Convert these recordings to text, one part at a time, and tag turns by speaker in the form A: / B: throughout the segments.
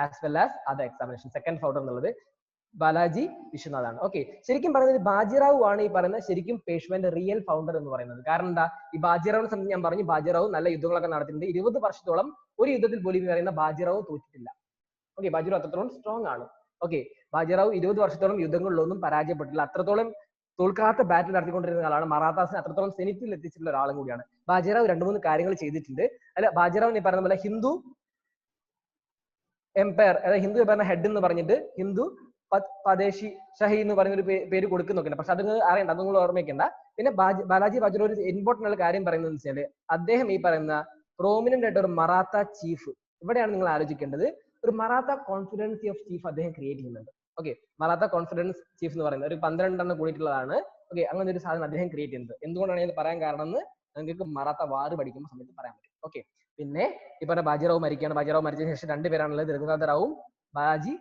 A: as well as other examination. Second founder എന്നുള്ളത് ബാലാജി വിശ്വനാഥ് ആണ്. Okay, ശരിക്കും പറയുന്നത് ബാജിറാവു ആണ് ഈ പറയുന്ന ശരിക്കും പേഷ്വന്റെ റിയൽ ഫൗണ്ടർ എന്ന് പറയുന്നത്. കാരണം എന്താ, ഈ ബാജിറാവിനെ സംബന്ധിച്ച് ഞാൻ പറഞ്ഞു, ബാജിറാവു നല്ല യുദ്ധങ്ങളൊക്കെ നടത്തിയിട്ടുണ്ട്. 20 വർഷത്തോളം ഒരു യുദ്ധത്തിൽ പോലും ഈ പറയുന്ന ബാജിറാവു തോറ്റിട്ടില്ല. ഓക്കെ, ബാജിറാവു അത്രത്തോളം സ്ട്രോങ് ആണ്. ഓക്കെ, ബാജിറാവു 20 വർഷത്തോളം യുദ്ധങ്ങളിലൊന്നും പരാജയപ്പെട്ടില്ല. അത്രത്തോളം തോൽക്കാത്ത ബാറ്റിൽ നടത്തിക്കൊണ്ടിരുന്ന ആളാണ്. മറാത്താസിനെ അത്രത്തോളം സെനിറ്റിൽ എത്തിച്ചിട്ടുള്ള ഒരാളും കൂടിയാണ്. ബാജിറാവു 2-3 കാര്യങ്ങൾ ചെയ്തിട്ടുണ്ട്. അല്ല, ബാജിറാവു ഈ പറയുന്ന പോലെ ഹിന്ദു എംപയർ, അതായത് ഹിന്ദു എംപയറിന്റെ ഹെഡ് എന്ന് പറഞ്ഞിട്ട് ഹിന്ദു പദേശി ഷഹി എന്ന് പറയുന്ന ഒരു പേര് കൊടുക്കുന്നുണ്ട്. പക്ഷെ അത് അറിയണ്ട, അത് നിങ്ങൾ ഓർമ്മിക്കണ്ട. പിന്നെ ബാലാജി ബാജിറാവു ഒരു ഇമ്പോർട്ടന്റ് ഉള്ള കാര്യം പറയുന്നത് വെച്ചാല് അദ്ദേഹം ഈ പറയുന്ന പ്രോമിനന്റ് ആയിട്ട് ഒരു മറാത്ത ചീഫ്, ഇവിടെയാണ് നിങ്ങൾ ആലോചിക്കേണ്ടത്, ഒരു മറാത്ത കോൺഫിഡൻസി ഓഫ് ചീഫ് അദ്ദേഹം ക്രിയേറ്റ് ചെയ്യുന്നുണ്ട്. ഓക്കെ, മറാത്ത കോൺഫിഡൻസ് ചീഫ് എന്ന് പറയുന്നത് ഒരു 12 കൂടിയിട്ടുള്ളതാണ്. ഓക്കെ, അങ്ങനെ ഒരു സാധനം അദ്ദേഹം ക്രിയേറ്റ് ചെയ്യുന്നത്. എന്തുകൊണ്ടാണ് ഇത് പറയാൻ കാരണം എന്ന് നിങ്ങൾക്ക് മറാത്ത വാർ പഠിക്കുന്ന സമയത്ത് പറയാൻ പറ്റും. ഓക്കെ, പിന്നെ ഈ പറഞ്ഞ ബാജിറാവു മരിക്കുകയാണ്. ബാജിറാവു മരിച്ചതിന് ശേഷം 2 പേരാണുള്ളത്, രഘുനാഥ റാവുവും ബാലാജി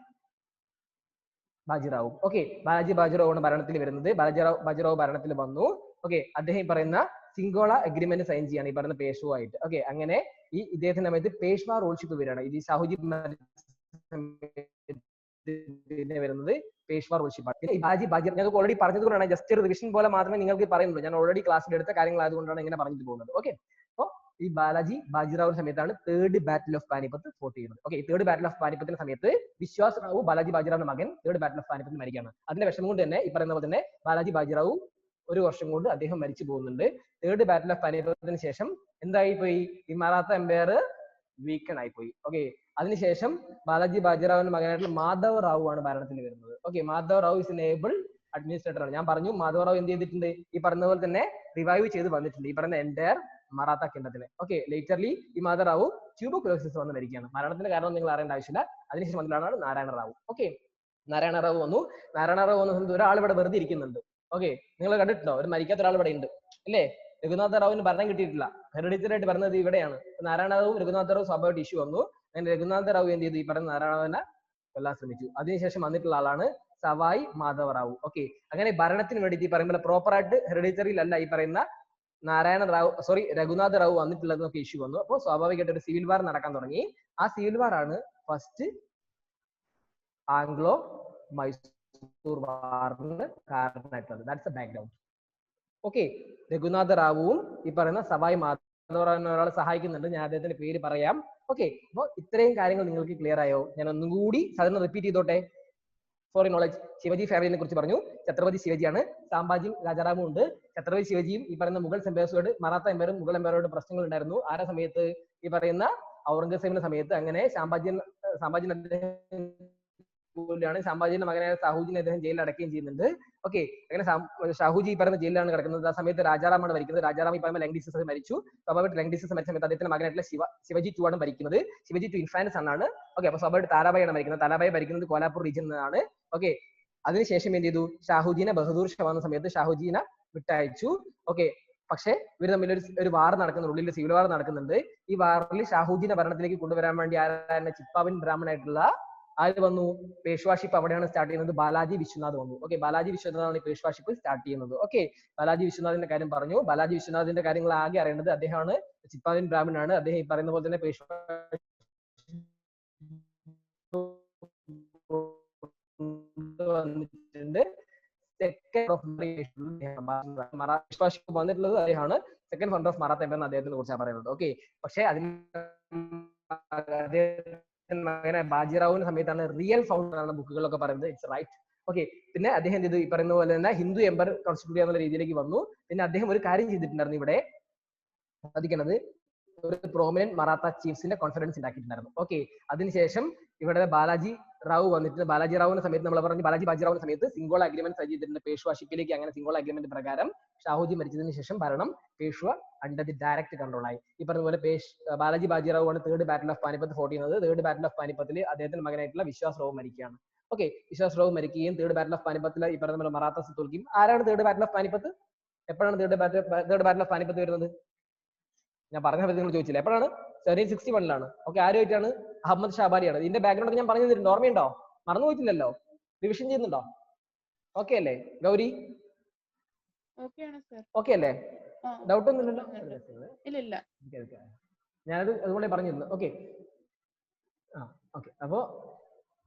A: ബാജിറാവു. ഓക്കെ, ബാലാജി ബാജിറാവുമാണ് ഭരണത്തിൽ വരുന്നത്. ബാജിറാവു ഭരണത്തിൽ വന്നു. ഓക്കെ, അദ്ദേഹം ഈ പറയുന്ന സിംഗോള അഗ്രിമെന്റ് സൈൻ ചെയ്യാണ് ഈ പറയുന്ന പേഷ്വായിട്ട്. ഓക്കെ, അങ്ങനെ ഈ ഇദ്ദേഹത്തിന്റെ സമയത്ത് പേഷ്വാ റൂൾഷിപ്പ് വരികയാണ്. ഇത് ഷാഹുജി വരുന്നത് പേഷ്വാ റൂൾഷിപ്പാണ്. പിന്നെ ഈ ബാജിറാവു ഞങ്ങൾക്ക് ഓൾറെഡി പറഞ്ഞതുകൊണ്ടാണ്, ജസ്റ്റ് ഒരു റിവിഷൻ പോലെ മാത്രമേ നിങ്ങൾക്ക് പറയുന്നുള്ളൂ. ഞാൻ ഓൾറെഡി ക്ലാസ്സിൽ എടുത്ത കാര്യങ്ങളായതുകൊണ്ടാണ് ഇങ്ങനെ പറഞ്ഞിട്ട് പോകുന്നത്. ഓക്കെ, അപ്പോൾ ഈ ബാലാജി ബാജിറാവു സമയത്താണ് 3rd battle of Panipat fort ചെയ്യുന്നത്. ഓക്കെ, 3rd ബാറ്റിൽ ഓഫ് പാനിപ്പത്തിന്റെ സമയത്ത് വിശ്വാസ് റാവു ബാലാജി ബാജിറാവിന്റെ മകൻ 3rd ബാറ്റിൽ ഓഫ് പാനിപ്പത്തിൽ മരിക്കുകയാണ്. അതിന്റെ വിഷമം കൊണ്ട് തന്നെ ഈ പറയുന്ന പോലെ തന്നെ ബാലാജി ബാജിറാവു 1 വർഷം കൊണ്ട് അദ്ദേഹം മരിച്ചു പോകുന്നുണ്ട്. 3rd ബാറ്റിൽ ഓഫ് പാനിപ്പത്തിന് ശേഷം എന്തായി പോയി, ഈ മറാത്ത എംപയർ വീക്കൺ ആയി പോയി. ഓക്കെ, അതിനുശേഷം ബാലാജി ബാജിറാവിന്റെ മകനായിട്ടുള്ള മാധവ് റാവു ആണ് ഭരണത്തിൽ വരുന്നത്. Okay, Madhav Rao is an able administrator ആണ്. ഞാൻ പറഞ്ഞു മാധവ് റാവു എന്ത് ചെയ്തിട്ടുണ്ട്, ഈ പറഞ്ഞ പോലെ തന്നെ റിവൈവ് ചെയ്ത് വന്നിട്ടുണ്ട് ഈ പറയുന്ന എൻറ്റയർ മറാത്ത കിങ്ഡത്തിലെ. ഓക്കെ, ലേറ്റർലി ഈ മാധവ് റാവു ട്യൂബർകുലോസിസ് വന്ന് മരിക്കുകയാണ്. മരണത്തിന്റെ കാരണം നിങ്ങൾ അറിയേണ്ട ആവശ്യമില്ല. അതിനുശേഷം വന്നിട്ടാണ് നാരായണ റാവു. ഓക്കെ, നാരായണ റാവു വന്നു. നാരായണ റാവു വന്ന സമയത്ത് ഒരാൾ ഇവിടെ വെറുതെ ഇരിക്കുന്നുണ്ട്. ഓക്കെ, നിങ്ങൾ കണ്ടിട്ടുണ്ടോ, ഒരു മരിക്കാത്ത ഒരാൾ ഇവിടെ ഉണ്ട് അല്ലേ? രഘുനാഥ റാവുവിന് ഭരണം കിട്ടിയിട്ടില്ല, ഹെറിഡിറ്ററി ആയിട്ട് പറഞ്ഞത് ഇവിടെയാണ്. നാരായണ റാവു രഘുനാഥ റാവു സ്വാഭാവികമായിട്ട് ഇഷ്യൂ വന്നു. അങ്ങനെ രഘുനാഥ റാവു എന്ത് ചെയ്തു, ഈ പറയുന്ന നാരായണനെ കൊല്ലാൻ ശ്രമിച്ചു. അതിനുശേഷം വന്നിട്ടുള്ള ആളാണ് സവായ് മാധവ റാവു. ഓക്കെ, അങ്ങനെ ഭരണത്തിന് വേണ്ടിയിട്ട് ഈ പറയുമ്പോൾ പ്രോപ്പർ ആയിട്ട് ഹെറിഡിറ്ററിയിലല്ല ഈ പറയുന്ന രഘുനാഥ റാവു വന്നിട്ടുള്ളതൊക്കെ ഇഷ്യൂ വന്നു. അപ്പോൾ സ്വാഭാവികമായിട്ട് ഒരു സിവിൽ വാർ നടക്കാൻ തുടങ്ങി. ആ സിവിൽ വാർ ആണ് ഫസ്റ്റ് ആംഗ്ലോ മൈസൂർ വാറിന് കാരണമായിട്ടുള്ളത്. That's a background. Okay, Raghunatha റാവുവും ഈ പറയുന്ന സവായ് മാധവ റാവുവിനെ ഒരാളെ സഹായിക്കുന്നുണ്ട്. ഞാൻ അദ്ദേഹത്തിന്റെ പേര് പറയാം. ഓക്കെ, അപ്പോൾ ഇത്രയും കാര്യങ്ങൾ നിങ്ങൾക്ക് ക്ലിയർ ആയോ? ഞാൻ ഒന്നും കൂടി സാധാരണ റിപ്പീറ്റ് ചെയ്തോട്ടെ ഫോർ നോളജ്. ശിവജി ഫാമിലിനെ കുറിച്ച് പറഞ്ഞു. ഛത്രപതി ശിവജിയാണ്. സാമ്പാജിയും രാജാറാമും ഉണ്ട്. ഛത്രപതി ശിവജിയും ഈ പറയുന്ന മുഗൾ എംപയേഴ്സോട്, മറാത്ത എംപയറും മുഗൾ എംപയറോട് പ്രശ്നങ്ങൾ ഉണ്ടായിരുന്നു. ആരുടെ സമയത്ത്, ഈ പറയുന്ന ഔറംഗസേബിന്റെ സമയത്ത്. അങ്ങനെ സാമ്പാജിനെ സാമ്പാജിന്റെ മകനായ ഷാഹുജിനെ അദ്ദേഹം ജയിലിൽ അടക്കുകയും ചെയ്യുന്നുണ്ട്. ഓക്കെ, അങ്ങനെ ഷാഹുജി ഈ പറയുന്ന ജയിലിലാണ് കിടക്കുന്നത്. ആ സമയത്ത് രാജാറാമാണ് ഭരിക്കുന്നത്. രാജാറാം ഈ പറയുന്ന ലങ് ഡിസീസ് മരിച്ചു. സ്വാഭാവികമായിട്ട് ലങ് ഡിസീസ് മരിച്ച സമയത്ത് അദ്ദേഹത്തിന്റെ മകനായിട്ടുള്ള ശിവജി 2 ആണ് ഭരിക്കുന്നത്. ശിവജി 2 ഇൻഫാന്റ് സൺ ആണ്. ഓക്കെ, അപ്പൊ സ്വാഭാവികമായിട്ട് താരാബായാണ് ഭരിക്കുന്നത്. താരാബായി ഭരിക്കുന്നത് കോലാപൂർ റീജിയൻ ആണ്. ഓക്കെ, അതിനുശേഷം എന്ത് ചെയ്തു, ഷാഹുജീനെ ബഹദൂർ ഷാ വന്ന സമയത്ത് ഷാഹുജീനെ വിട്ടയച്ചു. ഓക്കെ, പക്ഷേ ഇവർ തമ്മിൽ ഒരു വാർ നടക്കുന്നുണ്ട്, ഉള്ളിൽ സിവിൽ വാർ നടക്കുന്നുണ്ട്. ഈ വാറിൽ ഷാഹുജീനെ ഭരണത്തിലേക്ക് കൊണ്ടുവരാൻ വേണ്ടി ആരാണ്, ചിപ്പാവിൻ ബ്രാഹ്മണായിട്ടുള്ള ആര് വന്നു, പേഷ്വാഷിപ്പ് അവിടെയാണ് സ്റ്റാർട്ട് ചെയ്യുന്നത്. ബാലാജി വിശ്വനാഥ് വന്നു. ഓക്കെ, ബാലാജി വിശ്വനാഥാണ് പേഷ്വാഷിപ്പ് സ്റ്റാർട്ട് ചെയ്യുന്നത്. ഓക്കെ, ബാലാജി വിശ്വനാഥിന്റെ കാര്യം പറഞ്ഞു. ബാലാജി വിശ്വനാഥിന്റെ കാര്യങ്ങൾ ആകെ അറിയേണ്ടത്, അദ്ദേഹമാണ് ചിപ്പാവിൻ ബ്രാഹ്മണാണ്. അദ്ദേഹം ഈ പറയുന്ന പോലെ തന്നെ പേഷ്വാ വന്നിട്ടുണ്ട്. വന്നിട്ടുള്ളത് അദ്ദേഹമാണ്. Second founder of Maratha empire അദ്ദേഹത്തിനെ കുറിച്ചാണ് പറയുന്നത്. ഓക്കെ, പക്ഷേ അതിന് മകനെ ബാജിറാവുവിന്റെ സമയത്താണ് റിയൽ ഫൗണ്ടർ ആണ് ബുക്കുകളൊക്കെ പറയുന്നത്. It's right. ഓക്കെ, പിന്നെ അദ്ദേഹം എന്ത് ചെയ്തു, ഈ പറയുന്ന പോലെ തന്നെ ഹിന്ദു എംപയർ കോൺസ്റ്റിറ്റ്യൂട്ട് ചെയ്യാനുള്ള രീതിയിലേക്ക് വന്നു. പിന്നെ അദ്ദേഹം ഒരു കാര്യം ചെയ്തിട്ടുണ്ടായിരുന്നു, ഇവിടെ സാധിക്കുന്നത് ഒരു പ്രോമിനന്റ് മറാത്ത ചീഫ്സിന്റെ കോൺഫറൻസ് ഉണ്ടാക്കിയിട്ടുണ്ടായിരുന്നു. ഓക്കെ, അതിനുശേഷം ഇവിടെ ബാലാജി റാവു വന്നിട്ട്, ബാലാജി റാവുവിന്റെ സമയത്ത് നമ്മൾ പറഞ്ഞു, ബാലാജി ബാജിറാവുവിന്റെ സമയത്ത് സിംഗോള അഗ്രിമെന്റ് സൈൻ ചെയ്തിട്ടുണ്ട് പേഷ്വാഷിപ്പിലേക്ക്. അങ്ങനെ സിംഗോള അഗ്രിമെന്റ് പ്രകാരം ഷാഹുജി മരിച്ചതിന് ശേഷം ഭരണം പേഷ്വ അണ്ടർ ദി ഡയറക്റ്റ് കൺട്രോളായി. ഈ പറഞ്ഞ പോലെ ബാലാജി ബാജിറാവു ആണ് 3rd battle of Panipat fort ചെയ്യുന്നത്. 3rd ബാറ്റിൽ ഓഫ് പാനിപ്പത്തിൽ അദ്ദേഹത്തിന്റെ മകനായിട്ടുള്ള വിശ്വാസ് റാവു മരിക്കുകയാണ്. ഓക്കെ, വിശ്വാസ് റാവു മരിക്കുകയും 3rd ബാറ്റിൽ ഓഫ് പാനിപ്പത്തിൽ ഈ പറഞ്ഞ പോലെ മറാത്താസ് തോൽക്കുകയും. ആരാണ് 3rd ബാറ്റിൽ ഓഫ് പാനിപ്പത്ത്? എപ്പോഴാണ് 3rd ബാറ്റിൽ ഓഫ് പാനിപ്പത്ത് വരുന്നത്? ഞാൻ പറഞ്ഞ സമയത്ത് നിങ്ങൾ ചോദിച്ചില്ല, എപ്പോഴാണ്? 1761 ഓക്കെ, ആരുമായിട്ടാണ്? അഹമ്മദ് ഷാബാലിയാണ്. ഇതിന്റെ ബാക്ക്ഗ്രൗണ്ട് ഞാൻ പറഞ്ഞു തരുന്നുണ്ട്, ഓർമ്മയുണ്ടോ? മറന്നു പോയിട്ടില്ലല്ലോ? റിവിഷൻ ചെയ്യുന്നുണ്ടോ? ഓക്കെ അല്ലേ ഗൗരി? ഓക്കെ അല്ലേ? ഡൗട്ട് ഒന്നുമില്ലല്ലോ? ഞാനത് അതുപോലെ പറഞ്ഞിരുന്നു. ഓക്കെ, ഓക്കെ, അപ്പോ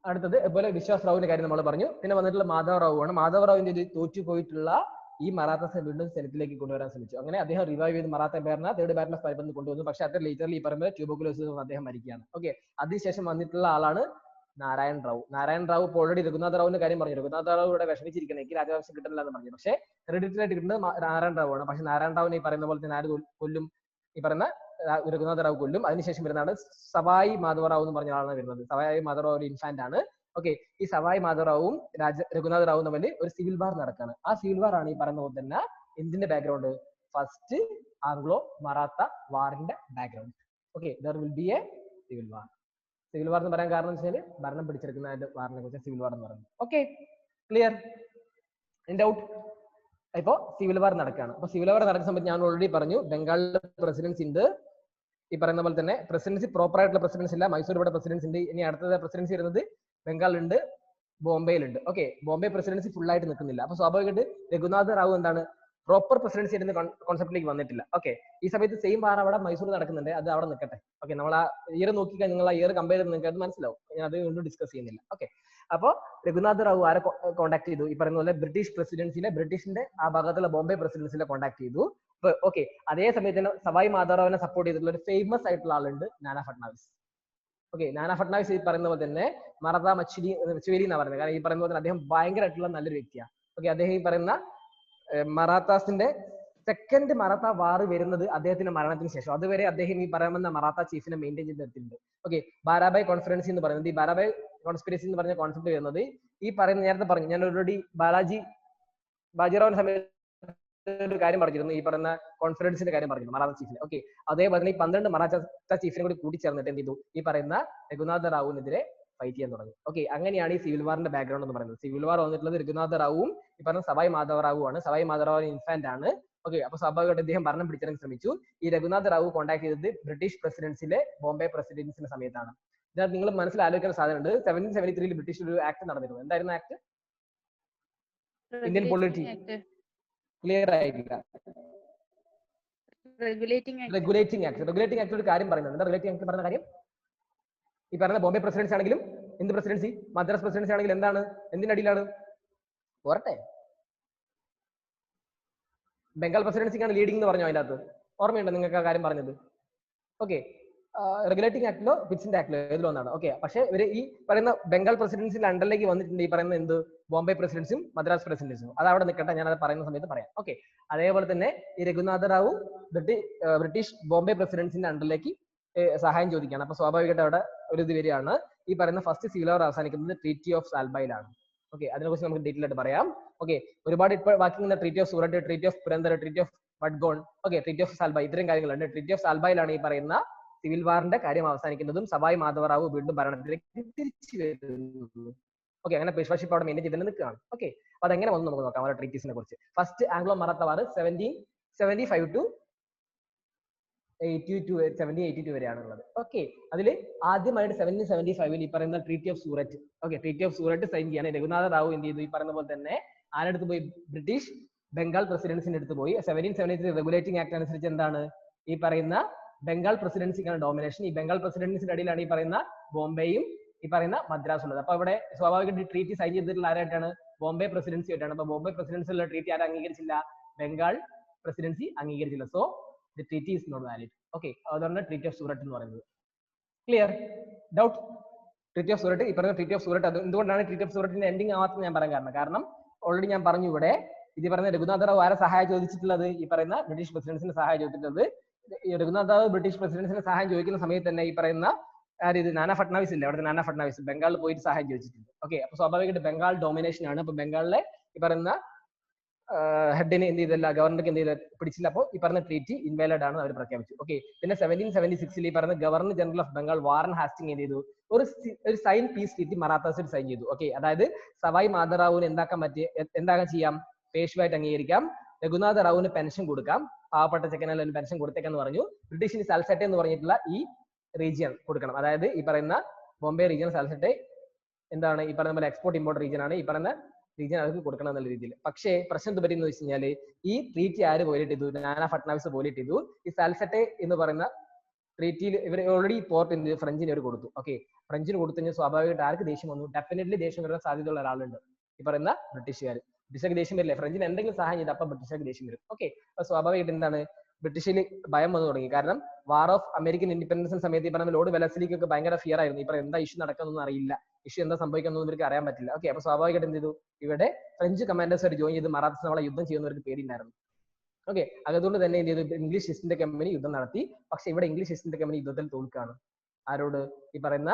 A: അടുത്തത് അതുപോലെ വിശ്വാസ് റാവുവിന്റെ കാര്യം നമ്മൾ പറഞ്ഞു. പിന്നെ വന്നിട്ടുള്ള മാധവ റാവു ആണ്. മാധവ റാവുവിന്റെ ഒരു തോറ്റു പോയിട്ടുള്ള ഈ മറാത്താസിനെ വീണ്ടും സെനറ്റിലേക്ക് കൊണ്ടുവരാൻ ശ്രമിച്ചു. അങ്ങനെ അദ്ദേഹം റിവൈവ് ചെയ്ത് മറാത്ത എംപയറിനെ തേർഡ് ബാറ്റിൽ ഓഫ് പൈപ്പറിന് കൊണ്ടുവന്നു. പക്ഷേ അത് ലേറ്റർലി ഈ പറയുമ്പോൾ ട്യൂബർകുലോസിസ് അദ്ദേഹം മരിക്കുകയാണ്. ഓക്കെ, അതിനുശേഷം വന്നിട്ടുള്ള ആളാണ് നാരായൺ റാവു. നാരായൺ റാവു ഇപ്പോൾ ഓൾറെഡി രഘുനാഥ റാവുവിന്റെ കാര്യം പറഞ്ഞു. രഘുനാഥ റാവു ഇവിടെ വിഷമിച്ചിരിക്കുന്നത് എനിക്ക് രാജവംശം കിട്ടില്ല എന്ന് പറഞ്ഞു. പക്ഷേ ഹെറിഡിറ്ററി ആയിട്ട് കിട്ടുന്നത് നാരായൺ റാവു ആണ്. പക്ഷേ നാരായൺ റാവുവിനെ ഈ പറയുന്ന പോലെ തന്നെ ആര് കൊല്ലും? ഈ പറയുന്ന രഘുനാഥ റാവു കൊല്ലും. അതിനുശേഷം വരുന്നതാണ് സവായി മാധവ റാവു എന്ന് പറഞ്ഞ ആളാണ് വരുന്നത്. സവായി മാധവ റാവു ഒരു ഇൻഫാന്റ് ആണ്. ഓക്കെ, ഈ സവായി മാധവ റാവുവും രഘുനാഥ റാവുവും തമ്മിൽ ഒരു സിവിൽ വാർ നടക്കാണ്. ആ സിവിൽ വാർ ആണ് ഈ പറയുന്ന പോലെ തന്നെ എന്തിന്റെ ബാക്ക്ഗ്രൗണ്ട്? ഫസ്റ്റ് ആംഗ്ലോ മറാത്ത വാറിന്റെ background. Okay, there will be a civil war. Civil war എന്ന് പറയാൻ കാരണം എന്ന് വെച്ചാൽ ഭരണം പിടിച്ചെടുക്കുന്ന വാറിനെ കുറിച്ച് സിവിൽ വാർ എന്ന് പറയുന്നത്. Okay, clear? ഡൗട്ട്? ഇപ്പോ സിവിൽ വാർ നടക്കുകയാണ്. അപ്പൊ സിവിൽ വാർ നടക്കുന്ന സമയത്ത് ഞാൻ ഓൾറെഡി പറഞ്ഞു ബംഗാളിലെ പ്രസിഡൻസി ഉണ്ട്. ഈ പറയുന്ന പോലെ തന്നെ പ്രസിഡൻസി പ്രോപ്പർ ആയിട്ടുള്ള പ്രസിഡൻസി ഇല്ല. മൈസൂർ ഇവിടെ പ്രസിഡൻസി ഉണ്ട്. ഇനി അടുത്ത പ്രസിഡൻസി വരുന്നത് ബംഗാളിലുണ്ട്, ബോംബെയിലുണ്ട്. ഓക്കെ, ബോംബെ പ്രസിഡൻസി ഫുൾ ആയിട്ട് നിൽക്കുന്നില്ല. അപ്പൊ സ്വാഭാവികമായിട്ട് രഘുനാഥ റാവു എന്താണ് പ്രോപ്പർ പ്രസിഡൻസി എന്ന കോൺസെപ്റ്റിലേക്ക് വന്നിട്ടില്ല. ഓക്കെ, ഈ സമയത്ത് സെയിം വാർ അവിടെ മൈസൂർ നടക്കുന്നുണ്ട്. അത് അവിടെ നിൽക്കട്ടെ. ഓക്കെ, നമ്മൾ ആ ഇയർ നോക്കിക്കാൻ നിങ്ങൾ ആ ഇയർ കമ്പയർ ചെയ്ത് നിങ്ങൾക്ക് അത് മനസ്സിലാവും. ഞാൻ അത് വീണ്ടും ഡിസ്കസ് ചെയ്യുന്നില്ല. ഓക്കെ, അപ്പോ രഘുനാഥ റാവു ആരെ കോൺടാക്ട് ചെയ്തു? ഈ പറയുന്ന പോലെ ബ്രിട്ടീഷ് പ്രസിഡൻസിനെ, ബ്രിട്ടീഷിന്റെ ആ ഭാഗത്തുള്ള ബോംബെ പ്രസിഡൻസിനെ കോൺടാക്ട് ചെയ്തു. ഓക്കെ, അതേ സമയത്ത് തന്നെ സവായി മാധവറാവിനെ സപ്പോർട്ട് ചെയ്തിട്ടുള്ള ഒരു ഫേമസ് ആയിട്ടുള്ള ആളുണ്ട്, നാനാ ഫട്നാവിസ്. ഓക്കെ, നാനാ ഫട്നാവിസ് ഈ പറയുന്ന പോലെ തന്നെ മറാത്ത മച്ചുവേരി എന്നാണ് പറയുന്നത്. കാരണം ഈ പറയുന്ന പോലെ തന്നെ അദ്ദേഹം ഭയങ്കരമായിട്ടുള്ള നല്ലൊരു വ്യക്തിയാണ്. ഓക്കെ, അദ്ദേഹം ഈ പറയുന്ന മറാത്താസിന്റെ സെക്കൻഡ് മറാത്ത വാർ വരുന്നത് അദ്ദേഹത്തിന്റെ മരണത്തിന് ശേഷം. അതുവരെ അദ്ദേഹം ഈ പറയുന്ന മറാത്ത ചീഫിനെ മെയിൻറ്റെയിൻ ചെയ്ത് നിർത്തിയിട്ടുണ്ട്. ഓക്കെ, ബാരാബായ് കോൺഫറൻസി എന്ന് പറയുന്നത്, ഈ ബാരാബായ് കോൺസ്പിറസി എന്ന് പറഞ്ഞ കോൺസെപ്റ്റ് വരുന്നത് ഈ പറയുന്ന നേരത്തെ പറഞ്ഞു, ഞാൻ ഓൾറെഡി ബാജിറാവിന്റെ സമയത്ത് ഒരു കാര്യം പറഞ്ഞിരുന്നു, ഈ പറയുന്ന കോൺഫറൻസിന്റെ കാര്യം പറഞ്ഞിരുന്നു മറാത്ത ചീഫിനെ. ഓക്കെ, അതേപോലെ ഈ 12 മറാത്ത ചീഫിനെ കൂടി കൂട്ടിച്ചേർന്നിട്ട് എന്ത് ചെയ്തു? ഈ പറയുന്ന രഘുനാഥ റാവുവിനെതിരെ ഫൈറ്റ് ചെയ്യാൻ തുടങ്ങി. ഓക്കെ, അങ്ങനെയാണ് ഈ സിവിൽ വാറിന്റെ ബാക്ക്ഗ്രൗണ്ട് എന്ന് പറയുന്നത്. സിവിൽ വാർ വന്നിട്ടുള്ളത് രഘുനാഥ റാവുവും ഈ പറഞ്ഞ സവായി മാധവ റാവു ആണ്. സവായി മാധവ റാവു ഇൻഫാന്റ് ആണ്. ഓക്കെ, അപ്പൊ സ്വാഭാവികമായിട്ട് അദ്ദേഹം ഭരണം പിടിച്ചെടുക്കാൻ ശ്രമിച്ചു. ഈ രഘുനാഥ റാവു കോൺടാക്ട് ചെയ്തത് ബ്രിട്ടീഷ് പ്രസിഡൻസിലെ ബോംബെ പ്രസിഡൻസിന്റെ സമയത്താണ്. ഇതിനകത്ത് നിങ്ങൾ മനസ്സിൽ ആലോചിക്കുന്ന സാധനമുണ്ട്. 1773 ബ്രിട്ടീഷ് ഒരു ആക്ട് നടന്നിരുന്നു. എന്തായിരുന്നു ആക്ട്? ഇന്ത്യൻ പൊളിറ്റി ക്ലിയർ ആയിട്ടില്ല. Regulating act. റെഗുലേറ്റിംഗ് ആക്ട് ഒരു കാര്യം പറയുന്നത്. എന്താ റെഗുലേറ്റിംഗ് ആക്ട് പറയുന്ന കാര്യം? ഈ പറയുന്ന ബോംബെ പ്രസിഡൻസി ആണെങ്കിലും എന്ത് പ്രസിഡൻസി, മദ്രാസ് പ്രസിഡൻസി ആണെങ്കിലും എന്താണ്, എന്തിന്റെ അടിയിലാണ്? പോരട്ടെ, ബംഗാൾ പ്രസിഡൻസിക്കാണ് ലീഡിംഗ് എന്ന് പറഞ്ഞു. അതിനകത്ത് ഓർമ്മയുണ്ടോ നിങ്ങൾക്ക് ആ കാര്യം പറഞ്ഞത്? ഓക്കെ, റെഗുലേറ്റിംഗ് ആക്ടിലോ പിറ്റ്സിന്റെ ആക്ടിലോ ഏതിലോ ഒന്നാണ്. ഓക്കെ, പക്ഷേ ഇവര് ഈ പറയുന്ന ബംഗാൾ പ്രസിഡൻസിന്റെ അണ്ടറിലേക്ക് വന്നിട്ടുണ്ട് ഈ പറയുന്ന എന്ത് ബോംബെ പ്രസിഡൻസും മദ്രാസ് പ്രസിഡൻസും. അത് അവിടെ നിൽക്കട്ടെ, ഞാൻ അത് പറയുന്ന സമയത്ത് പറയാം. ഓക്കെ, അതേപോലെ തന്നെ ഈ രഘുനാഥ റാവു ബ്രിട്ടീഷ് ബോംബെ പ്രസിഡൻസിന്റെ അണ്ടറിലേക്ക് സഹായം ചോദിക്കുകയാണ്. അപ്പൊ സ്വാഭാവികമായിട്ട് അവിടെ ഒരു ഇത് വരികയാണ്. ഈ പറയുന്ന ഫസ്റ്റ് സിവിൽ വാർ അവസാനിക്കുന്നത് ട്രീറ്റി ഓഫ് സാൽബയിലാണ്. ഓക്കെ, അതിനെക്കുറിച്ച് നമുക്ക് ഡീറ്റെയിൽ ആയിട്ട് പറയാം. ഓക്കെ, ഒരുപാട് ഇപ്പോൾ ബാക്കി treaty of Surat, treaty of Purandar, treaty of Wadgaon, okay, treaty of Salbai, ഇത്രയും കാര്യങ്ങളുണ്ട്. ട്രീറ്റി ഓഫ് സാൽബയിലാണ് ഈ പറയുന്ന സിവിൽ വാറിന്റെ കാര്യം അവസാനിക്കുന്നതും സവായ് മാധവ റാവു വീണ്ടും ഭരണത്തിലേക്ക് തിരിച്ചു വരുന്നു. ഓക്കെ, അങ്ങനെ പേഷ്വാഷിപ്പ് അവിടെ മെയിൻറ്റെയിൻ ചെയ്ത് നിൽക്കുകയാണ്. ഓക്കെ, അപ്പൊ അതെങ്ങനെ വന്നു നമുക്ക് നോക്കാം അവരുടെ ട്രീറ്റീസിനെ കുറിച്ച്. First Anglo Maratha war 1775 to 1782 വരെയാണ് ഉള്ളത്. ഓക്കെ, അതിൽ ആദ്യമായിട്ട് 1775 ഈ പറയുന്ന treaty of Surat, okay, treaty of Surat sign ചെയ്യാൻ രഘുനാഥ റാവു എന്ത് ചെയ്തു? ഈ പറയുന്ന പോലെ തന്നെ ആരടുത്ത് പോയി? ബ്രിട്ടീഷ് ബംഗാൾ പ്രസിഡൻസിന്റെ അടുത്ത് പോയി. 1773 റെഗുലേറ്റിംഗ് ആക്ട് അനുസരിച്ച് എന്താണ് ഈ പറയുന്ന ബംഗാൾ പ്രസിഡൻസിക്കാണ് ഡോമിനേഷൻ. ഈ ബംഗാൾ പ്രസിഡൻസിന്റെ അടിയിലാണ് ഈ പറയുന്ന ബോംബെയും ഈ പറയുന്ന മദ്രാസ് ഉള്ളത്. അപ്പൊ അവിടെ സ്വാഭാവികമായിട്ട് ട്രീറ്റി സൈൻ ചെയ്തിട്ടുള്ള ആരായിട്ടാണ്? ബോംബെ പ്രസിഡൻസി ആയിട്ടാണ്. അപ്പൊ ബോംബെ പ്രസിഡൻസിയുള്ള ട്രീറ്റി ആരും അംഗീകരിച്ചില്ല? ബംഗാൾ പ്രസിഡൻസി അംഗീകരിച്ചില്ല. So the treaty is not valid. Okay, അതാണ് ട്രീറ്റി ഓഫ് സൂററ്റ് എന്ന് പറയുന്നത്. Clear? Doubt? Treaty of Surat, ഈ പറയുന്ന ട്രീറ്റി ഓഫ് സൂററ്റ്, അത് എന്തുകൊണ്ടാണ് ട്രീറ്റി ഓഫ് സൂററ്റിന്റെ എൻഡിങ് ആവാത്തത് ഞാൻ പറയാൻ കാരണം ഓൾറെഡി ഞാൻ പറഞ്ഞു ഇവിടെ ഇത് പറയുന്ന രഘുനാഥ റാവു ആരെ സഹായം ചോദിച്ചിട്ടുള്ളത്? ഈ പറയുന്ന ബ്രിട്ടീഷ് പ്രസിഡൻസിന്റെ സഹായം ചോദിച്ചിട്ടുള്ളത്. രഘുനാഥ റാവു ബ്രിട്ടീഷ് പ്രസിഡൻസിന്റെ സഹായം ചോദിക്കുന്ന സമയത്ത് തന്നെ ഈ പറയുന്ന ഇത് നാനാ ഫട്നാവിസ് ഇല്ല, അവിടുത്തെ നാനാ ഫട്നാവിസ് ബംഗാളിൽ പോയിട്ട് സഹായം ചോദിച്ചിട്ടുണ്ട്. ഓക്കെ, അപ്പൊ സ്വാഭാവികമായിട്ട് ബംഗാൾ ഡോമിനേഷൻ ആണ്. അപ്പൊ ബംഗാളിലെ ഈ പറയുന്ന ഹെഡിനെ എന്ത് ചെയ്തില്ല, ഗവർണർക്ക് എന്ത് ചെയ്ത പിടിച്ചില്ല. അപ്പോൾ ഈ പറഞ്ഞ ട്രീറ്റി ഇൻവാലിഡ് ആണ് അവർ പ്രഖ്യാപിച്ചു. ഓക്കെ, പിന്നെ 1776 ഈ പറഞ്ഞ governor general of Bengal Warren Hastings എന്ത് ചെയ്തു? ഒരു സൈൻ പീസ് ട്രീറ്റി മറാത്താസിൽ സൈൻ ചെയ്തു. ഓക്കെ, അതായത് സവായ് മാധവ റാവുവിന് എന്താക്കാൻ ചെയ്യാം? പേഷ്വായിട്ട് അംഗീകരിക്കാം. രഘുനാഥ റാവുവിന് പെൻഷൻ കൊടുക്കാം. പാവപ്പെട്ട ചെക്കനെല്ലാം പെൻഷൻ കൊടുത്തേക്കെന്ന് പറഞ്ഞു. ബ്രിട്ടീഷിന് സാൽസെറ്റെ എന്ന് പറഞ്ഞിട്ടുള്ള ഈ റീജിയൻ കൊടുക്കണം. അതായത് ഈ പറയുന്ന ബോംബെ റീജിയൻ സാൽസെറ്റെ എന്താണ് ഈ പറയുന്ന പോലെ എക്സ്പോർട്ട് ഇമ്പോർട്ട് റീജിയൻ ആണ്. ഈ പറയുന്ന റീജിയൻ അവർക്ക് കൊടുക്കണം എന്നുള്ള രീതിയിൽ. പക്ഷേ പ്രശ്നം എന്ത് പറ്റിയെന്ന് വെച്ച് കഴിഞ്ഞാൽ ഈ ട്രീറ്റി ആര് വോലേറ്റ് ചെയ്തു? നാനാ ഫട്നാവിസ് വോലേറ്റ് ചെയ്തു. ഈ സാൽസെറ്റെ എന്ന് പറയുന്ന ട്രീറ്റിയിൽ ഇവർ ഓൾറെഡി പോർട്ട് എന്ത് ഫ്രഞ്ചിന് ഇവർ കൊടുത്തു. ഓക്കെ, ഫ്രഞ്ചിന് കൊടുത്തു കഴിഞ്ഞാൽ സ്വാഭാവികമായിട്ട് ആർക്ക് ദേഷ്യം വന്നു? ഡെഫിനറ്റ്ലി ദേഷ്യം വരാൻ സാധ്യതയുള്ള ഒരാളുണ്ട്, ഈ പറയുന്ന ബ്രിട്ടീഷുകാർ. ബ്രിട്ടീഷുകാർക്ക് ദേഷ്യം വരില്ലേ? ഫ്രഞ്ചിന് എന്തെങ്കിലും സഹായം ചെയ്ത് അപ്പം ബ്രിട്ടീഷുകാർക്ക് ദേഷ്യം വരും. ഓക്കെ, അപ്പൊ സ്വാഭാവികമായിട്ട് എന്താണ് ബ്രിട്ടീഷിൽ ഭയം വന്നു തുടങ്ങി. കാരണം വാർ ഓഫ് അമേരിക്കൻ ഇൻഡിപെൻഡൻസിന് സമയത്ത് ഈ പറയുന്ന ലോർഡ് വെലസ്ലിക്കൊക്കെ ഭയങ്കര ഫിയർ ആയിരുന്നു. ഈ പറയുന്ന എന്താ ഇഷ്യൂ നടക്കുന്നൊന്നും അറിയില്ല, ഇഷ്യൂ എന്താ സംഭവിക്കുന്നൊന്നും ഇവർക്ക് അറിയാൻ പറ്റില്ല. ഓക്കെ, അപ്പൊ സ്വാഭാവികമായിട്ട് എന്ത് ചെയ്തു? ഇവിടെ ഫ്രഞ്ച് കമാൻഡേഴ്സ് ജോയിൻ ചെയ്ത് മറാത്തസ് നമ്മളെ യുദ്ധം ചെയ്യുന്നവർക്ക് പേടിയുണ്ടായിരുന്നു. ഓക്കെ, അതുകൊണ്ട് തന്നെ എന്ത് ചെയ്തു? ഇംഗ്ലീഷ് ഈസ്റ്റ് ഇന്ത്യ കമ്പനി യുദ്ധം നടത്തി. പക്ഷെ ഇവിടെ ഇംഗ്ലീഷ് ഈസ്റ്റ് ഇന്ത്യ കമ്പനി യുദ്ധത്തിൽ തോൽക്കുകയാണ്. ആരോട്? ഈ പറയുന്ന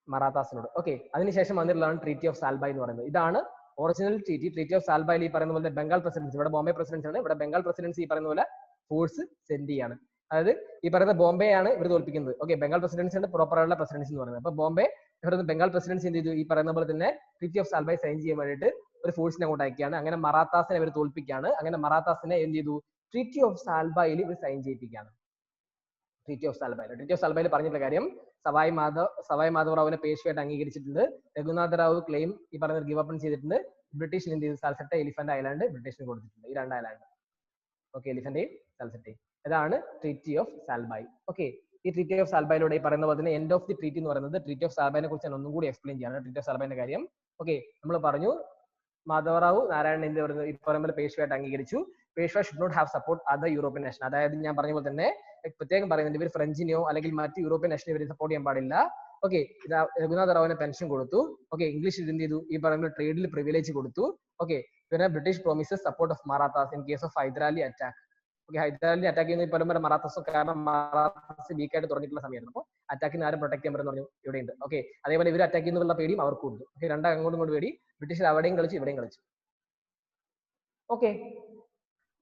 A: മറാത്താസിനോട്. ഓക്കെ, അതിനുശേഷം വന്നിട്ടുള്ളതാണ് ട്രീറ്റി ഓഫ് സാൽബൈ എന്ന് പറയുന്നത്. ഇതാണ് ഒറിജിനൽ ട്രീറ്റി. ട്രീറ്റി ഓഫ് സാൽബൈയിൽ ഈ പറയുന്ന പോലെ ബംഗാൾ പ്രസിഡൻസി, ഇവിടെ ബോംബെ പ്രസിഡൻസി ആണ്, ഇവിടെ ബംഗാൾ പ്രസിഡൻസി ഈ പറയുന്ന പോലെ ഫോഴ്സ് സെൻഡ് ചെയ്യാണ്. അതായത് ഈ പറയുന്ന ബോംബെ ആണ് ഇവർ തോൽപ്പിക്കുന്നത്. ഓക്കെ, ബംഗാൾ പ്രസിഡൻസി ആണ് പ്രോപ്പർ ആയിട്ടുള്ള പ്രസിഡൻസി എന്ന് പറയുന്നത്. അപ്പൊ ബോംബെ ഇവരുടെ ബംഗാൾ പ്രസിഡൻസി എന്ത് ചെയ്തു? ഈ പറയുന്ന പോലെ തന്നെ ട്രീറ്റി ഓഫ് സാൽബൈ സൈൻ ചെയ്യാൻ വേണ്ടിയിട്ട് ഒരു ഫോഴ്സിനെ അങ്ങോട്ട് അയക്കുകയാണ്. അങ്ങനെ മറാത്താസിനെ ഇവർ തോൽപ്പിക്കുകയാണ്. അങ്ങനെ മറാത്താസിനെ എന്ത് ചെയ്തു? ട്രീറ്റി ഓഫ് സാൽബൈയിൽ ഇവർ സൈൻ ചെയ്യിപ്പിക്കുകയാണ്. ട്രീറ്റി ഓഫ് സാൽബൈയിൽ പറഞ്ഞിട്ടുള്ള കാര്യം, സവായ് മാധവറാവുവിനെ പേഷ്വയായിട്ട് അംഗീകരിച്ചിട്ടുണ്ട്. രഘുനാഥ റാവു ക്ലെയിം ഈ പറയുന്ന ഗിവ് അപ്പ് ചെയ്തിട്ടുണ്ട്. ബ്രിട്ടീഷിന് എന്ത് ചെയ്തു? സാൽസെറ്റ, എലിഫന്റ് ഐലാൻഡ് ബ്രിട്ടീഷിന് കൊടുത്തിട്ടുണ്ട്. ഈ 2 ഐലാൻഡ്. ഓക്കെ, എലിഫന്റെയും സാൽസെറ്റയും. ഇതാണ് ട്രീറ്റി ഓഫ് സാൽബൈ. ഓക്കെ, ഈ ട്രീറ്റി ഓഫ് സാൽബൈയിലൂടെ ഈ പറയുന്ന പോലെ തന്നെ എൻഡ് ഓഫ് ദി ട്രീറ്റി എന്ന് പറയുന്നത് ട്രീറ്റി ഓഫ് സാൽബൈനെ കുറിച്ച് ഞാൻ ഒന്നും കൂടി എക്സ്പ്ലെയിൻ ചെയ്യാണ്. ട്രീറ്റി ഓഫ് സാൽബൈന്റെ കാര്യം. ഓക്കെ, നമ്മൾ പറഞ്ഞു മാധവറാവു നാരായണൻ എന്ത് പറയുന്നത്? ഈ പറയുന്ന പേഷ്വയായിട്ട് അംഗീകരിച്ചു. Peshwa should not have support other European nation. അതായത് ഞാൻ പറഞ്ഞ പോലെ തന്നെ പ്രത്യേകം പറയുന്നുണ്ട്, ഇവർ ഫ്രഞ്ചിനെയോ അല്ലെങ്കിൽ മറ്റ് യൂറോപ്യൻ നേഷനെ ഇവർ സപ്പോർട്ട് ചെയ്യാൻ പാടില്ല. ഓക്കെ, ഇത് രഘുനാഥ റാവുവിന് പെൻഷൻ കൊടുത്തു. ഓക്കെ, ഇംഗ്ലീഷിൽ എന്ത് ചെയ്തു? ഈ പറയുന്ന ട്രേഡിൽ പ്രിവിലേജ് കൊടുത്തു. ഓക്കെ, പിന്നെ British promises support of Marathas in case of Hyder Ali attack. Okay, Hyder Ali attack ചെയ്യുന്ന ഈ പറയുമ്പോൾ മറാത്താസ്, കാരണം മറാത്താസ് വീക്കായിട്ട് തുടങ്ങിയിട്ടുള്ള സമയമായിരുന്നു. അപ്പോൾ അറ്റാക്കിന് ആരും പ്രൊട്ടക്ട് ചെയ്യാൻ പറ്റുന്ന പറഞ്ഞു ഇവിടെയുണ്ട്. ഓക്കെ, അതേപോലെ ഇവർ അറ്റാക്ക് ചെയ്യുന്നുള്ള പേടിയും അവർക്ക് ഉണ്ട്. ഓക്കെ, അങ്ങോട്ടും ഇങ്ങോട്ട് പേടി. ബ്രിട്ടീഷ് അവിടെയും കളിച്ചു, ഇവിടെയും കളിച്ചു. ഓക്കെ,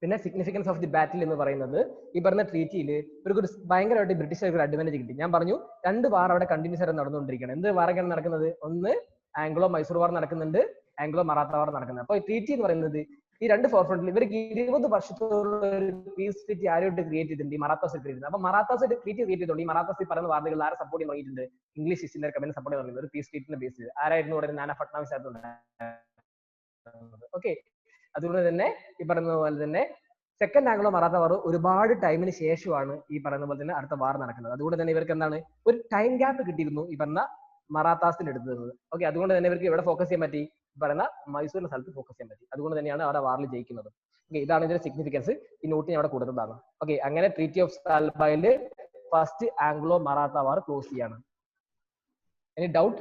A: പിന്നെ സിഗ്നിഫിക്കൻസ് ഓഫ് ദി ബാറ്റിൽ എന്ന് പറയുന്നത് ഈ പറഞ്ഞ ട്രീറ്റിയിൽ ഇവർക്ക് ഭയങ്കരമായിട്ട് ബ്രിട്ടീഷുകാർക്ക് ഒരു അഡ്വാൻറ്റേജ് കിട്ടി. ഞാൻ പറഞ്ഞു 2 വാർ അവിടെ കണ്ടിന്യൂസ് ആയിട്ട് നടന്നുകൊണ്ടിരിക്കുകയാണ്. എന്ത് വാറൊക്കെയാണ് നടക്കുന്നത്? ഒന്ന് ആംഗ്ലോ മൈസൂർ വാർ നടക്കുന്നുണ്ട്, ആംഗ്ലോ മറാത്ത വാർ നടക്കുന്നുണ്ട്. അപ്പോൾ ഈ ട്രീറ്റി എന്ന് പറയുന്നത് ഈ 2 ഫോർ ഫ്രണ്ടിൽ ഇവർക്ക് 20 വർഷത്തോളം ഒരു പീസ് ട്രീറ്റി ആരോട്ട് ക്രിയേറ്റ് ചെയ്തിട്ടുണ്ട്? ഈ മറാത്താസ് ക്രിയേറ്റ് ചെയ്തിട്ടുണ്ട്. അപ്പൊ മറാത്താസ് ട്രീറ്റി ക്രിയേറ്റ് ചെയ്തിട്ടുണ്ട്. ഈ മറാത്താസ് പറയുന്ന വാർത്തകൾ ആരെ സപ്പോർട്ട് ചെയ്യാൻ തുടങ്ങിയിട്ടുണ്ട്? English east India company support ചെയ്യുന്നുണ്ട്. ഒരു പീസ് ട്രീറ്റിന്റെ ബേസ് ചെയ്ത് ആരായിരുന്നു പറയുന്നത്? നാനാ ഫട്നാവിസ് ആയിരുന്നു. ഓക്കെ, അതുകൊണ്ട് തന്നെ ഈ പറയുന്ന പോലെ തന്നെ സെക്കൻഡ് ആംഗ്ലോ മറാത്ത വാർ ഒരുപാട് ടൈമിന് ശേഷമാണ് ഈ പറയുന്ന പോലെ തന്നെ അടുത്ത വാർ നടക്കുന്നത്. അതുകൊണ്ട് തന്നെ ഇവർക്ക് എന്താണ് ഒരു ടൈം ഗ്യാപ്പ് കിട്ടിയിരുന്നു ഈ പറഞ്ഞ മറാത്താസിന്റെ എടുത്തത്. ഓക്കെ, അതുകൊണ്ട് തന്നെ ഇവർക്ക് ഇവിടെ ഫോക്കസ് ചെയ്യാൻ പറ്റി? പറയുന്ന മൈസൂരിന്റെ സ്ഥലത്ത് ഫോക്കസ് ചെയ്യാൻ പറ്റി. അതുകൊണ്ട് തന്നെയാണ് അവിടെ വാറിൽ ജയിക്കുന്നത്. ഓക്കെ, ഇതാണ് ഇതിന്റെ സിഗ്നിഫിക്കൻസ്. ഈ നോട്ട് ഞാൻ അവിടെ കൊടുത്തതാണ്. ഓക്കെ, അങ്ങനെ ട്രീറ്റി ഓഫ് സാൽബൈയിൽ first Anglo Maratha war close ചെയ്യാണ്. Any doubt?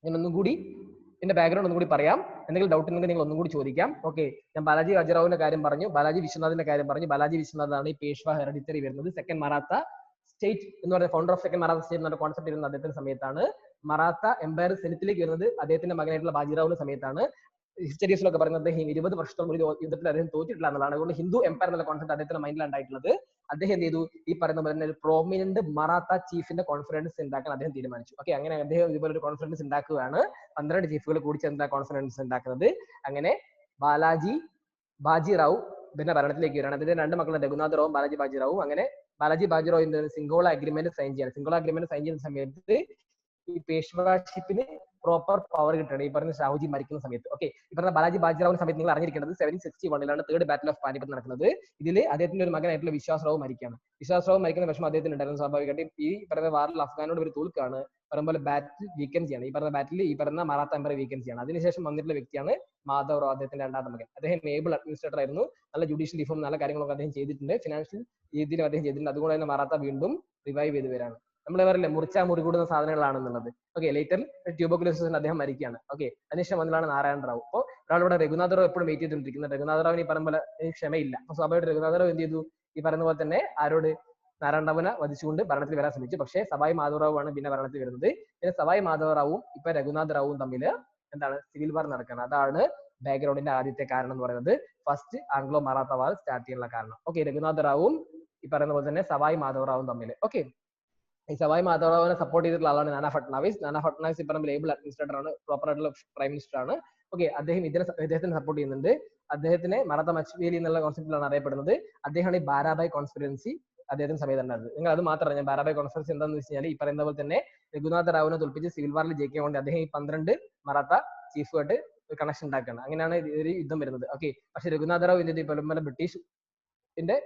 A: ഞാൻ ഒന്നും കൂടി ഇതിന്റെ ബാക്ക്ഗ്രൗണ്ട് ഒന്നും കൂടി പറയാം. എന്തെങ്കിലും ഡൗട്ട് ഉണ്ടെങ്കിൽ നിങ്ങൾ ഒന്നും കൂടി ചോദിക്കാം. ഓക്കെ, ഞാൻ ബാലാജി ബാജിറാവുവിന്റെ കാര്യം പറഞ്ഞു, ബാലാജി വിശ്വനാഥിന്റെ കാര്യം പറഞ്ഞു. ബാലാജി വിശ്വനാഥാണ് ഈ പേഷ്വ ഹെറിഡിറ്ററി വരുന്നത്. സെക്കൻഡ് മറാത്ത സ്റ്റേറ്റ് എന്ന് പറയുന്ന founder of second Maratha state എന്ന കോൺസെപ്റ്റ് വരുന്നത് അദ്ദേഹത്തിന്റെ സമയത്താണ്. മറാത്ത എംപയർ സെനറ്റിലേക്ക് വരുന്നത് അദ്ദേഹത്തിന്റെ മകനായിട്ടുള്ള ബാജിറാവുവിന്റെ സമയത്താണ്. ഹിസ്റ്ററീസിലൊക്കെ പറയുന്നത് അദ്ദേഹം 20 വർഷത്തോളം ഒരു യുദ്ധത്തിൽ അദ്ദേഹം തോറ്റിട്ടില്ല എന്നുള്ളതാണ്. അതുകൊണ്ട് ഹിന്ദു എംപയർ എന്നുള്ള കോൺസെപ്റ്റ് അദ്ദേഹത്തിന്റെ മൈൻഡിൽ ഉണ്ടായിട്ടുള്ളത്. അദ്ദേഹം എന്ത് ചെയ്തു? ഈ പറയുന്ന പോലെ തന്നെ ഒരു പ്രോമിനന്റ് മറാത്ത ചീഫിന്റെ കോൺഫറൻസ് ഉണ്ടാക്കാൻ അദ്ദേഹം തീരുമാനിച്ചു. ഓക്കെ, അങ്ങനെ അദ്ദേഹം ഇതുപോലെ ഒരു കോൺഫറൻസ് ഉണ്ടാക്കുകയാണ്. 12 ചീഫുകൾ കൂടി ചേർന്ന കോൺഫറൻസ് ഉണ്ടാക്കുന്നത്. അങ്ങനെ ബാജിറാവു പിന്നെ ഭരണത്തിലേക്ക് വരികയാണ്. അദ്ദേഹം 2 മക്കളുണ്ട്, രഘുനാഥ റാവും ബാലാജി ബാജിറാവും. അങ്ങനെ ബാലാജി ബാജിറാവ് സിംഗോള അഗ്രിമെന്റ് സൈൻ ചെയ്യാണ്. സിംഗോള അഗ്രിമെന്റ് സൈൻ ചെയ്യുന്ന സമയത്ത് ഈ പേഷ്വാഷിപ്പിന് പ്രോപ്പർ പവർ കിട്ടണം ഈ പറഞ്ഞ ഷാഹുജി മരിക്കുന്ന സമയത്ത്. ഓക്കെ, ഈ പറഞ്ഞ ബാലാജി ബാജിറാവുന്ന സമയത്ത് നിങ്ങൾ അറിഞ്ഞിരിക്കേണ്ടത് 1761 തേർഡ് ബാറ്റിൽ ഓഫ് പാനിപ്പത്ത് നടക്കുന്നത്. ഇതിൽ അദ്ദേഹത്തിന്റെ ഒരു മകനായിട്ടുള്ള വിശ്വാസറാവു മരിക്കുകയാണ്. വിശ്വാസറാവു മരിക്കുന്ന വിഷമം അദ്ദേഹത്തിന് ഉണ്ടായിരുന്നു. സ്വാഭാവികമായിട്ടും ഈ പറഞ്ഞ വാറിൽ അഫ്ഗാനോട് ഒരു തോൽക്കാണ്. പറയുമ്പോൾ ബാറ്റിൽ വീക്കൻ ചെയ്യാണ്. ഈ പറഞ്ഞ ബാറ്റിൽ ഈ പറഞ്ഞ മറാത്ത എംപയർ വീക്കൻ ചെയ്യാണ്. അതിനുശേഷം വന്നിട്ടുള്ള വ്യക്തിയാണ് മാധവറാവ്, അദ്ദേഹത്തിന്റെ 2ാമത്തെ മകൻ. അദ്ദേഹം ഏബിൾ അഡ്മിനിസ്ട്രേറ്റർ ആയിരുന്നു. നല്ല ജുഡീഷ്യൽ റിഫോം നല്ല കാര്യങ്ങളൊക്കെ അദ്ദേഹം ചെയ്തിട്ടുണ്ട്. ഫിനാൻഷ്യൽ രീതിയിലും അദ്ദേഹം ചെയ്തിട്ടുണ്ട്. അതുകൊണ്ട് തന്നെ മറാത്ത വീണ്ടും റിവൈവ് ചെയ്ത് വരാണ്. നമ്മൾ പറയില്ലേ മുറിച്ചാ മുറികൂടുന്ന സാധനങ്ങളാണെന്നുള്ളത്. ഓക്കെ, ലേറ്റർ ട്യൂബർകുലോസിന് അദ്ദേഹം മരിക്കുകയാണ്. ഓക്കെ, അതിനുശേഷം വന്നതാണ് നാരായണ റാവു. അപ്പോൾ ഒരാളിവിടെ രഘുനാഥ റാവു എപ്പോഴും വെയിറ്റ് ചെയ്തിരിക്കുന്നത്. രഘുനാഥ റാവിന് ഈ പറയുമ്പോൾ ക്ഷമയില്ല. അപ്പൊ സ്വാഭാവികമായിട്ട് രഘുനാഥ റാവു എന്ത് ചെയ്തു? ഈ പറയുന്ന പോലെ തന്നെ ആരോട്? നാരായണ റാവുവിനെ വധിച്ചുകൊണ്ട് ഭരണത്തിൽ വരാൻ ശ്രമിച്ചു. പക്ഷേ സവായ് മാധവറാവു ആണ് പിന്നെ ഭരണത്തിൽ വരുന്നത്. പിന്നെ സവായ് മാധവറാവും ഇപ്പൊ രഘുനാഥ റാവുവും തമ്മിൽ എന്താണ് സിവിൽ വാർ നടക്കുകയാണ്. അതാണ് ബാക്ക്ഗ്രൗണ്ടിന്റെ ആദ്യത്തെ കാരണം എന്ന് പറയുന്നത്. ഫസ്റ്റ് ആംഗ്ലോ മറാത്ത വാർ സ്റ്റാർട്ട് ചെയ്യാനുള്ള കാരണം. ഓക്കെ, രഘുനാഥ റാവുവും ഈ പറയുന്ന പോലെ തന്നെ സവായ് മാധവറാവും തമ്മിൽ. ഓക്കെ, ഈ സവായ് മാധവറാവിനെ സപ്പോർട്ട് ചെയ്തിട്ടുള്ള ആളാണ് നാനാ ഫട്നാവിസ്. നാനാ ഫട്നാവിസ് ഈ പറയുമ്പോൾ ഏബിൾ അഡ്മിനിസ്ട്രേറ്റർ ആണ്, പ്രോപ്പർ ആയിട്ടുള്ള പ്രൈം മിനിസ്റ്റർ ആണ്. ഓക്കെ, അദ്ദേഹത്തിന് സപ്പോർട്ട് ചെയ്യുന്നുണ്ട്. അദ്ദേഹത്തിനെ മറാത്ത മച്ച്വേലി എന്നുള്ള കോൺസെപ്റ്റിലാണ് അറിയപ്പെടുന്നത്. അദ്ദേഹമാണ് ഈ ബാരാബായ് കോൺസ്പിറൻസി അദ്ദേഹത്തിന് സമയത്തുണ്ടായിരുന്നത്. നിങ്ങൾ അത് മാത്രമല്ല, ഞാൻ ബാരാബായ് കോൺസ്പിറൻസി എന്താണെന്ന് വെച്ച് കഴിഞ്ഞാൽ ഈ പറയുന്ന പോലെ തന്നെ രഘുനാഥ റാവുവിനെ തോൽപ്പിച്ച് സിവിൽ വാറിൽ ജയിക്കാൻ വേണ്ടി അദ്ദേഹം ഈ 12 മറാത്ത ചീഫുമായിട്ട് കണക്ഷൻ ഉണ്ടാക്കുകയാണ്. അങ്ങനെയാണ് ഒരു യുദ്ധം വരുന്നത്. ഓക്കെ, പക്ഷേ രഘുനാഥ റാവു ഇന്ത്യയിൽ പല ബ്രിട്ടീഷിന്റെ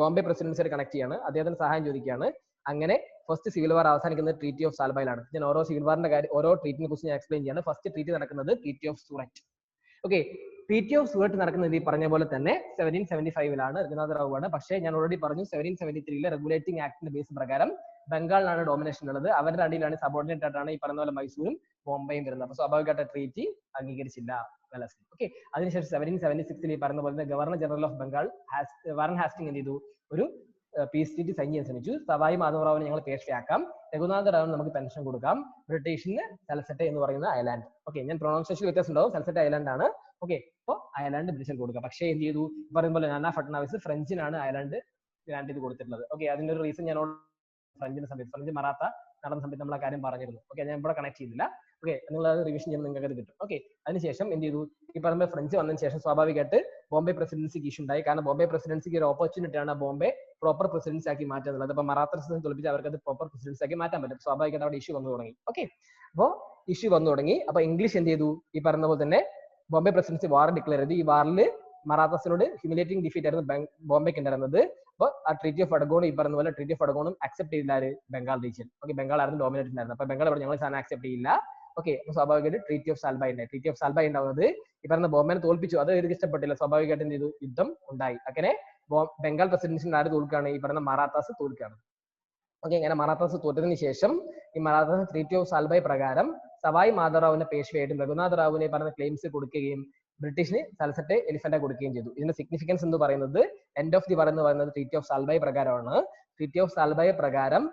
A: ബോംബെ പ്രസിഡൻസിയായിട്ട് കണക്ട് ചെയ്യാണ്, അദ്ദേഹത്തിന് സഹായം ചോദിക്കുകയാണ്. അങ്ങനെ ഫസ്റ്റ് സിവിൽ വാർ അവസാനിക്കുന്നത് ട്രീറ്റി ഓഫ് സാൽബയിലാണ്. ഞാൻ ഓരോ സിവിൽ വാറിന്റെ കാര്യം ഓരോ ട്രീറ്റിനെ കുറിച്ച് ഞാൻ എക്സ്പ്ലെയിൻ ചെയ്യാണ്. ഫസ്റ്റ് ട്രീറ്റി നടക്കുന്നത് treaty of Surat. Okay, treaty of Surat നടക്കുന്നത് ഈ പറഞ്ഞ പോലെ തന്നെ 1775 രഘുനാഥ റാവു ആണ്. പക്ഷേ ഞാൻ ഓൾറെഡി പറഞ്ഞു 1773 റെഗുലേറ്റിംഗ് ആക്ടിന്റെ ബേസ് പ്രകാരം ബംഗാളിലാണ് ഡോമിനേഷൻ ഉള്ളത്. അവരുടെ അടിയിലാണ് സബോർഡിനേറ്റ് ആയിട്ടാണ് ഈ പറഞ്ഞ പോലെ മൈസൂരും ബോംബെയും വരുന്നത്. അപ്പൊ സ്വാഭാവികമായിട്ട് ട്രീറ്റി അംഗീകരിച്ചില്ല വെലസ്ലി. ഓക്കെ, അതിനുശേഷം 1776 ഈ പറയുന്ന പോലെ governor general of Bengal Warren Hastings എന്ത് ചെയ്തു, ഒരു പീസ് ട്രീറ്റി സൈൻ ചെയ്യാൻ ശ്രമിച്ചു. സവായി മാധവറാവിനെ ഞങ്ങൾ പേഷ്വയാക്കാം, രഘുനാഥ റാവുവിന് നമുക്ക് പെൻഷൻ കൊടുക്കാം, ബ്രിട്ടീഷിന് സൽസെറ്റ എന്ന് പറയുന്ന ഐലാൻഡ്. ഓക്കെ, ഞാൻ പ്രൊണൗൺസിയേഷൻ വ്യത്യാസം ഉണ്ടാവും, സൽസെറ്റ ഐലാൻഡ് ആണ്. ഓക്കെ, അപ്പോൾ ഐലാൻഡ് ബ്രിട്ടീഷിന് കൊടുക്കാം. പക്ഷേ എന്ത് ചെയ്തു, പറയുന്ന പോലെ നാനാ ഫട്നാവിസ് ഫ്രഞ്ചിനാണ് ഐലാൻഡ് ഗ്രാന്റ് ചെയ്ത് കൊടുത്തിട്ടുള്ളത്. ഓക്കെ, അതിന്റെ ഒരു റീസൺ ഞാൻ ഫ്രഞ്ചിന്റെ സമയത്ത് ഫ്രഞ്ച് മറാത്ത നടന്ന സമയത്ത് നമ്മൾ ആ കാര്യം പറഞ്ഞിരുന്നു. ഓക്കെ, ഞാൻ ഇവിടെ കണക്ട് ചെയ്തില്ല. ഓക്കെ, നിങ്ങൾ അത് റിവിഷൻ ചെയ്യുമ്പോൾ നിങ്ങൾക്ക് അത് കിട്ടും. ഓക്കെ, അതിനുശേഷം എന്ത് ചെയ്തു, ഈ പറയുമ്പോൾ ഫ്രഞ്ച് വന്നതിന് ശേഷം സ്വാഭാവികമായിട്ട് ബോംബെ പ്രസിഡൻസിക്ക് ഇഷ്യൂ ഉണ്ടായി. കാരണം ബോംബെ പ്രസിഡൻസിക്ക് ഒരു ഓപ്പർച്യൂണിറ്റി ആണ് ബോംബെ പ്രോപ്പർ പ്രസിഡൻസി ആക്കി മാറ്റുന്നത്. അപ്പോൾ മറാത്ത തോൽപ്പിച്ച് അവർക്ക് അത് പ്രോപ്പർ പ്രസിഡൻസി ആക്കി മാറ്റാൻ പറ്റും. സ്വാഭാവികമായിട്ട് അവിടെ ഇഷ്യൂ വന്നു തുടങ്ങി. ഓക്കെ, അപ്പോൾ ഇഷ്യൂ വന്നു തുടങ്ങി. അപ്പോൾ ഇംഗ്ലീഷ് എന്ത് ചെയ്തു, ഈ പറയുന്ന പോലെ തന്നെ ബോംബെ പ്രസിഡൻസി വാർ ഡിക്ലെയർ ചെയ്തു. ഈ വാറിൽ മറാത്തസിനോട് ഹ്യൂമിലേറ്റിംഗ് ഡിഫീറ്റ് ആയിരുന്നു ബോംബെക്ക് ഉണ്ടായിരുന്നത്. അപ്പോൾ ആ ട്രീറ്റി ഓഫ് അഡഗോൺ ഈ പറഞ്ഞ പോലെ ട്രീറ്റി ഓഫ് അഡഗോണും അക്സെപ്റ്റ് ചെയ്തില്ല ബംഗാൾ റീജിയൻ. ഓക്കെ, ബംഗാൾ ആയിരുന്നു ഡോമിനേറ്റ് ഉണ്ടായിരുന്നത്. അപ്പോൾ ബംഗാൾ ഞങ്ങൾ സാധനം അക്സെപ്റ്റ് ചെയ്യില്ല. ഓക്കെ, അപ്പോൾ സ്വാഭാവികമായിട്ട് ട്രീറ്റി ഓഫ് സാൽബൈ ഉണ്ടായി. ട്രീറ്റി ഓഫ് സാൽബൈ ഉണ്ടാവുന്നത് ഈ പറഞ്ഞ ബോംബെനെ തോൽപ്പിച്ചു, അത് ഇവർക്ക് ഇഷ്ടപ്പെട്ടില്ല. സ്വാഭാവികമായിട്ട് എന്ത് ചെയ്തു, യുദ്ധം ഉണ്ടായി. അങ്ങനെ ബംഗാൾ പ്രസിഡൻസിന് ആര് തോൽക്കുകയാണ്, ഈ പറഞ്ഞ മറാത്താസ് തോൽക്കുകയാണ്. ഓക്കെ, ഇങ്ങനെ മറാത്താസ് തോറ്റതിന് ശേഷം ഈ മറാത്താസ് ട്രീറ്റി ഓഫ് സാൽബൈ പ്രകാരം സവായി മാധവറാവുവിന്റെ പേഷ്വയായിട്ടും രഘുനാഥ റാവുവിനെ പറഞ്ഞ ക്ലെയിംസ് കൊടുക്കുകയും ബ്രിട്ടീഷിന് സൽസെറ്റെ എലിഫന്റ കൊടുക്കുകയും ചെയ്തു. ഇതിന്റെ സിഗ്നിഫിക്കൻസ് എന്ന് പറയുന്നത് എൻഡ് ഓഫ് ദി വാർ എന്ന് പറയുന്നത് ട്രീറ്റി ഓഫ് സാൽബൈ പ്രകാരമാണ്. ട്രീറ്റി ഓഫ് സാൽബൈ പ്രകാരം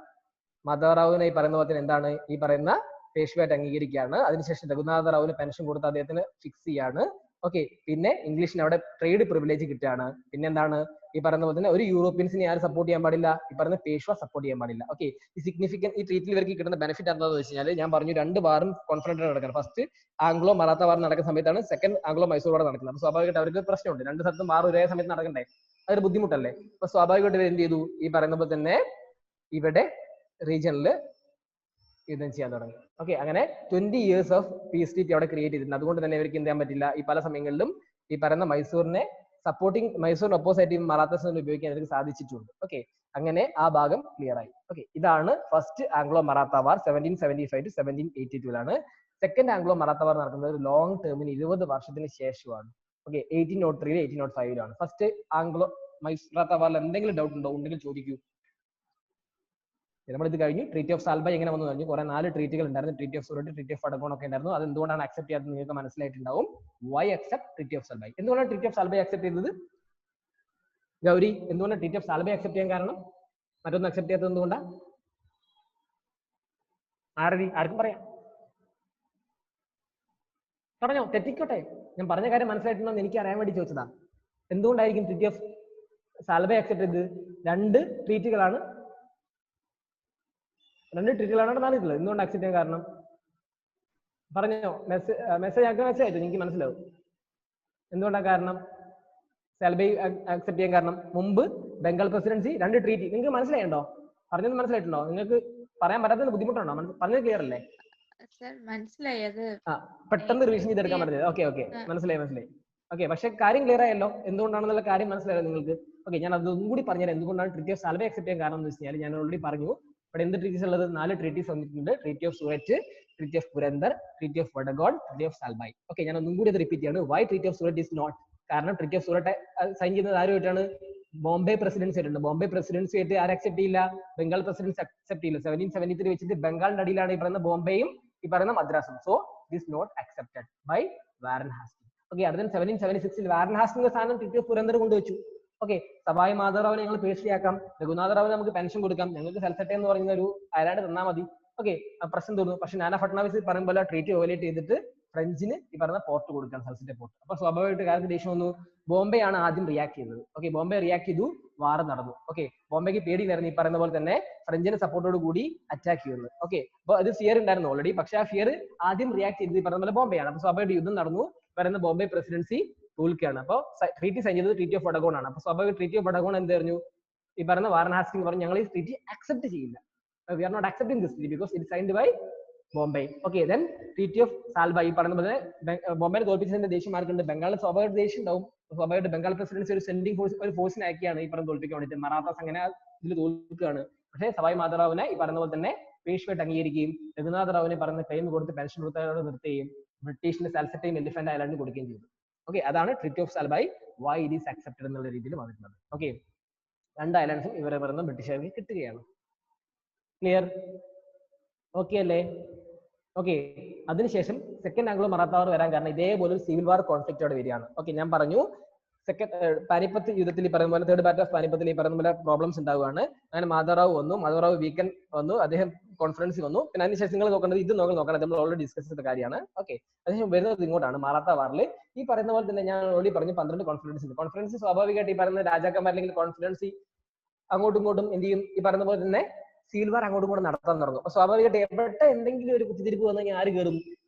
A: മാധവറാവുവിനെ ഈ പറയുന്ന പോലെ എന്താണ് ഈ പറയുന്ന പേഷ്വയായിട്ട് അംഗീകരിക്കുകയാണ്. അതിനുശേഷം രഘുനാഥ റാവുവിന് പെൻഷൻ കൊടുത്ത് അദ്ദേഹത്തിന് ഫിക്സ് ചെയ്യാണ്. ഓക്കെ, പിന്നെ ഇംഗ്ലീഷിന് അവിടെ ട്രേഡ് പ്രിവിലേജ് കിട്ടുകയാണ്. പിന്നെ എന്താണ് ഈ പറയുന്ന പോലെ തന്നെ ഒരു യൂറോപ്യൻസിനെ ആരും സപ്പോർട്ട് ചെയ്യാൻ പാടില്ല, ഈ പറയുന്ന പേഷ്വ സപ്പോർട്ട് ചെയ്യാൻ പാടില്ല. ഓക്കെ, ഈ സിഗ്നിഫിക്കൻറ്റ് ഈ ട്രീറ്റിൽ ഇവർക്ക് കിട്ടുന്ന ബെനിഫിറ്റ് എന്താണെന്ന് വെച്ച് കഴിഞ്ഞാൽ ഞാൻ പറഞ്ഞു, രണ്ട് വാറും കോൺഫ്രണ്ട് നടക്കുന്നത്. ഫസ്റ്റ് ആംഗ്ലോ മറാത്ത വാർ നടക്കുന്ന സമയത്താണ് സെക്കൻഡ് ആംഗ്ലോ മൈസൂർ വാർ നടക്കുന്നത്. അപ്പോൾ സ്വാഭാവികമായിട്ട് അവർക്ക് പ്രശ്നമുണ്ട്, രണ്ട് സ്ഥലത്തും വാർ ഒരേ സമയത്ത് നടക്കണ്ടേ, അതൊരു ബുദ്ധിമുട്ടല്ലേ. അപ്പൊ സ്വാഭാവികമായിട്ട് എന്ത് ചെയ്തു, ഈ പറയുന്ന പോലെ തന്നെ ഇവിടെ റീജിയനിൽ യുദ്ധം ചെയ്യാൻ തുടങ്ങി. ഓക്കെ, അങ്ങനെ 20 years ഓഫ് പീസ് ട്രീറ്റി അവിടെ ക്രിയേറ്റ് ചെയ്തിട്ടുണ്ട്. അതുകൊണ്ട് തന്നെ ഇവർക്ക് എന്ത് ചെയ്യാൻ പറ്റില്ല, ഈ പല സമയങ്ങളിലും ഈ പറയുന്ന മൈസൂറിനെ മൈസൂറിന് ഒപ്പോസിറ്റ് മറാത്തസിനെ ഉപയോഗിക്കാൻ അവർക്ക് സാധിച്ചിട്ടുണ്ട്. ഓക്കെ, അങ്ങനെ ആ ഭാഗം ക്ലിയർ ആയി. ഓക്കെ, ഇതാണ് first Anglo Maratha war 1775 to 1782 second Anglo Maratha war നടക്കുന്നത് ഒരു ലോങ് ടേമിന് 20 വർഷത്തിന് ശേഷമാണ്. ഓക്കെ, 1803 1805 ഫസ്റ്റ് ആംഗ്ലോ മറാത്ത വാറിൽ എന്തെങ്കിലും ഡൗട്ട് ഉണ്ടോ, ഉണ്ടെങ്കിൽ ചോദിക്കൂ. നമ്മൾ ഇത് കഴിഞ്ഞു. ട്രീറ്റി ഓഫ് സാൽബൈ എങ്ങനെ വന്നു കഴിഞ്ഞു, കുറെ 4 ട്രീറ്റികൾ ഉണ്ടായിരുന്നു. Treaty of Surat, treaty of Wadgaon ഒക്കെ ഉണ്ടായിരുന്നു. അത് എന്തുകൊണ്ടാണ് അക്സെപ്റ്റ് ചെയ്യാത്തത് നിങ്ങൾക്ക് മനസ്സിലായിട്ടുണ്ടാവും. Why accept treaty of Salbai, എന്തുകൊണ്ടാണ് ട്രീറ്റി ഓഫ് സാൽബൈ അക്സെപ്റ്റ് ചെയ്തത്? ഗൗരി, എന്തുകൊണ്ടാണ് ട്രീറ്റി ഓഫ് സാൽബൈ അക്സെപ്റ്റ് ചെയ്യാൻ കാരണം? മറ്റൊന്നും അക്സെപ്റ്റ് ചെയ്യാത്തത് എന്തുകൊണ്ടാണ്? ആർക്കും പറയാം, പറഞ്ഞോ, തെറ്റിക്കോട്ടെ. ഞാൻ പറഞ്ഞ കാര്യം മനസ്സിലായിട്ടുണ്ടോ എന്ന് എനിക്ക് അറിയാൻ വേണ്ടി ചോദിച്ചതാ. എന്തുകൊണ്ടായിരിക്കും ട്രീറ്റി ഓഫ് സാൽബൈ അക്സെപ്റ്റ് ചെയ്തത്? രണ്ട് ട്രീറ്റികളാണ് നടന്നിട്ടുള്ളത്. എന്തുകൊണ്ട് അക്സെപ്റ്റ് ചെയ്യാൻ കാരണം പറഞ്ഞോ. മെസ്സേജ് അയച്ചു, എനിക്ക് മനസ്സിലാവും. എന്തുകൊണ്ടാണ് കാരണം സാൽബൈ അക്സെപ്റ്റ് ചെയ്യാൻ കാരണം? മുമ്പ് ബംഗാൾ പ്രസിഡൻസി 2 ട്രീറ്റി, നിങ്ങൾക്ക് മനസ്സിലായിട്ടുണ്ടോ? പറഞ്ഞത് മനസ്സിലായിട്ടുണ്ടോ? നിങ്ങൾക്ക് പറയാൻ പറ്റാത്തത് ബുദ്ധിമുട്ടുണ്ടോ? പറഞ്ഞത് ക്ലിയർ അല്ലേ? പെട്ടെന്ന് റിവിഷൻ ചെയ്തെടുക്കാൻ പറ്റുന്നത്. ഓക്കെ, മനസ്സിലായി. ഓക്കെ, പക്ഷെ കാര്യം ക്ലിയർ ആയല്ലോ, എന്തുകൊണ്ടാണെന്നുള്ള കാര്യം മനസ്സിലായോ നിങ്ങൾക്ക്? ഓക്കെ, ഞാൻ അതൊന്നും കൂടി പറഞ്ഞുതരാം എന്തുകൊണ്ടാണ് ട്രീറ്റി ഓഫ് സാൽബൈ അക്സെപ്റ്റ് ചെയ്യാൻ കാരണം എന്ന് വെച്ച് കഴിഞ്ഞാൽ ഞാൻ ഓൾറെഡി പറഞ്ഞു. ഇവിടെ എന്ത് ട്രീറ്റീസ് ഉള്ളത്? 4 ട്രീറ്റീസ് വന്നിട്ടുണ്ട്. Treaty of Surat, treaty of Purandar, treaty of Wadgaon, treaty of Salbai. Okay, ഞാൻ ഒന്നും കൂടി അത് റിപ്പീറ്റ് ചെയ്യാണ്. Why treaty of Surat is not? കാരണം ട്രീറ്റി ഓഫ് സൂററ്റ് സൈൻ ചെയ്യുന്നത് ആരുമായിട്ടാണ്? ബോംബെ പ്രസിഡൻസി ആയിട്ടുണ്ട്. ബോംബെ പ്രസിഡൻസി ആയിട്ട് ആരും അക്സെപ്റ്റ് ചെയ്യില്ല, ബംഗാൾ പ്രസിഡൻസി അക്സെപ്റ്റ് ചെയ്യില്ല. 1773 വെച്ചിട്ട് ബംഗാളിന്റെ അടിയിലാണ് ഈ പറയുന്ന ബോംബെയും ഈ പറയുന്ന മദ്രാസും. So this not accepted by Warren Hastings. Okay, അടുത്ത 1776 വാറൻ ഹാസ്റ്റിംഗ് സ്ഥാനം ട്രീറ്റി ഓഫ് പുരന്ദർ കൊണ്ടുവച്ചു. ഓക്കെ, സവായി മാധവറാവിനെ ഞങ്ങൾ പേഷ്വയാക്കാം, രഘുനാഥ റാവുവിന് നമുക്ക് പെൻഷൻ കൊടുക്കാം, ഞങ്ങൾക്ക് സൽസെറ്റെ എന്ന് പറയുന്ന ഒരു ഐലാൻഡ് തന്നാൽ മതി. ഓക്കെ, പ്രശ്നം തോന്നുന്നു. പക്ഷെ നാനാ ഫട്നാവിസ് പറയുമ്പോൾ ട്രീറ്റി വയലേറ്റ് ചെയ്തിട്ട് ഫ്രഞ്ചിന് ഈ പറയുന്ന പോർട്ട് കൊടുക്കണം, സൽസെറ്റെ പോർട്ട്. അപ്പൊ സ്വാഭാവികമായിട്ട് കാര്യം ദേഷ്യം വന്നു. ബോംബെ ആണ് ആദ്യം റിയാക്ട് ചെയ്തത്. ഓക്കെ, ബോംബെ റിയാക്ട് ചെയ്തു, വാർ നടന്നു. ഓക്കെ, ബോംബെക്ക് പേടിയില്ലായിരുന്നു ഈ പറയുന്ന പോലെ തന്നെ ഫ്രഞ്ചിന്റെ സപ്പോർട്ടോട് കൂടി അറ്റാക്ക് ചെയ്യുന്നത്. ഓക്കെ, അപ്പൊ അത് ഫിയർ ഉണ്ടായിരുന്നു ഓൾറെഡി. പക്ഷെ ആ ഫിയർ ആദ്യം റിയാക്ട് ചെയ്തത് ഈ പറയുന്ന പോലെ ബോംബെയാണ്. അപ്പൊ സ്വാഭാവികമായിട്ട് യുദ്ധം നടന്നു, പറയുന്ന ബോംബെ പ്രസിഡൻസി തോൽക്കുകയാണ്. അപ്പോൾ ട്രീറ്റി സൈൻ ചെയ്തത് ട്രീറ്റി ഓഫ് വഡഗോൺ ആണ്. അപ്പൊ സ്വാഭാവിക ട്രീറ്റി ഓഫ് വഡഗോൺ എന്ത് പറഞ്ഞു? ഈ പറയുന്ന വാറൻ ഹാസ്റ്റിംഗ് പറഞ്ഞു ഞങ്ങൾ ഈ ട്രീറ്റി അക്സെപ്റ്റ് ചെയ്യില്ല, we are not accepting this treaty because it signed by Bombay. Okay, then treaty of Salbai ഈ പറയുന്ന പോലെ ബോംബെനെ തോൽപ്പിച്ചതിന്റെ ദേഷ്യം ആർക്കുണ്ട്? ബംഗാളിൽ സ്വാഭാവിക ദേഷ്യം ഉണ്ടാവും. സ്വാഭാവികമായിട്ട് ബംഗാൾ പ്രസിഡൻസി ഒരു സെൻഡിങ് ഫോഴ്സ്, ഒരു ഫോഴ്സിനെ ആക്കിയാണ് ഈ പറഞ്ഞ തോൽപ്പിക്കാൻ വേണ്ടിയിട്ട്. മറാത്താസ് അങ്ങനെ ഇതിൽ തോൽക്കുകയാണ്. പക്ഷേ സവായ് മാധവറാവുനെ ഈ പറഞ്ഞ പോലെ തന്നെ പേഷ്വയായിട്ട് അംഗീകരിക്കുകയും രഘുനാഥ റാവുവിനെ പറഞ്ഞ ക്ലെയിം കൊടുത്ത് പെൻഷൻ കൊടുത്തവരോട് നിർത്തുകയും ബ്രിട്ടീഷിന്റെ സാൽസറ്റൈം എലിഫന്റ് ഐലൻഡ് കൊടുക്കുകയും ചെയ്തു. ഓക്കെ, അതാണ് treaty of Salbai why it is accepted എന്നുള്ള രീതിയിൽ വന്നിട്ടുള്ളത്. ഓക്കെ, 2 ഐലൻഡ്സും ഇവരെ പറയുന്ന ബ്രിട്ടീഷുകാർക്ക് കിട്ടുകയാണ്. ക്ലിയർ? ഓക്കെ അല്ലേ? ഓക്കെ, അതിനുശേഷം സെക്കൻഡ് ആംഗ്ലോ മറാത്ത വാർ വരാൻ കാരണം ഇതേപോലെ ഒരു സിവിൽ വാർ കോൺഫ്ലിക്റ്റ് അവിടെ വരികയാണ്. ഓക്കെ, ഞാൻ പറഞ്ഞു പാനിപ്പത്ത് യുദ്ധത്തിൽ ഈ പറയുന്ന പോലെ തേർഡ് ബാറ്റിൽ ഓഫ് പാനിപ്പത്തിൽ ഈ പറയുന്ന പോലെ പ്രോബ്ലംസ് ഉണ്ടാവുകയാണ്. അങ്ങനെ മാധവറാവ് വന്നു, മാധവറാവ് വീക്കൻ വന്നു, അദ്ദേഹം കോൺഫറൻസിൽ വന്നു. പിന്നെ അതിനുശേഷം നിങ്ങൾ നോക്കേണ്ടത് ഇത് നോക്കണം, നമ്മൾ ഓൾറെഡി ഡിസ്കസ് ചെയ്ത കാര്യമാണ്. ഓക്കെ, അതിനുശേഷം വരുന്നത് ഇങ്ങോട്ടാണ് മറാത്ത വാറിൽ. ഈ പറയുന്ന പോലെ തന്നെ ഞാൻ ഓൾറെഡി പറഞ്ഞു 12 കോൺഫറൻസ് ഉണ്ട്. കോൺഫറൻസ് സ്വാഭാവികമായിട്ട് ഈ പറയുന്ന രാജാക്കന്മാർ അല്ലെങ്കിൽ കോൺഫറൻസ് അങ്ങോട്ടും ഇങ്ങോട്ടും എന്ത് ചെയ്യും, ഈ പറയുന്ന പോലെ തന്നെ സിവിൽ വാർ അങ്ങോട്ടും ഇങ്ങോട്ടും നടത്താൻ തുടങ്ങും. അപ്പൊ സ്വാഭാവികമായിട്ട് എവിടെ എന്തെങ്കിലും ഒരു കുത്തിത്തിരിപ്പ് വന്നു കഴിഞ്ഞാൽ ആര് കയറും?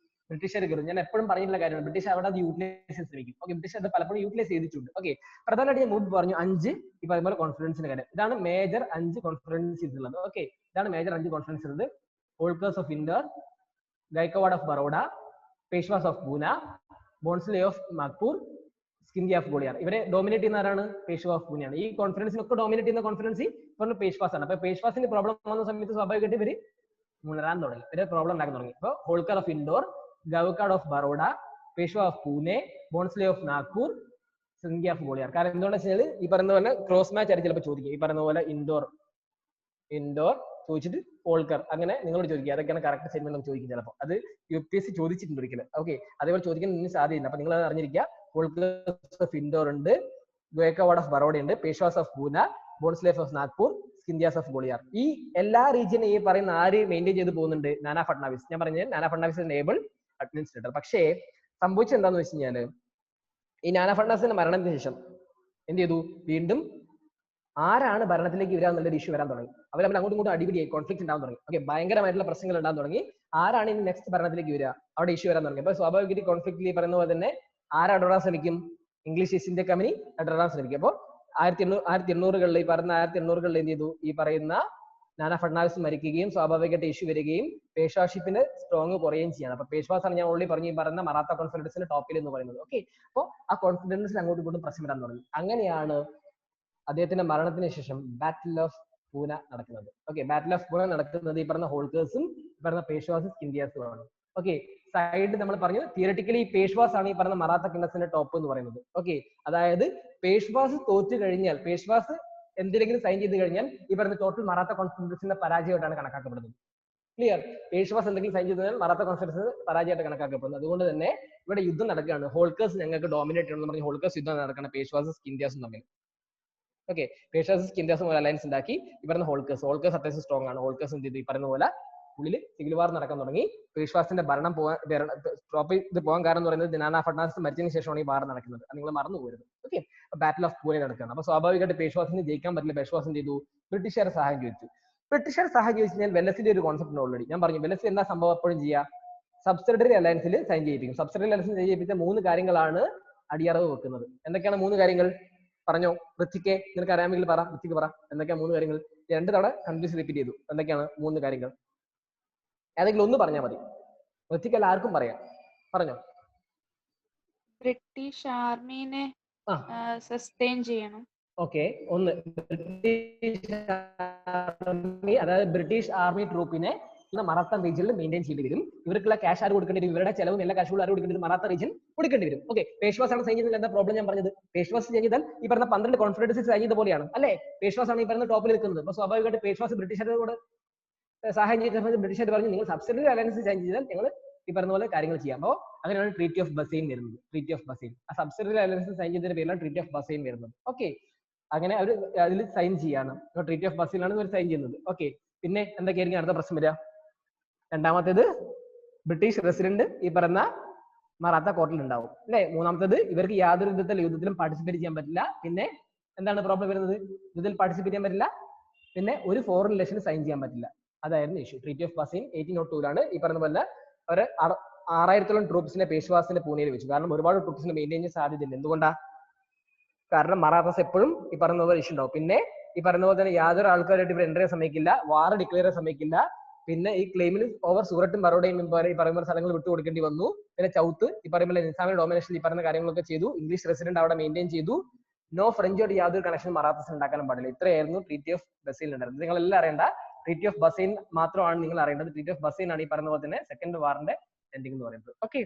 A: ബ്രിട്ടീഷുകാർ കയറും. ഞാൻ എപ്പോഴും പറഞ്ഞിട്ടുള്ള കാര്യമാണ്, ബ്രിട്ടീഷ് അവിടെ അത് യൂട്ടിലൈസ് ചെയ്യാൻ ശ്രമിക്കും. ഓക്കെ, ബ്രിട്ടീഷ് അത് പലപ്പോഴും യൂട്ടിലൈസ് ചെയ്തിട്ടുണ്ട്. ഓക്കെ, പ്രധാനമായിട്ട് ഞാൻ മുമ്പ് പറഞ്ഞു 5 ഈ പറയുന്ന പോലെ കോൺഫറൻസിന്റെ കാര്യം. ഇതാണ് മേജർ 5 കോൺഫറൻസ് ഉള്ളത്. ഓക്കെ, ഇതാണ് മേജർ 5 കോൺഫറൻസ് ഉള്ളത്. Holkars of Indore, Gaekwad of Baroda, Peshwas of Pune, Bhonsle of Nagpur, Scindia of Gwalior. ഇവരെ ഡോമിനേറ്റ് ചെയ്യുന്ന ആരാണ്? പേഷ്വ ഓഫ് പൂനെയാണ്. ഈ കോൺഫറൻസിനൊക്കെ ഡോമിനേറ്റ് ചെയ്യുന്ന കോൺഫറൻസ് ഇപ്പോൾ പേഷ്വാസ് ആണ്. അപ്പൊ പേഷ്വാസിന് പ്രോബ്ലം വന്ന സമയത്ത് സ്വാഭാവികമായിട്ട് ഇവര് മുണരാൻ തുടങ്ങി, ഇവരെ പ്രോബ്ലം ഉണ്ടാക്കാൻ തുടങ്ങി. ഇപ്പൊ Holkar of Indore, Gaekwad of Baroda, Peshwa of Pune, Bhonsle of Nagpur, Scindia of Gwalior. കാരണം എന്തുകൊണ്ടെന്ന് വെച്ചാൽ ഈ പറയുന്ന പോലെ ക്രോസ് മാച്ച് ആയിട്ട് ചിലപ്പോൾ ചോദിക്കും. ഈ പറയുന്ന പോലെ ഇൻഡോർ ചോദിച്ചിട്ട് ഹോൾക്കർ, അങ്ങനെ നിങ്ങളോട് ചോദിക്കുക അതൊക്കെയാണ് കറക്റ്റ് സ്റ്റേറ്റ്മെന്റ് നമുക്ക് ചോദിക്കും ചിലപ്പോൾ. അത് UPSC ചോദിച്ചിട്ടുണ്ട് ഒരിക്കലും. ഓക്കെ, അതേപോലെ ചോദിക്കാൻ ഇനി സാധ്യതയില്ല. അപ്പൊ നിങ്ങൾ അത് അറിഞ്ഞിരിക്കുക. ഹോൾക്കേഴ്സ് ഓഫ് ഇൻഡോർ ഉണ്ട്, ഗോയക്കവാഡ് ഓഫ് ബറോഡ ഉണ്ട്, Peshwas of Pune, Bhonsle of Nagpur, Scindias of Gwalior. ഈ എല്ലാ റീജിയനും ഈ പറയുന്ന ആര് മെയിൻറ്റെയിൻ ചെയ്ത് പോകുന്നുണ്ട്? നാനാ ഫഡ്നാവിസ്. ഞാൻ പറഞ്ഞത് നാനാ ഫഡ്നാവിസ് ഏബിൾ അഡ്മിനിസ്ട്രേറ്റർ. പക്ഷേ സംഭവിച്ചത് എന്താന്ന് വെച്ച് കഴിഞ്ഞാൽ ഈ നാനാ ഫഡ്നാവിസിന്റെ മരണത്തിന് ശേഷം എന്ത് ചെയ്തു? വീണ്ടും ആരാണ് ഭരണത്തിലേക്ക് വരിക എന്നുള്ളൊരു ഇഷ്യൂ വരാൻ തുടങ്ങി. അവർ തമ്മിൽ അങ്ങോട്ടും ഇങ്ങോട്ടും അടിപിടിയായി, കോൺഫ്ലിക്ട് ഉണ്ടാകാൻ തുടങ്ങി. ഓക്കെ, ഭയങ്കരമായിട്ടുള്ള പ്രശ്നങ്ങൾ ഉണ്ടാകാൻ തുടങ്ങി. ആരാണ് ഇനി നെക്സ്റ്റ് ഭരണത്തിലേക്ക് വരിക? അവിടെ ഇഷ്യൂ വരാൻ തുടങ്ങി. അപ്പൊ സ്വാഭാവികമായിട്ട് കോൺഫ്ലിക്റ്റിൽ പറയുന്ന പോലെ തന്നെ ആരാടോടാൻ ശ്രമിക്കും? ഇംഗ്ലീഷ് ഈസ്റ്റ് ഇന്ത്യ കമ്പനി ഇടപെടാൻ ശ്രമിക്കും. അപ്പോൾ 1800-കളിൽ ഈ പറയുന്ന 1800-കളിൽ എന്ത് ചെയ്തു? ഈ പറയുന്ന നാനാ ഫഡ്നാവിസ് മരിക്കുകയും സ്വാഭാവികമായിട്ട് ഇഷ്യൂ വരികയും പേഷ്വാഷിപ്പിന് സ്ട്രോങ് കുറയുകയും ചെയ്യാണ്. അപ്പൊ പേഷ്വാസ് ആണ് ഞാൻ ഓൾറെഡി പറഞ്ഞു ഈ പറയുന്ന മറാത്ത കോൺഫിഡൻസിന്റെ ടോപ്പിൽ എന്ന് പറയുന്നത്. ഓക്കെ, അപ്പോൾ ആ കോൺഫിഡൻസിൽ അങ്ങോട്ടും ഇങ്ങോട്ടും പ്രശ്നം വരാൻ തുടങ്ങി. അങ്ങനെയാണ് അദ്ദേഹത്തിന്റെ മരണത്തിന് ശേഷം ബാറ്റിൽ ഓഫ് പൂന നടക്കുന്നത്. ഓക്കെ, ബാറ്റിൽ ഓഫ് പൂന നടക്കുന്നത് ഈ പറഞ്ഞ ഹോൾക്കേഴ്സും ഈ പറഞ്ഞ പേഷ്വാസും സ്കിന്ദിയാസും ആണ്. ഓക്കെ, സൈഡ് നമ്മൾ പറഞ്ഞു തിയററ്റിക്കലി പേഷ്വാസ് ആണ് ഈ പറഞ്ഞ മറാത്ത കിങ്ഡത്തിന്റെ ടോപ്പ് എന്ന് പറയുന്നത്. ഓക്കെ, അതായത് പേഷ്വാസ് തോറ്റു കഴിഞ്ഞാൽ, പേഷ്വാസ് എന്തിനെങ്കിലും സൈൻ ചെയ്ത് കഴിഞ്ഞാൽ ഈ പറയുന്ന ടോട്ടൽ മറാത്ത കോൺഫിഡൻസിന്റെ പരാജയമായിട്ടാണ് കണക്കാക്കപ്പെടുന്നത്. ക്ലിയർ? പേഷ്വാസ് എന്തെങ്കിലും സൈൻ ചെയ്ത് കഴിഞ്ഞാൽ മറാത്ത കോൺഫിഡൻസ് പരാജയമായിട്ട് കണക്കാക്കപ്പെടുന്നത്. അതുകൊണ്ട് തന്നെ ഇവിടെ യുദ്ധം നടക്കുകയാണ്. ഹോൾക്കേഴ്സ് ഞങ്ങൾക്ക് ഡോമിനേറ്റ് ചെയ്യണമെന്ന് പറഞ്ഞ് ഹോൾക്കേഴ്സ് യുദ്ധം നടക്കണം പേഷ്വാസും സ്കിന്ദിയാസും തമ്മിൽ. ഓക്കെ, പേഷ്വാസും സ്കിന്ദിയാസും ഒരു അലയൻസ് ഉണ്ടാക്കി ഈ പറയുന്ന ഹോൾക്കേഴ്സ് അത്യാവശ്യം സ്ട്രോങ് ആണ്. ഹോൾക്കേഴ്സ് എന്ത് ചെയ്തു? ഈ പറയുന്ന പോലെ ഉള്ളിൽ സിവിൽ വാർ നടക്കാൻ തുടങ്ങി. പേഷ്വാസിന്റെ ഭരണം സ്റ്റോപ്പ് ചെയ്ത് പോകാൻ കാരണം എന്ന് പറയുന്നത് നാനാ ഫഡ്നാവിസ് മരിച്ചതിന് ശേഷമാണ് ഈ വാർ നടക്കുന്നത്. അത് നിങ്ങൾ മറന്നു പോകരുത്. ഓക്കെ, ബാറ്റിൽ ഓഫ് പൂനെ നടക്കുകയാണ്. അപ്പൊ സ്വാഭാവികമായിട്ട് പേഷ്വാസിന് ജയിക്കാൻ പറ്റില്ല. പേഷ്വാസ് എന്ത് ചെയ്തു? ബ്രിട്ടീഷുകാരെ സഹായം ചോദിച്ചു. ബ്രിട്ടീഷുകാരെ സഹായം ചോദിച്ചു കഴിഞ്ഞാൽ വെല്ലസിന്റെ ഒരു കോൺസെപ്റ്റ് ഉണ്ട് ഓൾറെഡി. ഞാൻ പറഞ്ഞു വെല്ലസ് എന്താ സംഭവം എപ്പോഴും ചെയ്യുക? സബ്സിഡറി അലയൻസിൽ സൈൻ ചെയ്യിപ്പിക്കും. സബ്സിഡറി അലയൻസിൽ സൈൻ ചെയ്യിപ്പിച്ച 3 കാര്യങ്ങളാണ് അടിയറവ് വെക്കുന്നത്. എന്തൊക്കെയാണ് 3 കാര്യങ്ങൾ? പറഞ്ഞോ ഋത്തിക്കെ, നിനക്ക് അറിയാമെങ്കിൽ പറ. ഋത്തിക്ക് പറ, എന്തൊക്കെയാണ് 3 കാര്യങ്ങൾ? 2 തവണ കണ്ടിന്യൂസ് റിപ്പീറ്റ് ചെയ്തു. എന്തൊക്കെയാണ് 3 കാര്യങ്ങൾ? ഏതെങ്കിലും ഒന്ന് പറഞ്ഞാൽ മതി. ഋത്തിക്ക് അല്ല, ആർക്കും പറയാം. പറഞ്ഞോ.
B: ബ്രിട്ടീഷ് ആർമീനെ സസ്റ്റെയിൻ ചെയ്യണം.
A: ഓക്കെ, ഒന്ന് ബ്രിട്ടീഷ് ആർമി, അതായത് ബ്രിട്ടീഷ് ആർമി ട്രൂപ്പിനെ മറാത്ത റീജിയനിൽ മെയിൻറ്റെയിൻ ചെയ്യേണ്ടി വരും. ഇവർക്കുള്ള ക്യാഷ് ആര് കൊടുക്കേണ്ടി വരും? ഇവരുടെ ചെലവും എല്ലാ കാശുകളും ആര് കൊടുക്കേണ്ടി വരും? മറാത്ത റീജിയൻ കൊടുക്കേണ്ടി വരും. ഓക്കെ, പേഷ്വാസ് ആണ് സൈൻ ചെയ്തത്. എന്താ പ്രോബ്ലം ഞാൻ പറഞ്ഞത്? പേഷ്വാസ് സൈൻ ചെയ്താൽ ഈ പറഞ്ഞ 12 കോൺഫിഡൻസ് സൈൻ ചെയ്ത പോലെയാണ് അല്ലേ? പേഷ്വാസ് ആണ് ഈ പറയുന്ന ടോപ്പിൽ നിൽക്കുന്നത്. അപ്പൊ സ്വാഭാവികമായിട്ട് പേഷ്വാസ് ബ്രിട്ടീഷുകാരോട് സഹായം ചെയ്ത സമയത്ത് ബ്രിട്ടീഷുകാർ പറഞ്ഞു നിങ്ങൾ സബ്സിഡറി അലയൻസ് സൈൻ ചെയ്താൽ ഞങ്ങൾ ഈ പറഞ്ഞ പോലെ കാര്യങ്ങൾ ചെയ്യാം. അപ്പോൾ അങ്ങനെയാണ് ട്രീറ്റി ഓഫ് ബസൈൻ വരുന്നത്. ട്രീറ്റി ഓഫ് ബസൈൻ, ആ സബ്സിഡറി അലയൻസ് സൈൻ ചെയ്തതിന്റെ പേരിലാണ് ട്രീറ്റി ഓഫ് ബസൈൻ വരുന്നത്. ഓക്കെ, അങ്ങനെ അവർ അതിൽ സൈൻ ചെയ്യാണ്. ട്രീറ്റി ഓഫ് ബസൈനിലാണ് ഇവർ സൈൻ ചെയ്യുന്നത്. ഓക്കെ, പിന്നെ എന്തൊക്കെയായിരിക്കും അടുത്ത പ്രശ്നം വരിക? രണ്ടാമത്തേത് ബ്രിട്ടീഷ് റെസിഡന്റ് ഈ പറഞ്ഞ മറാത്ത കോർട്ടിൽ ഉണ്ടാവും അല്ലെ? മൂന്നാമത്തേത് ഇവർക്ക് യാതൊരു യുദ്ധത്തിലും പാർട്ടിസിപ്പേറ്റ് ചെയ്യാൻ പറ്റില്ല. പിന്നെ എന്താണ് പ്രോബ്ലം വരുന്നത്? യുദ്ധത്തിൽ പാർട്ടിസിപ്പേറ്റ് ചെയ്യാൻ പറ്റില്ല. പിന്നെ ഒരു ഫോറിൻ റിലേഷൻ സൈൻ ചെയ്യാൻ പറ്റില്ല. അതായിരുന്നു ഇഷ്യൂ. ട്രീറ്റി ഓഫ് ബസൈൻ 1802 ഈ പറഞ്ഞ പോലെ ഒരു 6000-ഓളം ട്രൂപ്സിനെ പേഷ്വാസിന്റെ പൂനെയിൽ വെച്ചു. കാരണം ഒരുപാട് ട്രൂപ്സിനെ മെയിൻറ്റെയിൻ ചെയ്യാൻ സാധ്യതയില്ല. എന്തുകൊണ്ടാ? കാരണം മറാത്താസ് എപ്പോഴും ഈ പറയുന്ന പോലെ ഇഷ്യൂ ഉണ്ടാവും. പിന്നെ ഈ പറയുന്ന പോലെ തന്നെ യാതൊരു ആൾക്കാരായിട്ട് ഇവർ എൻ്റർ ചെയ്യാൻ സമ്മതിക്കില്ല, വാർ ഡിക്ലെയർ ചെയ്യാൻ സമ്മതിക്കില്ല, പിന്നെ ഈ ക്ലെയിമിൽ ഓവർ സൂറത്തും ബറോഡയും ഈ പറയുന്ന സ്ഥലങ്ങൾ വിട്ടുകൊടുക്കേണ്ടി വന്നു. പിന്നെ ചൗത്ത് ഈ പറയുമ്പോൾ നിസാമിന്റെ ഡോമിനേഷൻ ഈ പറയുന്ന കാര്യങ്ങളൊക്കെ ചെയ്തു. ഇംഗ്ലീഷ് റെസിഡന്റ് അവിടെ മെയിൻറ്റെയിൻ ചെയ്തു. നോ ഫ്രഞ്ചോട് യാതൊരു കണക്ഷൻ മറാത്തസ് ഉണ്ടാക്കാനും പാടില്ല. ഇത്രയായിരുന്നു ട്രീറ്റി ഓഫ് ബസൈൽ ഉണ്ടായിരുന്നത്. നിങ്ങൾ എല്ലാം അറിയേണ്ട ട്രീറ്റി ഓഫ് ബസൈൻ മാത്രമാണ് നിങ്ങൾ അറിയേണ്ടത്. ട്രീറ്റി ഓഫ് ബസൈൻ ആണ് ഈ പറയുന്ന പോലെ തന്നെ സെക്കൻഡ് വാറിന്റെ എൻഡിംഗ് എന്ന് പറയുന്നത്. ഓക്കെ,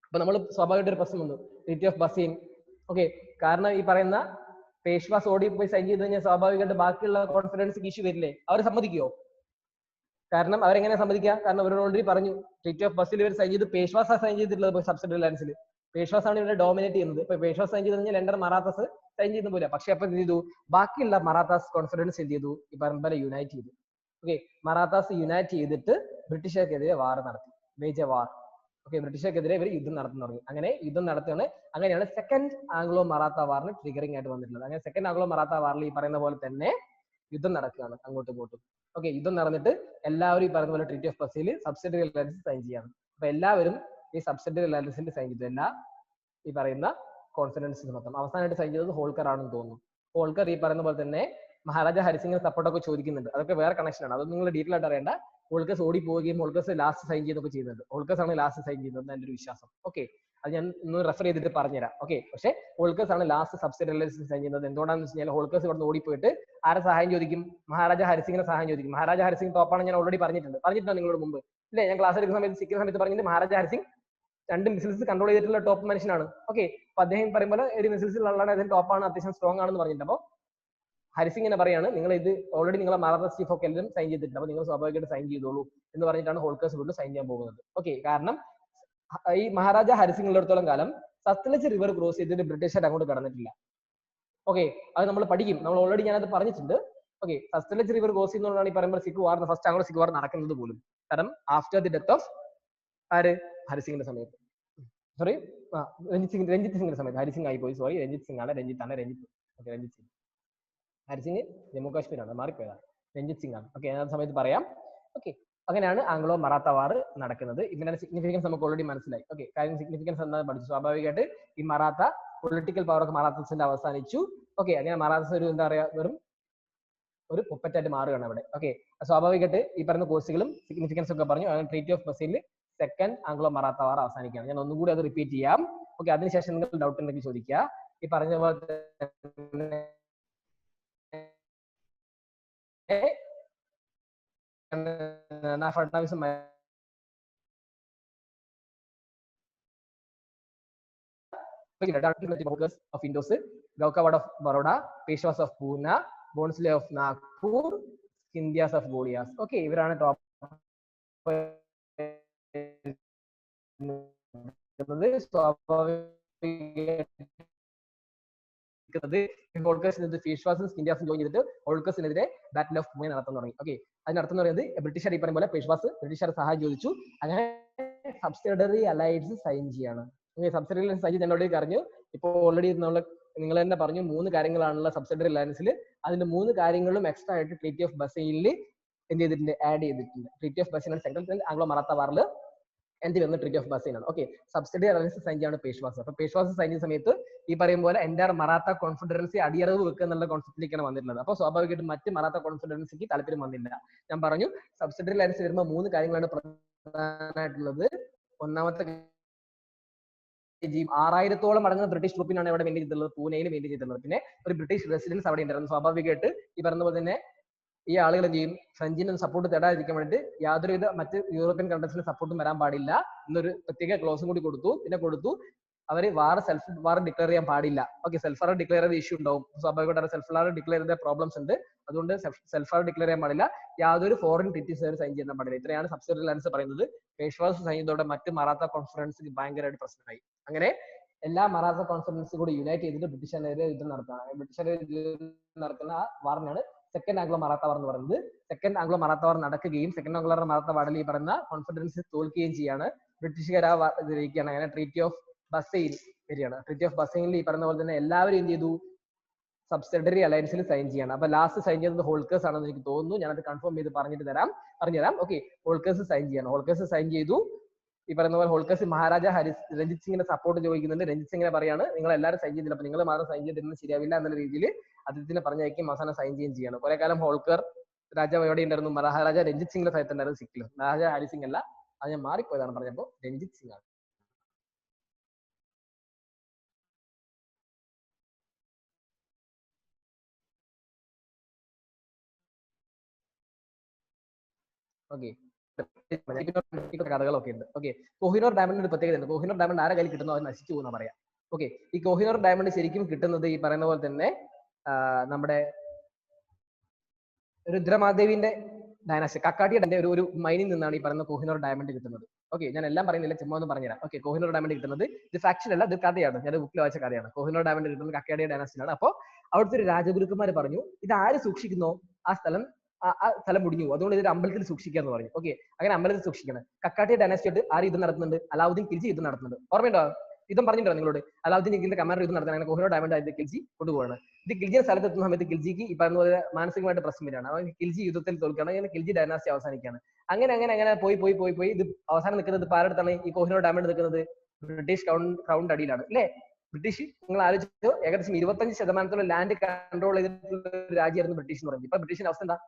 A: അപ്പൊ നമ്മൾ സ്വാഭാവികമായിട്ട് ഒരു പ്രശ്നം വന്നു ട്രീറ്റി ഓഫ് ബസൈൻ. ഓക്കെ, കാരണം ഈ പറയുന്ന പേഷ്വാസ് ഓടി പോയി സൈൻ ചെയ്ത് കഴിഞ്ഞാൽ സ്വാഭാവികമായിട്ട് ബാക്കിയുള്ള കോൺഫിഡൻസ് ഇഷ്യൂ വരില്ലേ? അവർ സമ്മതിക്കുമോ? കാരണം അവരെങ്ങനെ സമ്മതിക്കുക? കാരണം അവരോട് ഓൾറെഡി പറഞ്ഞു ട്രീറ്റി ഓഫ് ബസൈൽ ഇവർ സൈൻ ചെയ്ത് പേഷ്വാസ് സൈൻ ചെയ്തിട്ടുള്ളത് സബ്സിഡറി ലാൻഡ്സിൽ. പേഷ്വാസ് ആണ് ഇവിടെ ഡോമിനേറ്റ് ചെയ്യുന്നത്. ഇപ്പൊ പേഷ്വാസ് സൈൻ ചെയ്ത് കഴിഞ്ഞാൽ രണ്ടര മറാത്താസ് സൈൻ ചെയ്യുന്ന പോലെ. പക്ഷെ അപ്പൊ എന്ത് ചെയ്തു? ബാക്കിയുള്ള മറാത്താസ് കോൺഫിഡൻസ് എന്ത് ചെയ്തു? ഈ പരമ്പര യുണൈറ്റ് ചെയ്തു. ഓക്കെ, മറാത്താസ് യുണൈറ്റ് ചെയ്തിട്ട് ബ്രിട്ടീഷുകാർക്കെതിരെ വാർ നടത്തി, മേജർ വാർ. ഓക്കെ, ബ്രിട്ടീഷുകാർക്കെതിരെ ഇവർ യുദ്ധം നടത്തുന്നു തുടങ്ങി. അങ്ങനെ യുദ്ധം നടത്തുകയാണ്. അങ്ങനെയാണ് സെക്കൻഡ് ആംഗ്ലോ മറാത്ത വാറിന് ട്രിഗറിംഗ് ആയിട്ട് വന്നിട്ടുള്ളത്. അങ്ങനെ സെക്കൻഡ് ആംഗ്ലോ മറാത്ത വാറിൽ ഈ പറയുന്ന പോലെ തന്നെ യുദ്ധം നടക്കുകയാണ് അങ്ങോട്ടും ഇങ്ങോട്ടും. ഓക്കെ, യുദ്ധം നടന്നിട്ട് എല്ലാവരും ഈ പറയുന്ന പോലെ treaty of Bassein subsidiary alliance sign ചെയ്യാണ്. അപ്പൊ എല്ലാവരും ഈ സബ്സിഡറി അലയൻസിൽ സൈൻ ചെയ്തു. എല്ലാ ഈ പറയുന്ന കോൺഫിഡൻസിന് മൊത്തം അവസാനമായിട്ട് സൈൻ ചെയ്തത് ഹോൾക്കർ ആണെന്ന് തോന്നുന്നു. ഹോൾക്കർ ഈ പറയുന്ന പോലെ തന്നെ മഹാരാജ ഹരിസിംഗിന് സപ്പോർട്ടൊക്കെ ചോദിക്കുന്നുണ്ട്. അതൊക്കെ വേറെ കണക്ഷനാണ്, അതൊന്നും നിങ്ങൾ ഡീറ്റെയിൽ ആയിട്ട് അറിയേണ്ട. ഹോൾക്കേഴ്സ് ഓടി പോവുകയും ഹോൾക്കേഴ്സ് ലാസ്റ്റ് സൈൻ ചെയ്യുന്നൊക്കെ ചെയ്യുന്നുണ്ട്. ഹോൾക്കേഴ്സ് ആണ് ലാസ്റ്റ് സൈൻ ചെയ്യുന്നത് എൻ്റെ ഒരു വിശ്വാസം. ഓക്കെ, അത് ഞാൻ ഒന്ന് റെഫർ ചെയ്തിട്ട് പറഞ്ഞുതരാം. ഓക്കെ, പക്ഷേ ഹോൾക്കേഴ്സ് ആണ് ലാസ്റ്റ് സബ്സിഡറി അലയൻസ് സൈൻ ചെയ്യുന്നത്. എന്തുകൊണ്ടാണെന്ന് വെച്ച് കഴിഞ്ഞാൽ ഹോൾക്കേഴ്സ് ഇവിടെ നിന്ന് ഓടിപ്പോയിട്ട് ആരെ സഹായം ചോദിക്കും? മഹാരാജ ഹരിസിംഗിനെ സഹായം ചോദിക്കും. മഹാരാജ ഹരിസിംഗ് ടോപ്പാണ് ഞാൻ ഓൾറെഡി പറഞ്ഞിട്ടുണ്ടോ നിങ്ങളോട് മുമ്പ്? ഇല്ലേ, ഞാൻ ക്ലാസ് എടുക്കുന്ന സമയത്ത് സിക്കുന്ന സമയത്ത് പറഞ്ഞിട്ട് മഹാരാജ ഹരിസിംഗ് 2 മിസിൽസ് കൺട്രോൾ ചെയ്തിട്ടുള്ള ടോപ്പ് മനുഷ്യനാണ്. ഓക്കെ, അപ്പൊ അദ്ദേഹം പറയുമ്പോൾ ഒരു മിസിൽസിലുള്ള അദ്ദേഹം ടോപ്പാണ്, അത്യാവശ്യം സ്ട്രോങ് ആണെന്ന് പറഞ്ഞിട്ട്. അപ്പോൾ ഹരിസിംഗിനെ പറയാണ് നിങ്ങൾ ഇത് ഓൾറെഡി നിങ്ങളെ മറാത്ത ചീഫ് ഒക്കെ എല്ലാവരും സൈൻ ചെയ്തിട്ടുണ്ട്, അപ്പൊ നിങ്ങൾ സ്വാഭാവികമായിട്ട് സൈൻ ചെയ്തോളൂ എന്ന് പറഞ്ഞിട്ടാണ് ഹോൾക്കേഴ്സ് വീണ്ടും സൈൻ ചെയ്യാൻ പോകുന്നത്. ഓക്കെ, കാരണം ഈ മഹാരാജ ഹരിസിംഗ് ഉള്ളിടത്തോളം കാലം സത്ലജ് റിവർ ക്രോസ് ചെയ്തിട്ട് ബ്രിട്ടീഷുകാർ അങ്ങോട്ട് കടന്നിട്ടില്ല. ഓക്കെ, അത് നമ്മൾ പഠിക്കും, നമ്മൾ ഓൾറെഡി ഞാനത് പറഞ്ഞിട്ടുണ്ട്. ഓക്കെ, സത്ലജ് റിവർ ക്രോസ് ചെയ്യുന്നതാണ് ഈ പറയുമ്പോൾ സിഖ് വാർ, ഫസ്റ്റ് ആംഗ്ലോ സിഖ് വാർ നടക്കുന്നത് പോലും. കാരണം ആഫ്റ്റർ ദി ഡെത്ത് ഓഫ് ആര്? ഹരിസിംഗിന്റെ സമയത്ത്, സോറി രഞ്ജിത് സിംഗിന്റെ സമയത്ത്. ഹരിസിംഗ് ആയി പോയി, സോറി, രഞ്ജിത് സിംഗ് ആണ്. രഞ്ജിത്ത് ഓക്കെ, രഞ്ജിത് സിംഗ്. ഹരിസിംഗ് ജമ്മു കാശ്മീരാണ്, മാറിപ്പോയതാണ്. രഞ്ജിത് സിംഗ് ആണ്. ഓക്കെ, ഞാൻ ആ സമയത്ത് പറയാം. ഓക്കെ, അങ്ങനെയാണ് ആംഗ്ലോ മറാത്ത വാർ നടക്കുന്നത്. ഇതിന്റെ സിഗ്നിഫിക്കൻസ് നമുക്ക് ഓൾറെഡി മനസ്സിലായി. ഓക്കെ, കാര്യം സിഗ്നിഫിക്കൻസ് എന്താണെന്ന് പഠിച്ചു. സ്വാഭാവികമായിട്ട് ഈ മറാത്ത പൊളിറ്റിക്കൽ പവർ ഒക്കെ മറാത്തസിന്റെ അവസാനിച്ചു. ഓക്കെ, അങ്ങനെ മറാത്തസ് ഒരു എന്താ പറയാ വെറും ഒരു പുപ്പറ്റായിട്ട് മാറുകയാണ് അവിടെ. ഓക്കെ, സ്വാഭാവികമായിട്ട് ഈ പറയുന്ന കോഴ്സുകളും സിഗ്നിഫിക്കൻസ് ഒക്കെ പറഞ്ഞു. ട്രീറ്റി ഓഫ് ബസൈലിൽ സെക്കൻഡ് ആംഗ്ലോ മറാത്ത വാർ അവസാനിക്കുകയാണ്. ഞാൻ ഒന്നുകൂടി അത് റിപ്പീറ്റ് ചെയ്യാം. ഓക്കെ, അതിനുശേഷം നിങ്ങൾ ഡൗട്ട് ഉണ്ടെങ്കിൽ ചോദിക്കുക. ഈ പറഞ്ഞ പോലെ Fadnavis of Indus, Gaukawad of Baroda, Peshwas of Pune, Bonsle of Nagpur, Scindias of Golias. Okay, ഇവരാണ് ടോപ്പ്. പേഷ്വാസും സ്കിൻഡിയാസും ജോയിൻ ചെയ്തിട്ട് ഹോൾക്കേഴ്സിനെതിരെ ബാറ്റിൽ ഓഫ് പൂനെ നടത്താൻ തുടങ്ങി. ഓക്കെ, അതിനർത്ഥം എന്ന് പറയുന്നത് ബ്രിട്ടീഷുകാർ ഈ പറയുന്ന പോലെ പേഷ്വാസ് ബ്രിട്ടീഷുകാർ സഹായം ചോദിച്ചു. അങ്ങനെ സബ്സിഡറി അലയൻസ് സൈൻ ചെയ്യാണ്. സബ്സിഡറി അലയൻസ് സൈൻ ചെയ്ത് എന്നോട് അറിഞ്ഞു. ഇപ്പോൾ ഓൾറെഡി നിങ്ങൾ തന്നെ പറഞ്ഞു 3 കാര്യങ്ങളാണുള്ള സബ്സിഡറി അലയൻസിൽ. അതിന്റെ 3 കാര്യങ്ങളും എക്സ്ട്രാ ആയിട്ട് ട്രീറ്റി ഓഫ് ബസൈലിൽ എന്ത് ചെയ്തിട്ടുണ്ട്? ആഡ് ചെയ്തിട്ടുണ്ട്. Treaty of Bassein second Anglo Maratha വാറിൽ എന്ത് വരുന്ന ട്രീറ്റി ഓഫ് ബസൈൽ ആണ്. ഓക്കെ, സബ്സിഡറി അലയൻസ് സൈൻ ചെയ്യാണ് പേഷ്വാസ്. അപ്പൊ പേഷ്വാസ് സൈൻ ചെയ്യുന്ന സമയത്ത് ഈ പറയും പോലെ എൻ്റെ മറാത്ത കോൺഫിഡറൻസി അടിയറവ് വെക്കുക എന്നുള്ള കോൺസെപ്റ്റിലേക്കാണ് വന്നിട്ടുള്ളത്. അപ്പോൾ സ്വാഭാവികമായിട്ടും മറ്റ് മറാത്ത കോൺഫിഡറൻസിക്ക് താല്പര്യം വന്നില്ല. ഞാൻ പറഞ്ഞു സബ്സിഡറി അലയൻസ് വരുമ്പോൾ 3 കാര്യങ്ങളാണ് പ്രധാനമായിട്ടുള്ളത്. ഒന്നാമത്തെ 6000-ഓളം അടങ്ങുന്ന ബ്രിട്ടീഷ് ട്രൂപ്പിനാണ് അവിടെ മെയിൻറ്റെയിൻ ചെയ്തിട്ടുള്ളത്, പൂനെയിൽ മെയിൻറ്റെയിൻ ചെയ്തിട്ടുള്ളത്. പിന്നെ ഒരു ബ്രിട്ടീഷ് റെസിഡൻസ് അവിടെ ഉണ്ടായിരുന്നു. സ്വാഭാവികമായിട്ട് ഈ പറഞ്ഞ പോലെ തന്നെ ഈ ആളുകൾ എന്ത് ചെയ്യും? ഫ്രഞ്ചിന് സപ്പോർട്ട് തേടാതിരിക്കാൻ വേണ്ടിയിട്ട് യാതൊരുവിധ മറ്റ് യൂറോപ്യൻ കൺട്രീസിന് സപ്പോർട്ടും വരാൻ പാടില്ല എന്നൊരു പ്രത്യേക ക്ലോസും കൂടി കൊടുത്തു. പിന്നെ അവര് സെൽഫ് വാർ ഡിക്ലെയർ ചെയ്യാൻ പാടില്ല. ഓക്കെ, സെൽഫ് വാർ ഡിക്ലെയർ ചെയ്ത ഇഷ്യൂ ഉണ്ടാവും. സ്വാഭാവികമായിട്ട് സെൽഫ് വാർ ഡിക്ലെയർ ചെയ്ത പ്രോബ്ലംസ് ഉണ്ട്. അതുകൊണ്ട് സെൽഫ് വാർ ഡിക്ലെയർ ചെയ്യാൻ പാടില്ല. യാതൊരു ഫോറിൻ ട്രീറ്റീസ് സൈൻ ചെയ്യാൻ പാടില്ല. ഇത്രയാണ് സബ്സിഡറി അലയൻസ് പറയുന്നത്. പേഷ്വാസ് സൈൻ ചെയ്തതോടെ മറ്റ് മറാത്ത കോൺഫറൻസ് ഭയങ്കരമായിട്ട് പ്രശ്നമായി. അങ്ങനെ എല്ലാ മറാത്ത കോൺഫറൻസ് കൂടി യുണൈറ്റ് ചെയ്തിട്ട് ബ്രിട്ടീഷുകാരെതിരെ യുദ്ധം നടത്തുകയാണ്. ബ്രിട്ടീഷുകാരെ നടക്കുന്ന ആ വാറിനാണ് സെക്കൻഡ് ആംഗ്ലോ മറാത്ത വാർ എന്ന് പറയുന്നത്. സെക്കൻഡ് ആംഗ്ലോ മറാത്ത വാർ നടക്കുകയും സെക്കൻഡ് ആംഗ്ലോ മറാത്ത വാറിൽ ഈ പറയുന്ന കോൺഫിഡൻസ് തോൽക്കുകയും ചെയ്യാണ്. ബ്രിട്ടീഷുകാർ ആ ഇതിരിക്കുകയാണ്. അങ്ങനെ ട്രീറ്റി ഓഫ് ബസൈൽ വരികയാണ്. ട്രീറ്റി ഓഫ് ബസൈലിൽ ഈ പറയുന്ന പോലെ തന്നെ എല്ലാവരും എന്ത് ചെയ്തു? സബ്സിഡറി അലയൻസിൽ സൈൻ ചെയ്യണം. അപ്പൊ ലാസ്റ്റ് സൈൻ ചെയ്യുന്നത് ഹോൾക്കേഴ്സ് ആണെന്ന് എനിക്ക് തോന്നുന്നു. ഞാനത് കൺഫേം ചെയ്ത് പറഞ്ഞുതരാം. ഓക്കെ, ഹോൾക്കേഴ്സ് സൈൻ ചെയ്യണം. ഹോൾക്കേഴ്സ് സൈൻ ചെയ്തു. ഈ പറയുന്ന പോലെ ഹോൾക്കേഴ്സ് മഹാരാജ രഞ്ജിത് സിംഗിന്റെ സപ്പോർട്ട് ചോദിക്കുന്നുണ്ട്. രഞ്ജിത് സിംഗിനെ പറയാണ് നിങ്ങൾ എല്ലാവരും സൈൻ ചെയ്തില്ല, അപ്പൊ നിങ്ങൾ മാത്രം സൈൻ ചെയ്തിരുന്നത് ശരിയാവില്ല എന്നുള്ള രീതിയിൽ അദ്ദേഹത്തിനെ പറഞ്ഞയക്കും. അവസാനം സൈൻ ചെയ്യുകയും ചെയ്യണം. കുറെ കാലം ഹോൾക്കർ രാജാവ് എവിടെ ഉണ്ടായിരുന്നു? മഹാരാജ രഞ്ജിത് സിംഗിന്റെ സ്ഥലത്തുണ്ടായിരുന്നു സിക്കിൽ. മഹാരാജ ഹരി സിംഗ് അല്ല, അത് ഞാൻ മാറിപ്പോയതാണ് പറഞ്ഞപ്പോ രഞ്ജിത് സിംഗ് ആണ്. ഓക്കെ, കഥകളൊക്കെ ഉണ്ട്. ഓക്കെ, കോഹിനൂർ ഡയമണ്ടിന് ഒരു പ്രത്യേകത ഉണ്ട്. കോഹിനൂർ ഡയമണ്ട് ആരെ കയ്യിൽ കിട്ടുന്നു അത് നശിച്ചു പോകുന്ന പറയാം. ഓക്കെ, ഈ കോഹിനൂർ ഡയമണ്ട് ശരിക്കും കിട്ടുന്നത് ഈ പറയുന്ന പോലെ തന്നെ നമ്മുടെ രുദ്രമാദേവിന്റെ ഡയനാസ്റ്റി കക്കാട്ടിയുടെ ഒരു മൈനിൽ നിന്നാണ് ഈ പറയുന്ന കോഹിനൂർ ഡയമണ്ട് കിട്ടുന്നത്. ഓക്കെ, ഞാൻ എല്ലാം പറയുന്നില്ല, ചുമ്മാ ഒന്ന് പറഞ്ഞുതരാം. ഓക്കെ, കോഹിനൂർ ഡയമണ്ട് കിട്ടുന്നത് ഇത് ഫാക്ഷൻ അല്ല, ഇത് കഥയാണ്. ഞാൻ ബുക്കിൽ വായിച്ച കഥയാണ്. കോഹിനൂർ ഡയമണ്ട് കിട്ടുന്നത് കക്കാടിയ ഡയനാസ്റ്റിയാണ്. അപ്പോൾ അവിടുത്തെ ഒരു രാജഗുരുക്കന്മാർ പറഞ്ഞു, ഇത് ആര് സൂക്ഷിക്കുന്നോ ആ സ്ഥലം മുടിഞ്ഞു, അതുകൊണ്ട് ഇതൊരു അമ്പലത്തിൽ സൂക്ഷിക്കാന്ന് പറഞ്ഞു. ഓക്കെ, അങ്ങനെ അമ്പലത്തിൽ സൂക്ഷിക്കണം. കക്കാട്ടിയ ഡയനാസ്റ്റിയായിട്ട് ആര് യുദ്ധം നടത്തുന്നുണ്ട്? അലാവുദ്ദീൻ ഖിൽജി യുദ്ധം നടത്തുന്നുണ്ട്. ഓർമ്മയുണ്ടോ? യുദ്ധം പറഞ്ഞിട്ടുണ്ടോ നിങ്ങളോട്? അലാവുദ്ദീൻ ഖിൽജിന്റെ കമാൻഡർ യുദ്ധം നടത്താൻ അങ്ങനെ കോഹിനൂർ ഡയമണ്ട് ആയിട്ട് ഖിൽജി കൊണ്ടുപോകണം. ഇത് ഖിൽജിയുടെ സ്ഥലത്ത് എത്തുന്ന സമയത്ത് ഖിൽജിക്ക് ഈ പറഞ്ഞ പോലെ മാനസികമായിട്ട് പ്രശ്നം വരികയാണ്. അവൻ ഖിൽജി യുദ്ധത്തിൽ തോൽക്കുകയാണ്. അങ്ങനെ ഖിൽജി ഡയനാസ്റ്റി അവസാനിക്കുകയാണ്. അങ്ങനെ പോയി ഇത് അവസാനം നിൽക്കുന്നത് ആരടുത്താണ്? ഈ കോഹിനൂർ ഡയമണ്ട് നിൽക്കുന്നത് ബ്രിട്ടീഷ് ക്രൗണിന്റെ അടിയിലാണ് അല്ലേ? ബ്രിട്ടീഷ്, നിങ്ങൾ ആലോചിച്ചോ, ഏകദേശം 25% ലാൻഡ് കൺട്രോൾ ചെയ്തിട്ടുള്ള ഒരു രാജ്യമായിരുന്നു ബ്രിട്ടീഷ് എന്ന് പറയുന്നത്. ഇപ്പൊ ബ്രിട്ടീഷിന്റെ അവസ്ഥ എന്താ?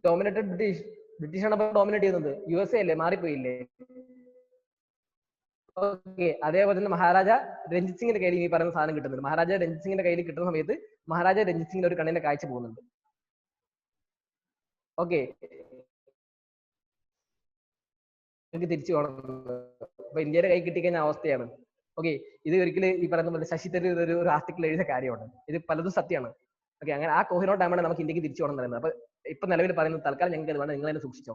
A: ഡോമിനേറ്റഡ് ബ്രിട്ടീഷാണ് ഡോമിനേറ്റ് ചെയ്യുന്നത്. USA അല്ലേ, മാറിപ്പോയില്ലേ? ഓക്കെ, അതേപോലെ തന്നെ മഹാരാജ രഞ്ജിത് സിംഗിന്റെ കയ്യിൽ ഈ പറയുന്ന സാധനം കിട്ടുന്നുണ്ട്. മഹാരാജ രഞ്ജിത് സിംഗിന്റെ കയ്യിൽ കിട്ടുന്ന സമയത്ത് മഹാരാജ രഞ്ജിത് സിംഗിന്റെ ഒരു കണ്ണിന്റെ കാഴ്ച പോകുന്നുണ്ട്. ഓക്കെ, തിരിച്ചു പോകണം. അപ്പൊ ഇന്ത്യയുടെ കൈ കിട്ടിക്കഴിഞ്ഞ അവസ്ഥയാണ്. ഓക്കെ, ഇത് ഒരിക്കലും ഈ പറയുന്ന പോലെ ശശി തരൂർ ഒരു ആർട്ടിക്കിൾ എഴുതിയ കാര്യമാണ്. ഇത് പലതും സത്യമാണ്. ഓക്കെ, അങ്ങനെ ആ കോഹിനൂർ ഡയമണ്ട് നമുക്ക് ഇന്ത്യക്ക് തിരിച്ചു പോകണം പറയുന്നത്. അപ്പൊ ഇപ്പൊ നിലവിൽ പറയുന്നത് തൽക്കാലം ഞങ്ങൾക്ക് അത് വേണം, നിങ്ങൾ തന്നെ സൂക്ഷിച്ചോ.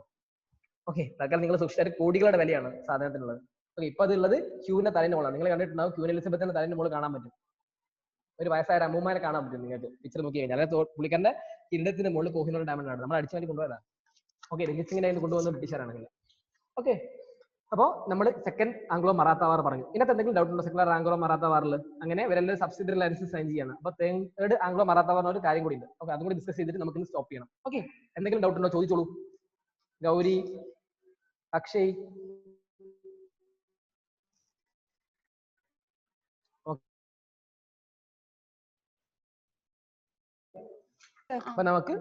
A: ഓക്കെ, തൽക്കാലം നിങ്ങൾ സൂക്ഷിച്ചാൽ കോടികളുടെ വിലയാണ് സാധനത്തിനുള്ളത്. ഓക്കെ, ഇപ്പൊ അതുള്ളത് ക്യൂവിന്റെ തലേന്റെ മുകളാണ്. നിങ്ങൾ കണ്ടിട്ടുണ്ടാവും, ക്യൂൻ എലിസബത്തിന്റെ തലേന്റെ മുകളിൽ കാണാൻ പറ്റും. ഒരു വയസ്സായ അമ്മൂമാരെ കാണാൻ പറ്റും നിങ്ങൾക്ക് പിക്ചർ നോക്കി കഴിഞ്ഞാൽ. അതായത് പുള്ളിക്കാരന്റെ കിരീടത്തിന്റെ മുകളിൽ കോഹിനൂർ ഡയമണ്ട് ആണ്. നമ്മൾ അടിച്ചു മാറ്റി കൊണ്ടുപോയതാണ്. ഓക്കെ, രഞ്ജിത് സിംഗിനെ കൊണ്ടുവന്ന ബ്രിട്ടീഷുകാരാണെങ്കിൽ. ഓക്കെ, അപ്പോൾ നമ്മൾ സെക്കൻഡ് ആംഗ്ലോ മറാത്ത വാർ പറഞ്ഞു. ഇതിനകത്ത് എന്തെങ്കിലും ഡൗട്ട് ഉണ്ടോ? സെക്കൻഡ് ആംഗ്ലോ മറാത്ത വാറിൽ അങ്ങനെ ഇവരെല്ലാം സബ്സിഡറി ലൈസൻസ് സൈൻ ചെയ്യണം. അപ്പൊ തേർഡ് ആംഗ്ലോ മറാത്ത വാറിന് ഒരു കാര്യം കൂടി ഉണ്ട്. ഓക്കെ, അതും കൂടി ഡിസ്കസ് ചെയ്തിട്ട് നമുക്ക് ഇന്ന് സ്റ്റോപ്പ് ചെയ്യണം. ഓക്കെ, എന്തെങ്കിലും ഡൗട്ട് ഉണ്ടോ? ചോദിച്ചോളൂ. ഗൗരി, അക്ഷയ്. അപ്പൊ നമുക്ക്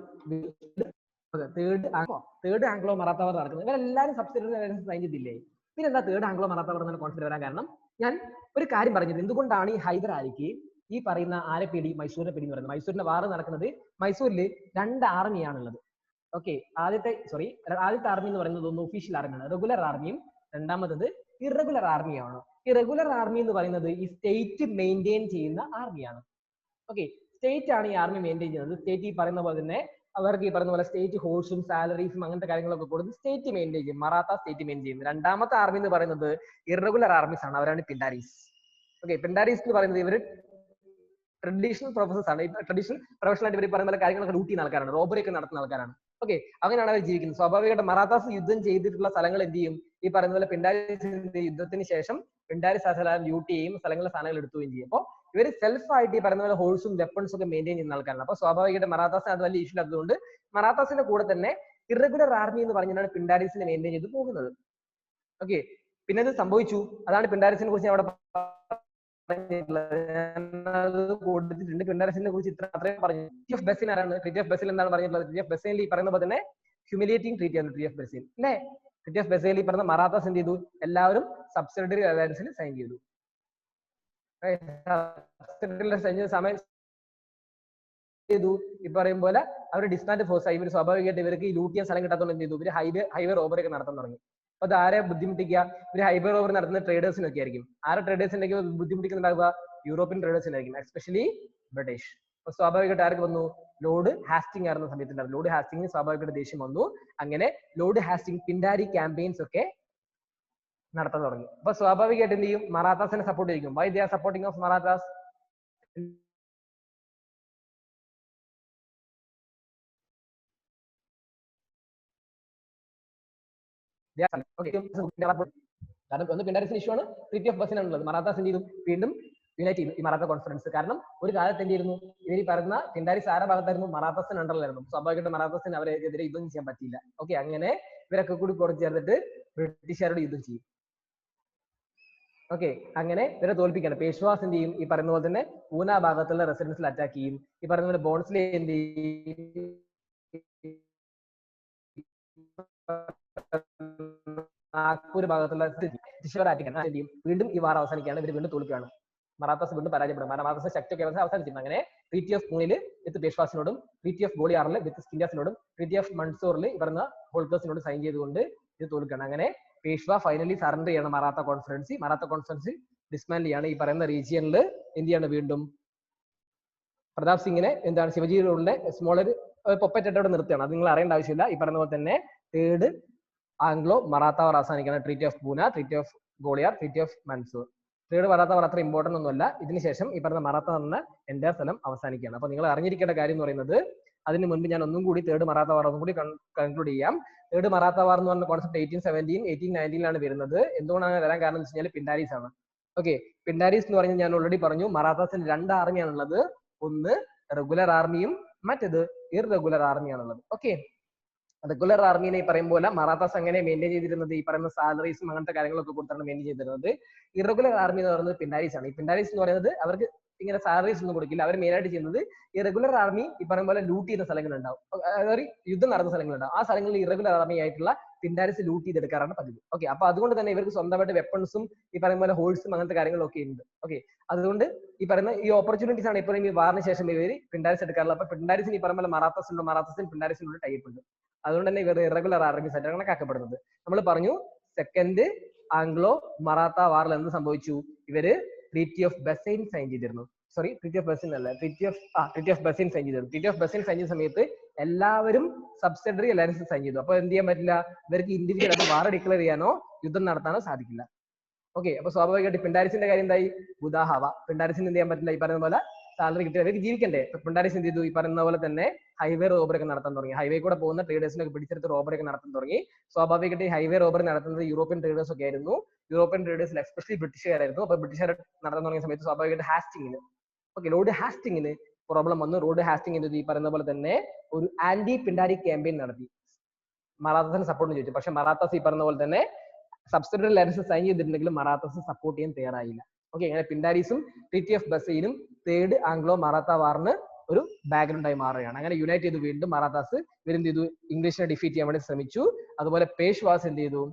A: തേർഡ് ആംഗ്ലോ മറാത്ത വാർ നടക്കുന്നത്. ഇവരെല്ലാവരും സബ്സിഡറി ലൈസൻസ് സൈൻ ചെയ്തില്ലേ? പിന്നെ എന്താ തേർഡ് ആംഗ്ലോ മറാത്ത വാർ എന്ന് കോൺസെപ്റ്റ് വരാൻ കാരണം? ഞാൻ ഒരു കാര്യം പറഞ്ഞത്, എന്തുകൊണ്ടാണ് ഈ ഹൈദർ അലിക്ക് ഈ പറയുന്ന ആരപ്പിടി മൈസൂരിനെ പിടി എന്ന് പറയുന്നത്? മൈസൂരിന്റെ വാർ നടക്കുന്നത് മൈസൂരിൽ 2 ആർമിയാണുള്ളത്. ഓക്കെ, ആദ്യത്തെ ആർമി എന്ന് പറയുന്നത് ഒന്ന് ഒഫീഷ്യൽ ആർമിയാണ്, റെഗുലർ ആർമിയും. രണ്ടാമത്തത് ഇറഗുലർ ആർമിയാണ്. ഈ റെഗുലർ ആർമി എന്ന് പറയുന്നത് ഈ സ്റ്റേറ്റ് മെയിൻറ്റെയിൻ ചെയ്യുന്ന ആർമിയാണ്. ഓക്കെ, സ്റ്റേറ്റ് ആണ് ഈ ആർമി മെയിൻറ്റെയിൻ ചെയ്യുന്നത്. സ്റ്റേറ്റ് ഈ പറയുന്ന പോലെ തന്നെ അവർക്ക് ഈ പറയുന്ന പോലെ സ്റ്റേറ്റ് ഹോഴ്സും സാലറീസും അങ്ങനത്തെ കാര്യങ്ങളൊക്കെ കൊടുത്ത് സ്റ്റേറ്റ് മെയിൻറ്റെയിൻ ചെയ്യും. മറാത്ത സ്റ്റേറ്റ് മെയിൻറ്റെയിൻ ചെയ്യുന്നത്. രണ്ടാമത്തെ ആർമി എന്ന് പറയുന്നത് ഇറഗുലർ ആർമീസ് ആണ്. അവരാണ് പിണ്ടാരീസ്. ഓക്കെ, പിണ്ടാരീസ് എന്ന് പറയുന്നത് ഇവർ ട്രഡീഷണൽ പ്രൊഫസേഴ്സ് ആണ്. ട്രഡീഷണൽ പ്രൊഫഷണൽ ആയിട്ട് ഇവർ പറയുന്ന കാര്യങ്ങളൊക്കെ ഡ്യൂട്ടി ചെയ്യുന്ന ആൾക്കാരാണ്, റോബറി ഒക്കെ നടത്തുന്ന ആൾക്കാരാണ്. ഓക്കെ, അങ്ങനെയാണ് അവർ ജീവിക്കുന്നത്. സ്വാഭാവികമായിട്ട് മറാത്താസ് യുദ്ധം ചെയ്തിട്ടുള്ള സ്ഥലങ്ങൾ എന്ത് ചെയ്യും? ഈ പറയുന്ന പോലെ പിണ്ടാരീസിന്റെ യുദ്ധത്തിന് ശേഷം പിണ്ടാരീസ് ആ സ്ഥലം ഡ്യൂട്ടി ചെയ്യും, സ്ഥലങ്ങളിലെ സാധനങ്ങൾ എടുത്തുകയും ചെയ്യും. അപ്പോൾ ഇവർ സെൽഫ് ആയിട്ട് ഈ പറയുന്ന പോലെ ഹോഴ്സും വെപ്പൺസും ഒക്കെ മെയിൻറ്റെയിൻ ചെയ്യുന്ന ആൾക്കാരാണ്. അപ്പൊ സ്വാഭാവികമായിട്ട് മറാത്താസിന് അത് വലിയ ഇഷ്യൂ ഇല്ലാത്തതുകൊണ്ട് മറാത്താസിന്റെ കൂടെ തന്നെ ഇറഗുലർ ആർമി എന്ന് പറഞ്ഞാണ് പിണ്ടാരീസിനെ മെയിൻറ്റെയിൻ ചെയ്ത് പോകുന്നത്. ഓക്കെ, പിന്നെ ഇത് സംഭവിച്ചു. അതാണ് പിണ്ടാരീസിനെ കുറിച്ച് അവിടെ കൊടുത്തിട്ടുണ്ട്. പിണ്ടാരീസിനെ കുറിച്ച് ഇത്ര അത്രയും പറഞ്ഞു. ട്രീറ്റി ഓഫ് ബെസിൽ ആരാണ്? ട്രീറ്റി ഓഫ് ബെസിൽ എന്താണ് പറഞ്ഞിട്ടുള്ളത്? ട്രീറ്റി ഓഫ് ബെസിൽ ഈ പറയുന്ന പോലെ തന്നെ ഹ്യൂമിലിയേറ്റിംഗ് ട്രീറ്റി ആണ് ട്രീറ്റി ഓഫ് ബെസിൽ അല്ലേ? ട്രീറ്റി ഓഫ് ബെസിൽ ഈ പറഞ്ഞ മറാത്താസ് എന്ത് ചെയ്തു? എല്ലാവരും സബ്സിഡറി അലയൻസിൽ സൈൻ ചെയ്തു. സമയം ചെയ്തു ഈ പറയും പോലെ അവർ ഡിസ്മാൻഡ് ഫോഴ്സ് ആയി. ഇവർ സ്വാഭാവികമായിട്ട് ഇവർക്ക് ഈ ലൂട്ട് ചെയ്യാൻ സ്ഥലം കിട്ടാത്തതുകൊണ്ട് എന്ത് ചെയ്തു? ഇവർ ഹൈവേ റോബറി ഒക്കെ നടത്താൻ തുടങ്ങി. അപ്പൊ അത് ആരെ ബുദ്ധിമുട്ടിക്കുക? ഇവർ ഹൈവേ റോബറി നടത്തുന്ന ട്രേഡേഴ്സിനൊക്കെ ആയിരിക്കും. ആരെ ട്രേഡേഴ്സിനൊക്കെ ബുദ്ധിമുട്ടിക്കുന്നുണ്ടാവുക? യൂറോപ്യൻ ട്രേഡേഴ്സിനായിരിക്കും, എസ്പെഷ്യലി ബ്രിട്ടീഷ്. അപ്പൊ സ്വാഭാവികമായിട്ട് ആർക്ക് വന്നു? ലോർഡ് ഹാസ്റ്റിംഗ് ആയിരുന്ന സമയത്തുണ്ടായിരുന്നു. ലോർഡ് ഹാസ്റ്റിംഗിന് സ്വാഭാവികമായിട്ട് ദേഷ്യം വന്നു. അങ്ങനെ ലോർഡ് ഹാസ്റ്റിംഗ് പിൻഡാരി ക്യാമ്പയിൻസ് ഒക്കെ നടത്താൻ തുടങ്ങി. അപ്പൊ സ്വാഭാവികമായിട്ട് എന്ത് ചെയ്യും? മറാത്താസിനെ സപ്പോർട്ട് ചെയ്യും. Why they are supporting of Marathas? കാരണം ഒന്ന് പിണ്ടാരിസിന് ഇഷ്യൂ ആണ്, ട്രീറ്റി ഓഫ് ബസിനാണുള്ളത്. മറാത്താസ് എന്ത് ചെയ്തു? വീണ്ടും യുണൈറ്റ് ചെയ്തു ഈ മറാത്ത കോൺഫറൻസ്. കാരണം ഒരു കാലത്ത് എന്ത് ചെയ്യുന്നു? ഇവർ ഈ പറയുന്ന പിണ്ടാരിസ് ആരുടെ ഭാഗത്തായിരുന്നു? മറാത്താസിന് അണ്ടറിലായിരുന്നു. സ്വാഭാവികമായിട്ട് മറാത്താസിന് അവരെതിരെ യുദ്ധം ചെയ്യാൻ പറ്റിയില്ല. ഓക്കെ, അങ്ങനെ ഇവരൊക്കെ കൂടി കൂടെ ചേർന്നിട്ട് ബ്രിട്ടീഷുകാരോട് യുദ്ധം ചെയ്യും. ഓക്കെ, അങ്ങനെ ഇവരെ തോൽപ്പിക്കണം. പേഷ്വാസ് എന്ത് ചെയ്യും? ഈ പറയുന്ന പോലെ തന്നെ പൂന ഭാഗത്തുള്ള റെസിഡൻസിൽ അറ്റാക്ക് ചെയ്യും. ഈ പറയുന്ന പോലെ ബോൺസ്ലെ എന്ത് ചെയ്യും? നാഗ്പൂർ ഭാഗത്തുള്ള വീണ്ടും ഈ വാർ അവസാനിക്കുകയാണ്. ഇവർ വീണ്ടും തോൽക്കുകയാണ്. മറാത്താസ് വീണ്ടും പരാജയപ്പെടും. മറാത്താസ് ശക്തിയൊക്കെ അവസാനിച്ചിരുന്നു. അങ്ങനെ ട്രീറ്റി ഓഫ് പൂനെയിൽ വിത്ത് പേഷ്വാസിനോടും ട്രീറ്റി ഓഫ് ഗോളിയാറിൽ വിത്ത് സ്കിൻഡാസിനോടും ട്രീറ്റി ഓഫ് മൺസൂറിൽ ഈ പറഞ്ഞ ഹോൾക്കേഴ്സിനോട് സൈൻ ചെയ്തുകൊണ്ട് ഇത് തോൽക്കുകയാണ്. അങ്ങനെ പേഷ്വ ഫൈനലി സറണ്ടർ ചെയ്യണം മറാത്ത കോൺഫറൻസി. മറാത്ത കോൺഫറൻസി ഡിസ്മാൻഡിൽ ചെയ്യാണ്. ഈ പറയുന്ന റീജിയനിൽ എന്ത് ചെയ്യാണ് വീണ്ടും പ്രതാപ് സിംഗിനെ എന്താണ് ശിവജി റോഡിലെ സ്മോളർ പൊപ്പറ്റായിട്ട് നിർത്തുകയാണ്. അത് നിങ്ങൾ അറിയേണ്ട ആവശ്യമില്ല. ഈ പറയുന്ന പോലെ തന്നെ തേർഡ് ആംഗ്ലോ മറാത്ത വാർ അവസാനിക്കുകയാണ്. Treaty of Pune, treaty of Gwalior, treaty of Mandsaur. Third Maratha war അത്ര ഇമ്പോർട്ടന്റ് ഒന്നുമല്ല. ഇതിനുശേഷം ഈ പറഞ്ഞ മറാത്ത എന്ന എൻ്റെ സ്ഥലം അവസാനിക്കുകയാണ്. അപ്പൊ നിങ്ങൾ അറിഞ്ഞിരിക്കേണ്ട കാര്യം എന്ന് പറയുന്നത്, അതിന് മുൻപ് ഞാൻ ഒന്നും കൂടി തേർഡ് മറാത്ത വാർ ഒന്നും കൂടി കൺക്ലൂഡ് ചെയ്യാം. തേർഡ് മറാത്ത വാർ എന്ന് പറഞ്ഞ കോൺസെപ്റ്റ് 1817, 1819 വരുന്നത്. എന്തുകൊണ്ടാണ് വരാൻ കാരണം എന്ന് വെച്ച് കഴിഞ്ഞാൽ പിൻഡാരീസ് ആണ്. ഓക്കെ, പിൻഡാരീസ് എന്ന് പറഞ്ഞാൽ ഞാൻ ഓൾറെഡി പറഞ്ഞു, മറാത്താസിന് 2 ആർമിയാണുള്ളത്. ഒന്ന് റെഗുലർ ആർമിയും മറ്റേത് ഇറഗുലർ ആർമിയാണുള്ളത്. ഓക്കെ, റെഗുലർ ആർമിനെ ഈ പറയുമ്പോൾ മറാത്താസ് എങ്ങനെ മെയിൻറ്റെയിൻ ചെയ്തിരുന്നത്? ഈ പറയുന്ന സാലറീസും അങ്ങനത്തെ കാര്യങ്ങളൊക്കെ കൊടുത്താണ് മെയിൻറ്റെയിൻ ചെയ്തിരുന്നത്. ഇറഗുലർ ആർമി എന്ന് പറയുന്നത് പിൻഡാരീസ് ആണ്. ഈ പിൻഡാരീസ് എന്ന് പറയുന്നത് അവർക്ക് ഇങ്ങനെ സാലറീസ് ഒന്നും കൊടുക്കില്ല. അവർ മെയിൻ ആയിട്ട് ചെയ്യുന്നത് ഈ റെഗുലർ ആർമി ഈ പറയുന്ന പോലെ ലൂട്ട് ചെയ്യുന്ന സ്ഥലങ്ങളുണ്ടാവും, അതായത് യുദ്ധം നടന്ന സ്ഥലങ്ങളുണ്ടാവും. ആ സ്ഥലങ്ങളിൽ ഇറഗുലർ ആർമി ആയിട്ടുള്ള പിൻഡാരീസ് ലൂട്ട് ചെയ്തെടുക്കാറാണ് പതിവ്. ഓക്കെ, അപ്പൊ അതുകൊണ്ട് തന്നെ ഇവർക്ക് സ്വന്തമായിട്ട് വെപ്പൺസും ഈ പറയുന്ന പോലെ ഹോൾസും അങ്ങനത്തെ കാര്യങ്ങളൊക്കെ ഉണ്ട്. ഓക്കെ, അതുകൊണ്ട് ഈ പറയുന്ന ഈ ഓപ്പർച്യൂണിറ്റീസ് ആണ് ഇപ്പോഴും ഈ വാറിന് ശേഷം ഇവർ പിൻഡാരീസ് എടുക്കാറുള്ളത്. അപ്പൊ പിൻഡാരീസിന് ഈ പറയുന്ന പോലെ മറാത്താസിന് പിൻഡാരീസിനുള്ള ടൈപ്പ് ഉണ്ട്. അതുകൊണ്ട് തന്നെ ഇവർ ഇറഗുലർ ആർമീസ് ആയിട്ടാണ് കണക്കാക്കപ്പെടുന്നത്. നമ്മൾ പറഞ്ഞു സെക്കൻഡ് ആംഗ്ലോ മറാത്ത വാറിൽ എന്ത് സംഭവിച്ചു? ഇവര് ട്രീറ്റി ഓഫ് ബസൈൻ സൈൻ ചെയ്തിരുന്നു. സോറി, ട്രീറ്റി ഓഫ് ബസൈൻ അല്ല, ട്രീറ്റി ഓഫ് ബസൈൻ സൈൻ ചെയ്തിരുന്നു. ട്രീറ്റി ഓഫ് ബസൈൻ സൈൻ ചെയ്ത സമയത്ത് എല്ലാവരും സബ്സിഡറി അലയൻസ് സൈൻ ചെയ്തു. അപ്പൊ എന്ത് ചെയ്യാൻ പറ്റില്ല, ഇവർക്ക് ഇൻഡിവിജ്വൽ ആയിട്ട് വാർ ഡിക്ലെയർ ചെയ്യാനോ യുദ്ധം നടത്താനോ സാധിക്കില്ല. ഓക്കെ, അപ്പൊ സ്വാഭാവികമായിട്ട് പിൻഡാരീസിന്റെ കാര്യം എന്തായി? ബുധാഹവ. പിൻഡാരീസിന് എന്ത് ചെയ്യാൻ പറ്റില്ല, ഈ പറയുന്ന പോലെ സാലറി കിട്ടിയ അവർക്ക് ജീവിക്കണ്ടേ. പിൻഡാരീസ് എന്ത് ചെയ്തു? ഈ പറയുന്ന പോലെ തന്നെ ഹൈവേ റോബറി ഒക്കെ നടത്താൻ തുടങ്ങി. ഹൈവേ കൂടെ പോകുന്ന ട്രേഡേഴ്സിനൊക്കെ പിടിച്ചെടുത്ത് റോബറി ഒക്കെ നടത്താൻ തുടങ്ങി. സ്വാഭാവികമായിട്ട് ഈ ഹൈവേ റോബറി നടത്തുന്നത് യൂറോപ്യൻ ട്രേഡേഴ്സ് ഒക്കെ ആയിരുന്നു. യൂറോപ്യൻ ട്രേഡേഴ്സിൽ എസ്പെഷ്യലി ബ്രിട്ടീഷുകാരായിരുന്നു. അപ്പൊ ബ്രിട്ടീഷുകാർ നടത്താൻ തുടങ്ങിയ സമയത്ത് സ്വാഭാവികമായിട്ട് ലോർഡ് ഹാസ്റ്റിങ്ങിന് പ്രോബ്ലം വന്നു. ലോർഡ് ഹാസ്റ്റിംഗ് എന്ത് ഈ പറയുന്ന പോലെ തന്നെ ഒരു ആന്റി പിൻഡാരി ക്യാമ്പയിൻ നടത്തി. മറാത്താസിന് സപ്പോർട്ട് ചോദിച്ചു. പക്ഷെ മറാത്താസ് ഈ പറഞ്ഞ പോലെ തന്നെ സബ്സിഡറി അലയൻസ് സൈൻ ചെയ്തിട്ടുണ്ടെങ്കിലും മറാത്താസ് സപ്പോർട്ട് ചെയ്യാൻ തയ്യാറായില്ല. ഓക്കെ, അങ്ങനെ പിൻഡാരീസും ട്രീറ്റി ഓഫ് ബസൈനും തേർഡ് ആംഗ്ലോ മറാത്ത വാറിന് ഒരു ബാക്ക്ഗ്രൗണ്ടായി മാറുകയാണ്. അങ്ങനെ യുണൈറ്റ് ചെയ്ത് വീണ്ടും മറാത്താസ് ഇവരെന്ത് ചെയ്തു? ഇംഗ്ലീഷിനെ ഡിഫീറ്റ് ചെയ്യാൻ വേണ്ടി ശ്രമിച്ചു. അതുപോലെ പേഷ്വാസ് എന്ത് ചെയ്തു?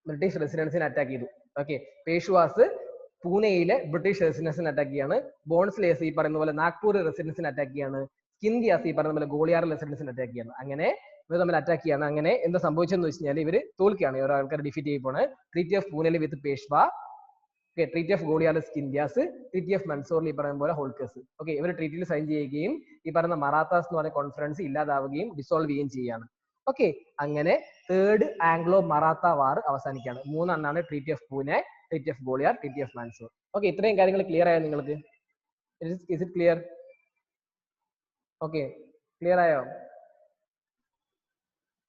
A: ബ്രിട്ടീഷ് റെസിഡൻസിനെ അറ്റാക്ക് ചെയ്തു. ഓക്കെ, പേഷ്വാസ് പൂനെയിലെ ബ്രിട്ടീഷ് റെസിഡൻസിനെ അറ്റാക്ക് ചെയ്യാണ്. ബോൺസ്ലേസ് ഈ പറയുന്ന പോലെ നാഗ്പൂർ റെസിഡൻസിനെ അറ്റാക്ക് ചെയ്യാണ്. സ്കിൻഡിയാസ് ഈ പറയുന്ന പോലെ ഗോളിയാർ റെസിഡൻസിനെ അറ്റാക്ക് ചെയ്യാണ്. അങ്ങനെ ഇവർ തമ്മിൽ അറ്റാക്ക് ചെയ്യാണ്. അങ്ങനെ എന്താ സംഭവിച്ചെന്ന് വെച്ച് കഴിഞ്ഞാൽ ഇവര് തോൽക്കുകയാണ്. ഓരോ ആൾക്കാർ ഡിഫീറ്റ് ചെയ്യപ്പോണ്. ട്രീറ്റി ഓഫ് പൂനെയിൽ with Peshwa, treaty of Gwalior Scindias, treaty of മൻസൂറിൽ ഈ പറയുന്ന പോലെ ഹോൾക്കേഴ്സ്. ഓക്കെ, ഇവർ ട്രീറ്റിയിൽ സൈൻ ചെയ്യുകയും ഈ പറയുന്ന മറാത്താസ് എന്ന് പറയുന്ന കോൺഫറൻസ് ഇല്ലാതാവുകയും ഡിസോൾവ് ചെയ്യുകയും ചെയ്യാണ്. ഓക്കെ, അങ്ങനെ തേർഡ് ആംഗ്ലോ മറാത്ത വാർ അവസാനിക്കുകയാണ്. 3 എണ്ണാണ് treaty of Pune, treaty of Gwalior, treaty of Mandsaur. Okay, ഇത്രയും കാര്യങ്ങൾ ക്ലിയർ ആയോ നിങ്ങൾക്ക്? Is it clear? Okay, clear ആയോ?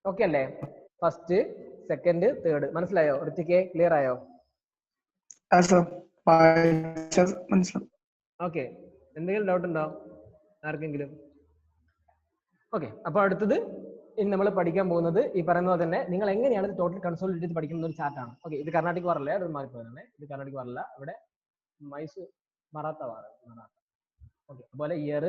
A: ഓക്കെ അല്ലേ? ഫസ്റ്റ്, സെക്കൻഡ്, തേർഡ് മനസ്സിലായോ? ഋത്തിക്ക് ക്ലിയർ ആയോ? ഓക്കെ, എന്തെങ്കിലും ഡൗട്ട് ഉണ്ടോ ആർക്കെങ്കിലും? ഓക്കെ, അപ്പൊ അടുത്തത് ഇനി നമ്മൾ പഠിക്കാൻ പോകുന്നത് ഈ പറയുന്നത് തന്നെ നിങ്ങൾ എങ്ങനെയാണ് ടോട്ടൽ കൺസോളിഡേറ്റ് ചെയ്ത് പഠിക്കുന്ന ഒരു ചാർട്ടാണ്. ഓക്കെ, ഇത് കർണാട്ടിക് വാറല്ല, അത് മാറിപ്പോയതാണ്. ഇത് കർണാട്ടിക് വാറല്ല, ഇവിടെ മൈസൂർ മറാത്ത വാർ. ഓക്കെ, അതുപോലെ ഇയർ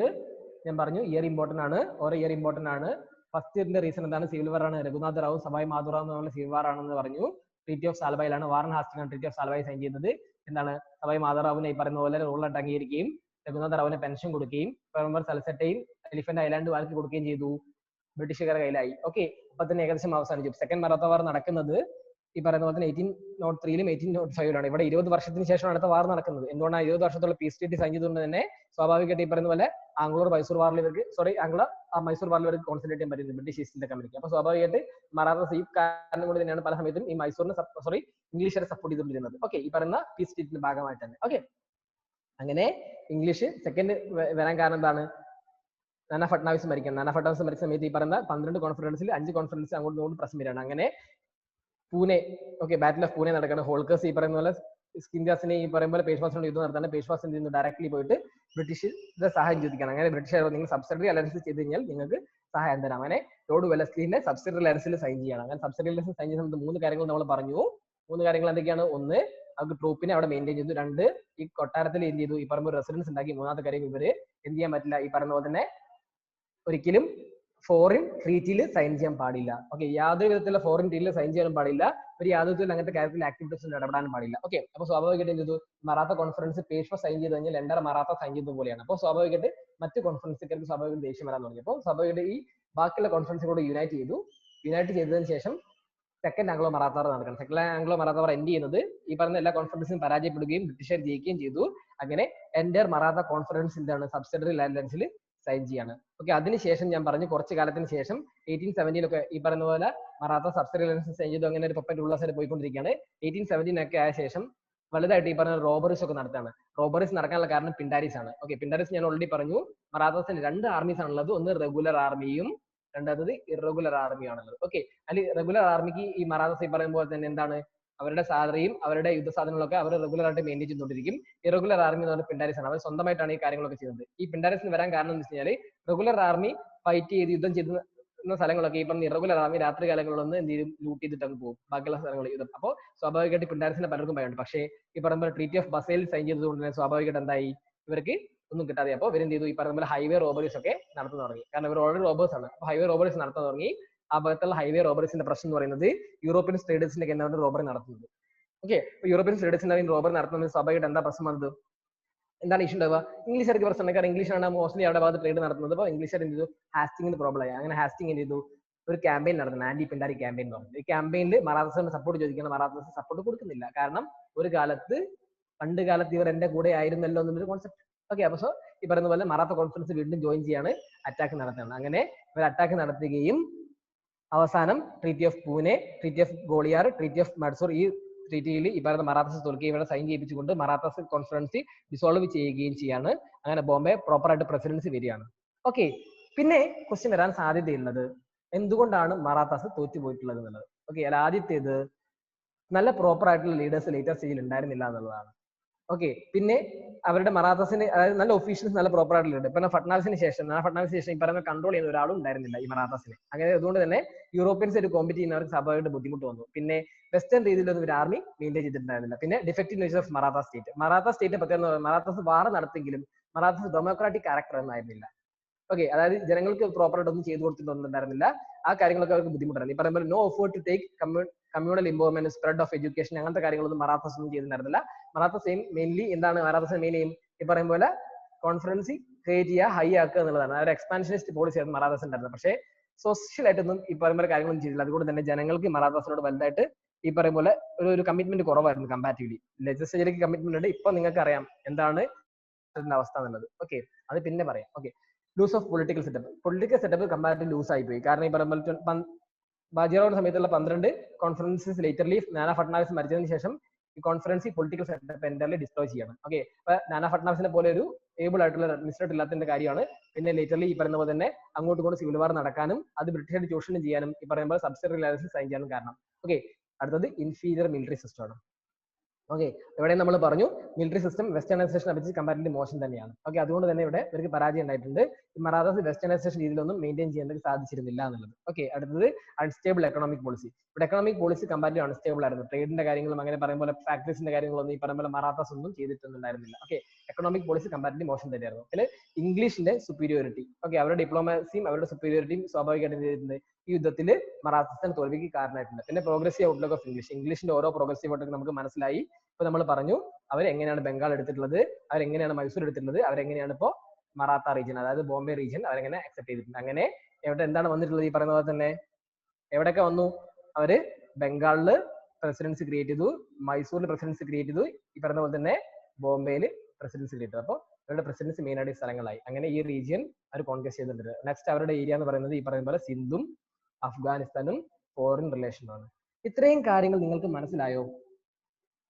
A: ഞാൻ പറഞ്ഞു, ഇയർ ഇമ്പോർട്ടന്റ് ആണ്. ഓരോ ഇയർ ഇമ്പോർട്ടന്റ് ആണ്. ഫസ്റ്റ് ഇയറിന്റെ റീസൺ എന്താണ്? സിവിൽ വാർ ആണ്. രഘുനാഥ റാവു സഭായ് മാധുറാവ് എന്നുള്ള സിവിൽ വാർ ആണെന്ന് പറഞ്ഞു. ട്രീറ്റി ഓഫ് സാൽബായിലാണ് Warren Hasting treaty of Salbai sign ചെയ്യുന്നത്. എന്താണ്? സഭായ് മാധവറാവുവിനെ ഈ പറയുന്ന പോലെ റൂളായിട്ട് അംഗീകരിക്കുകയും രഘുനാഥ റാവുവിനെ പെൻഷൻ കൊടുക്കുകയും സൽസെറ്റയും എലിഫന്റ് ഐലാൻഡ് വാർക്ക് കൊടുക്കുകയും ചെയ്തു. ബ്രിട്ടീഷുകാരുടെ കയ്യിലായി. ഓക്കെ, അപ്പൊ തന്നെ ഏകദേശം അവസാനിച്ചു. സെക്കൻഡ് മറാത്ത വാർ നടക്കുന്നത് ഈ പറയുന്ന പോലെ 1803ലും 1805ലാണ്. ഇവിടെ 20 വർഷത്തിന് ശേഷമാണ് അടുത്ത വാർ നടക്കുന്നത്. എന്തുകൊണ്ടാണ്? 20 വർഷത്തോളം പീസ് ട്രീറ്റി സൈൻ ചെയ്തുകൊണ്ട് തന്നെ സ്വാഭാവികമായിട്ട് ഈ പറയുന്ന പോലെ ആംഗ്ലോ മൈസൂർ വാറിൽ ഇവർക്ക് മൈസൂർ വാറിൽ ഇവർക്ക് കോൺസെൻട്രേറ്റ് ചെയ്യാൻ പറ്റുന്നത് ബ്രിട്ടീഷ് ഈസ്റ്റ് ഇന്ത്യ കമ്പനിക്ക്. അപ്പൊ സ്വാഭാവികമായിട്ട് മറാത്ത ഈ കാരണം കൊണ്ട് തന്നെയാണ് പല സമയത്തും ഈ മൈസൂരിനെ ഇംഗ്ലീഷുകാരെ സപ്പോർട്ട് ചെയ്തുകൊണ്ടിരുന്നത്. ഓക്കെ, ഈ പറയുന്ന പീസ് ട്രീറ്റിന്റെ ഭാഗമായിട്ട് തന്നെ. ഓക്കെ, അങ്ങനെ ഇംഗ്ലീഷ് സെക്കൻഡ് വരാൻ കാരണം എന്താണ്? നാനാ ഫട്നാവിസ് മരിക്കണം. നാനാ ഫട്നാവിസ് മരിച്ച സമയത്ത് ഈ പറയുന്ന 12 കോൺഫറൻസിൽ 5 കോൺഫറൻസ് അങ്ങോട്ടും ഇങ്ങോട്ടും പ്രശ്നം വരികയാണ്. അങ്ങനെ Pune, okay, battle of Pune നടക്കണം. ഹോൾക്കേഴ്സ് ഈ പറയുന്ന പോലെ സ്കിൻഡാസിനെ ഈ പറയുന്ന പോലെ പേഷ്വാസിനോട് യുദ്ധം നടത്താൻ പേഷ്വാസ് എന്ത് ചെയ്യുന്നു? ഡയറക്ട്ലി പോയിട്ട് ബ്രിട്ടീഷിന്റെ സഹായം ചോദിക്കണം. അങ്ങനെ ബ്രിട്ടീഷുകാർ നിങ്ങൾ സബ്സിഡറി അലയൻസ് ചെയ്ത് കഴിഞ്ഞാൽ നിങ്ങൾക്ക് സഹായം തരാം. അങ്ങനെ ലോർഡ് വെല്ലസ്ലിനെ സബ്സിഡറി അലയൻസിൽ സൈൻ ചെയ്യണം. അങ്ങനെ സബ്സിഡറി അലയൻസ് സൈൻ ചെയ്യുന്ന 3 കാര്യങ്ങൾ നമ്മൾ പറഞ്ഞു. 3 കാര്യങ്ങൾ എന്തൊക്കെയാണ്? 1, അവർക്ക് ട്രൂപ്പിനെ അവിടെ മെയിൻറ്റെയിൻ ചെയ്തു. 2, ഈ കൊട്ടാരത്തിൽ എന്ത് ചെയ്തു? ഈ പറയുമ്പോൾ റെസിഡൻസ് ഉണ്ടാക്കി. 3ാമത്തെ കാര്യം, ഇവര് എന്ത് ചെയ്യാൻ പറ്റില്ല? ഈ പറയുന്ന പോലെ തന്നെ ഒരിക്കലും ഫോറിൻ ട്രീറ്റിയിൽ സൈൻ ചെയ്യാൻ പാടില്ല. ഓക്കെ, യാതൊരു വിധത്തിലുള്ള ഫോറിൻ ട്രീറ്റിൽ സൈൻ ചെയ്യാനും പാടില്ല. ഒരു യാതൊരു വിധത്തിൽ അങ്ങനത്തെ കാര്യത്തിൽ ആക്ടിവിറ്റീസിൽ ഇടപെടാനും പാടില്ല. ഓക്കെ, അപ്പോൾ സ്വാഭാവികമായിട്ട് എന്ത് ചെയ്തു? മറാത്ത കോൺഫറൻസ് പേഷ്വ സൈൻ ചെയ്ത് കഴിഞ്ഞാൽ എൻഡർ മറാത്ത സൈൻ ചെയ്തത് പോലെയാണ്. അപ്പോൾ സ്വാഭാവികമായിട്ട് മറ്റ് കോൺഫറൻസുകാർക്ക് സ്വാഭാവികം ദേഷ്യം വരാൻ തുടങ്ങി. അപ്പോൾ സ്വാഭാവികമായിട്ട് ഈ ബാക്കിയുള്ള കോൺഫറൻസിനോട് യുണൈറ്റ് ചെയ്തതിന് ശേഷം സെക്കൻഡ് ആംഗ്ലോ മറാത്ത വാർ നടക്കണം. സെക്കൻഡ് ആംഗ്ലോ മറാത്ത വാർ എൻഡ് ചെയ്യുന്നത് ഈ പറഞ്ഞ എല്ലാ കോൺഫറൻസിനും പരാജയപ്പെടുകയും ബ്രിട്ടീഷുകാർ ജയിക്കുകയും ചെയ്തു. അങ്ങനെ എൻഡർ മറാത്ത കോൺഫറൻസ് എന്താണ്? സബ്സിഡറി ലാൻഡ്സ് സൈൻ ചെയ്യാണ്. ഓക്കെ, അതിനുശേഷം ഞാൻ പറഞ്ഞു കുറച്ച് കാലത്തിന് ശേഷം 1817 ഈ പറയുന്ന പോലെ മറാത്ത സബ്സിഡറി ലാൻഡ്സ് സൈൻ ചെയ്തു. അങ്ങനെ ഒരു പപ്പറ്റ് ഉള്ളാസായിട്ട് പോയിക്കൊണ്ടിരിക്കുകയാണ്. 1817 ആയ ശേഷം വലുതായിട്ട് ഈ പറഞ്ഞ റോബറീസ് ഒക്കെ നടത്താണ്. റോബറീസ് നടക്കാനുള്ള കാരണം പിണ്ടാരീസ് ആണ്. ഓക്കെ, പിണ്ടാരീസ് ഞാൻ ഓൾറെഡി പറഞ്ഞു. മറാത്താസിന് 2 ആർമീസ് ആണുള്ളത്. ഒന്ന് റെഗുലർ ആർമിയും രണ്ടാമത് ഇറഗുലർ ആർമിയാണുള്ളത്. ഓക്കെ, അതിൽ റെഗുലർ ആർമിക്ക് ഈ മറാത്താസ് ഈ പറയുമ്പോൾ തന്നെ എന്താണ്? അവരുടെ സാലറിയും അവരുടെ യുദ്ധസാധനങ്ങളൊക്കെ അവർ റെഗുലർ ആയിട്ട് മെയിൻറ്റെയിൻ ചെയ്തുകൊണ്ടിരിക്കും. ഇറഗുലർ ആർമി എന്ന് പറഞ്ഞാൽ പിണ്ടാരീസ് ആണ്. അവർ സ്വന്തമായിട്ടാണ് ഈ കാര്യങ്ങളൊക്കെ ചെയ്യുന്നത്. ഈ പിണ്ടാരീസിന് വരാൻ കാരണം എന്ന് വെച്ച് കഴിഞ്ഞാൽ റെഗുലർ ആർമി ഫൈറ്റ് ചെയ്ത് യുദ്ധം ചെയ്യുന്ന സ്ഥലങ്ങളൊക്കെ ഈ പറഞ്ഞ ഇറഗുലർ ആർമി രാത്രി കാലങ്ങളിലൊന്നും എന്ത് ചെയ്യും? ലൂട്ട് ചെയ്തിട്ട് അങ്ങ് പോകും ബാക്കിയുള്ള സ്ഥലങ്ങളിൽ യുദ്ധം. അപ്പോൾ സ്വാഭാവികമായിട്ട് പിണ്ടാരീസിനെ പലർക്കും ഭയമുണ്ട്. പക്ഷേ ഈ പറയുമ്പോൾ ട്രീറ്റി ഓഫ് ബസേൽ സൈൻ ചെയ്തതുകൊണ്ട് തന്നെ സ്വാഭാവികമായിട്ട് എന്തായി? ഇവർക്ക് ഒന്നും കിട്ടാതെ. അപ്പോൾ ഇവരെന്ത് ചെയ്തു? ഈ പറയുന്ന പോലെ ഹൈവേ റോബറീസ് ഒക്കെ നടത്താൻ തുടങ്ങി. കാരണം ഇവർ ഓൾറെഡി റോബേഴ്സ് ആണ്. അപ്പോൾ ഹൈവേ റോബറീസ് നടത്താൻ തുടങ്ങി. ആ ഭാഗത്തുള്ള ഹൈവേ റോബറീസിന്റെ പ്രശ്നം എന്ന് പറയുന്നത് യൂറോപ്യൻ ട്രേഡേഴ്സിന്റെ എന്താണ് റോബറി നടത്തുന്നത്. ഓക്കെ, യൂറോപ്യൻ ട്രേഡേഴ്സിന്റെ റോബറി നടത്തുന്നത് സ്വാഭാവികമായിട്ട് എന്താ പ്രശ്നം വന്നത്? എന്താണ് ഇഷ്യൂ ഉണ്ടാവുക? ഇംഗ്ലീഷുകാർക്ക് പ്രശ്നം. കാരണം ഇംഗ്ലീഷാണ് മോസ്റ്റ്ലി അവിടെ ഭാഗത്ത് ട്രേഡ് നടത്തുന്നത്. അപ്പോൾ ഇംഗ്ലീഷുകാർ എന്ത് ചെയ്തു? ഹാസ്റ്റിംഗിന് പ്രോബ്ലം ആയി. അങ്ങനെ ഹാസ്റ്റിംഗ് എന്ത് ചെയ്തു? ഒരു ക്യാമ്പയിൻ നടത്തുന്നത്, ആന്റി പിണ്ടാരി ക്യാമ്പയിൻ എന്ന് പറഞ്ഞു. ഈ ക്യാമ്പയിനിൽ മറാത്താസിന് സപ്പോർട്ട് ചോദിക്കണം. മറാത്താസ് സപ്പോർട്ട് കൊടുക്കുന്നില്ല. കാരണം പണ്ട് കാലത്ത് ഇവർ എന്റെ കൂടെ ആയിരുന്നല്ലോ എന്നൊരു കോൺസെപ്റ്റ്. ഓക്കെ, അപ്പോൾ ഈ പറയുന്ന പോലെ മറാത്ത കോൺഫറൻസ് വീണ്ടും ജോയിൻ ചെയ്യാണ്, അറ്റാക്ക് നടത്തുകയാണ്. അങ്ങനെ ഇവർ അറ്റാക്ക് നടത്തുകയും അവസാനം treaty of Pune, treaty of Gwalior, treaty of Mandsaur ഈ ട്രീറ്റിയിൽ ഈ പറയുന്ന മറാത്താസ് തോൽക്കുകയും ഇവിടെ സൈൻ ചെയ്യിപ്പിച്ചുകൊണ്ട് മറാത്താസ് കോൺഫറൻസ് ഡിസോൾവ് ചെയ്യുകയും ചെയ്യാണ്. അങ്ങനെ ബോംബെ പ്രോപ്പറായിട്ട് പ്രസിഡൻസി വരികയാണ്. ഓക്കെ, പിന്നെ ക്വസ്റ്റ്യൻ വരാൻ സാധ്യതയുള്ളത് എന്തുകൊണ്ടാണ് മറാത്താസ് തോറ്റുപോയിട്ടുള്ളത് എന്നുള്ളത്. ഓക്കെ, അല്ല ആദ്യത്തേത് നല്ല പ്രോപ്പർ ആയിട്ടുള്ള ലീഡേഴ്സ് ലേറ്റർ സ്റ്റേജിൽ ഉണ്ടായിരുന്നില്ല എന്നുള്ളതാണ്. ഓക്കെ, പിന്നെ അവരുടെ മറാത്താസിന് അതായത് നല്ല ഒഫീഷ്യൽസ് നല്ല പ്രോപ്പർ ആയിട്ടുള്ള ലീഡർ. ഇപ്പൊ ഫട്നാവിസിന് ശേഷം ഈ പറയുന്ന കൺട്രോൾ ചെയ്യുന്ന ഒരാളും ഉണ്ടായിരുന്നില്ല ഈ മറാത്താസിനെ. അങ്ങനെ അതുകൊണ്ട് തന്നെ യൂറോപ്യൻസ് ഒരു കോമ്പറ്റ് ചെയ്യുന്നവർക്ക് സ്വാഭാവികമായിട്ട് ബുദ്ധിമുട്ട് വന്നു. പിന്നെ വെസ്റ്റേൺ രീതിയിലൊന്നും ഒരു ആർമി മെയിൻറ്റെയിൻ ചെയ്തിട്ടുണ്ടായിരുന്നില്ല. പിന്നെ defective nature of Maratha state പ്രത്യേകം മറാത്താസ് വാർ നടത്തിയെങ്കിലും മറാത്താസ് ഡെമോക്രാറ്റിക് ക്യാരക്ടർ ഒന്നും ആയിരുന്നില്ല. ഓക്കെ, അതായത് ജനങ്ങൾക്ക് പ്രോപ്പറായിട്ട് ഒന്നും ചെയ്തു കൊടുത്തിട്ടൊന്നുണ്ടായിരുന്നില്ല. ആ കാര്യങ്ങളൊക്കെ അവർക്ക് ബുദ്ധിമുട്ടായിരുന്നു. ഈ പറയുമ്പോൾ no effort to take communal improvement, spread of education, അങ്ങനത്തെ കാര്യങ്ങളൊന്നും മറാത്താസ് ഒന്നും ചെയ്തിട്ടുണ്ടായിരുന്നില്ല. മറാത്താസ് മെയിൻലി എന്താണ്? മറാത്താസ് മെയിൻ എയിം ഈ പറയും പോലെ കോൺഫറൻസി ക്രിയേറ്റ് ചെയ്യുക, ഹൈ ആക്കുക എന്നുള്ളതാണ്. ഒരു എക്സ്പാൻഷനിസ്റ്റ് പോളിസി ആയിരുന്നു മറാത്താസ് ഉണ്ടായിരുന്നത്. പക്ഷേ സോഷ്യൽ ആയിട്ടൊന്നും ഈ പറയുമ്പോൾ കാര്യങ്ങളൊന്നും ചെയ്തില്ല. അതുകൊണ്ട് തന്നെ ജനങ്ങൾക്ക് മറാത്താസിനോട് വലുതായിട്ട് ഈ പറയും പോലെ ഒരു കമ്മിറ്റ്മെന്റ് കുറവായിരുന്നു കമ്പാരിറ്റീവ്ലി. ലെജിസ്ലേച്ചറിലേക്ക് കമ്മിറ്റ്മെന്റ് ഉണ്ട്. ഇപ്പൊ നിങ്ങൾക്ക് അറിയാം എന്താണ് അവസ്ഥ എന്നുള്ളത്. ഓക്കെ, അത് പിന്നെ പറയാം. Okay, loose of political setup comparative loose ആയി പോയി. കാരണം ഈ പറയുമ്പോൾ ബാജിറാവിന്റെ സമയത്തുള്ള 12 കോൺഫറൻസസ് ലേറ്റർലി നാനാ ഫട്നാവിസ് മരിച്ചതിന് ശേഷം ഈ conference political setup entirely destroy ചെയ്യണം. ഓക്കെ, അപ്പൊ നാനാ ഫട്നാവിസിനെ പോലെ ഒരു ഏബിൾ ആയിട്ടുള്ള അഡ്മിനിസ്ട്രേറ്റർ ഇല്ലാത്തതിന്റെ കാര്യമാണ്. പിന്നെ ലേറ്റർലി ഈ പറയുന്ന പോലെ തന്നെ അങ്ങോട്ട് കൊണ്ട് സിവിൽ വാർ നടക്കാനും അത് ബ്രിട്ടീഷുകാർ ചൂഷണം ചെയ്യാനും ഈ പറയുമ്പോൾ സബ്സിഡറി ലാൻഡ്സ് സൈൻ ചെയ്യാനും കാരണം. ഓക്കെ, അടുത്തത് ഇൻഫീരിയർ മിലിറ്ററി സിസ്റ്റം ആണ്. ഓക്കെ, ഇവിടെ നമ്മൾ പറഞ്ഞു മിലിറ്ററി സിസ്റ്റം വെസ്റ്റേണൈസേഷൻ അപേക്ഷിച്ച് കമ്പാരിറ്റീവ്ലി മോശം തന്നെയാണ്. ഓക്കെ, അതുകൊണ്ട് തന്നെ ഇവിടെ ഇവർക്ക് പരാജയം ഉണ്ടായിട്ടുണ്ട്. മറാത്താസ് വെസ്റ്റേണൈസേഷൻ രീതിയിലൊന്നും മെയിൻറ്റെയിൻ ചെയ്യാൻ സാധിച്ചിരുന്നില്ല എന്നുള്ളത്. ഓക്കെ, അടുത്തത് അൺസ്റ്റേബിൾ എക്കണോമിക് പോളിസി. ഇവിടെ എക്കണോമിക് പോളിസി കമ്പാരിറ്റീവ് അൺസ്റ്റേബിൾ ആയിരുന്നു. ട്രേഡിന്റെ കാര്യങ്ങളും അങ്ങനെ പറയുമ്പോൾ ഫാക്ടറീസിന്റെ കാര്യങ്ങളൊന്നും ഈ പറയുമ്പോൾ മറാത്താസ് ഒന്നും ചെയ്തിട്ടൊന്നുണ്ടായിരുന്നില്ല. ഓക്കെ, എക്കണോമിക് പോളിസി കമ്പാരിറ്റീവ്ലി മോശം തന്നെയായിരുന്നു. അതിൽ ഇംഗ്ലീഷിന്റെ സുപ്പീരിയോറിറ്റി, ഓക്കെ, അവരുടെ ഡിപ്ലോമസിയും അവരുടെ സുപ്പീരിയോറിറ്റിയും സ്വാഭാവികമായിട്ട് ചെയ്തിട്ടുണ്ട് ഈ യുദ്ധത്തിൽ മറാത്താസിന് തോൽവിക്ക് കാരണമായിട്ടുണ്ട്. പിന്നെ പ്രോഗ്രസീവ് ഔട്ട്ലുക്ക് ഓഫ് ഇംഗ്ലീഷിന്റെ ഓരോ പ്രോഗ്രസീവ് ഔട്ട്ലുക്ക് നമുക്ക് മനസ്സിലായി. ഇപ്പൊ നമ്മൾ പറഞ്ഞു അവരെങ്ങനെയാണ് ബംഗാൾ എടുത്തിട്ടുള്ളത്, അവരെങ്ങനെയാണ് മൈസൂർ എടുത്തിട്ടുള്ളത്, അവരെങ്ങനെയാണ് ഇപ്പോ മറാത്ത റീജിയൻ അതായത് ബോംബെ റീജിയൻ അവരെങ്ങനെ അക്സെപ്റ്റ് ചെയ്തിട്ടുണ്ട്. അങ്ങനെ എവിടെ എന്താണ് വന്നിട്ടുള്ളത്? ഈ പറയുന്ന പോലെ തന്നെ എവിടെയൊക്കെ വന്നു? അവര് ബംഗാളില് പ്രസിഡൻസി ക്രിയേറ്റ് ചെയ്തു, മൈസൂരിൽ പ്രസിഡൻസി ക്രിയേറ്റ് ചെയ്തു, ഈ പറയുന്ന പോലെ തന്നെ ബോംബെയിൽ പ്രസിഡൻസി ക്രിയേറ്റ് ചെയ്തു. അപ്പോൾ അവരുടെ പ്രസിഡൻസി മെയിൻ ആയിട്ട് സ്ഥലങ്ങളായി. അങ്ങനെ ഈ റീജിയൻ അവർ കോൺക്വസ്റ്റ് ചെയ്തിട്ടുണ്ട്. നെക്സ്റ്റ് അവരുടെ ഏരിയ എന്ന് പറയുന്നത് ഈ പറയുന്ന പോലെ സിന്ധും അഫ്ഗാനിസ്ഥാനും ഫോറിൻ റിലേഷനാണ്. ഇത്രയും കാര്യങ്ങൾ നിങ്ങൾക്ക് മനസ്സിലായോ?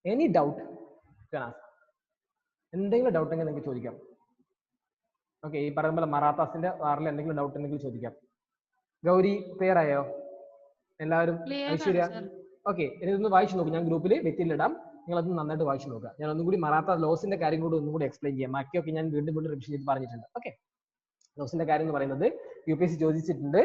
A: Any doubt? എന്തെങ്കിലും ഡൗട്ട് ഉണ്ടെങ്കിൽ നിങ്ങൾക്ക് ചോദിക്കാം. ഓക്കെ, ഈ പറയുന്ന പോലെ മറാത്താസിന്റെ വാറിൽ എന്തെങ്കിലും ഡൗട്ട് ഉണ്ടെങ്കിൽ ചോദിക്കാം. ഗൗരി ക്ലിയർ ആയോ എല്ലാവരും? ഐശ്വര്യ ഓക്കെ, ഇതൊന്ന് വായിച്ചു നോക്കും. ഞാൻ ഗ്രൂപ്പിൽ വ്യക്തിയിലിടാം, നിങ്ങൾ അത് നന്നായിട്ട് വായിച്ചു നോക്കുക. ഞാൻ ഒന്നും കൂടി മറാത്ത ലോസിന്റെ കാര്യം കൂടി ഒന്നും കൂടി എക്സ്പ്ലെയിൻ ചെയ്യാം. ബാക്കിയൊക്കെ ഞാൻ വീണ്ടും റിവിഷൻ ചെയ്ത് പറഞ്ഞിട്ടുണ്ട്. ഓക്കെ, ലോസിന്റെ കാര്യം എന്ന് പറയുന്നത് UPSC ചോദിച്ചിട്ടുണ്ട്,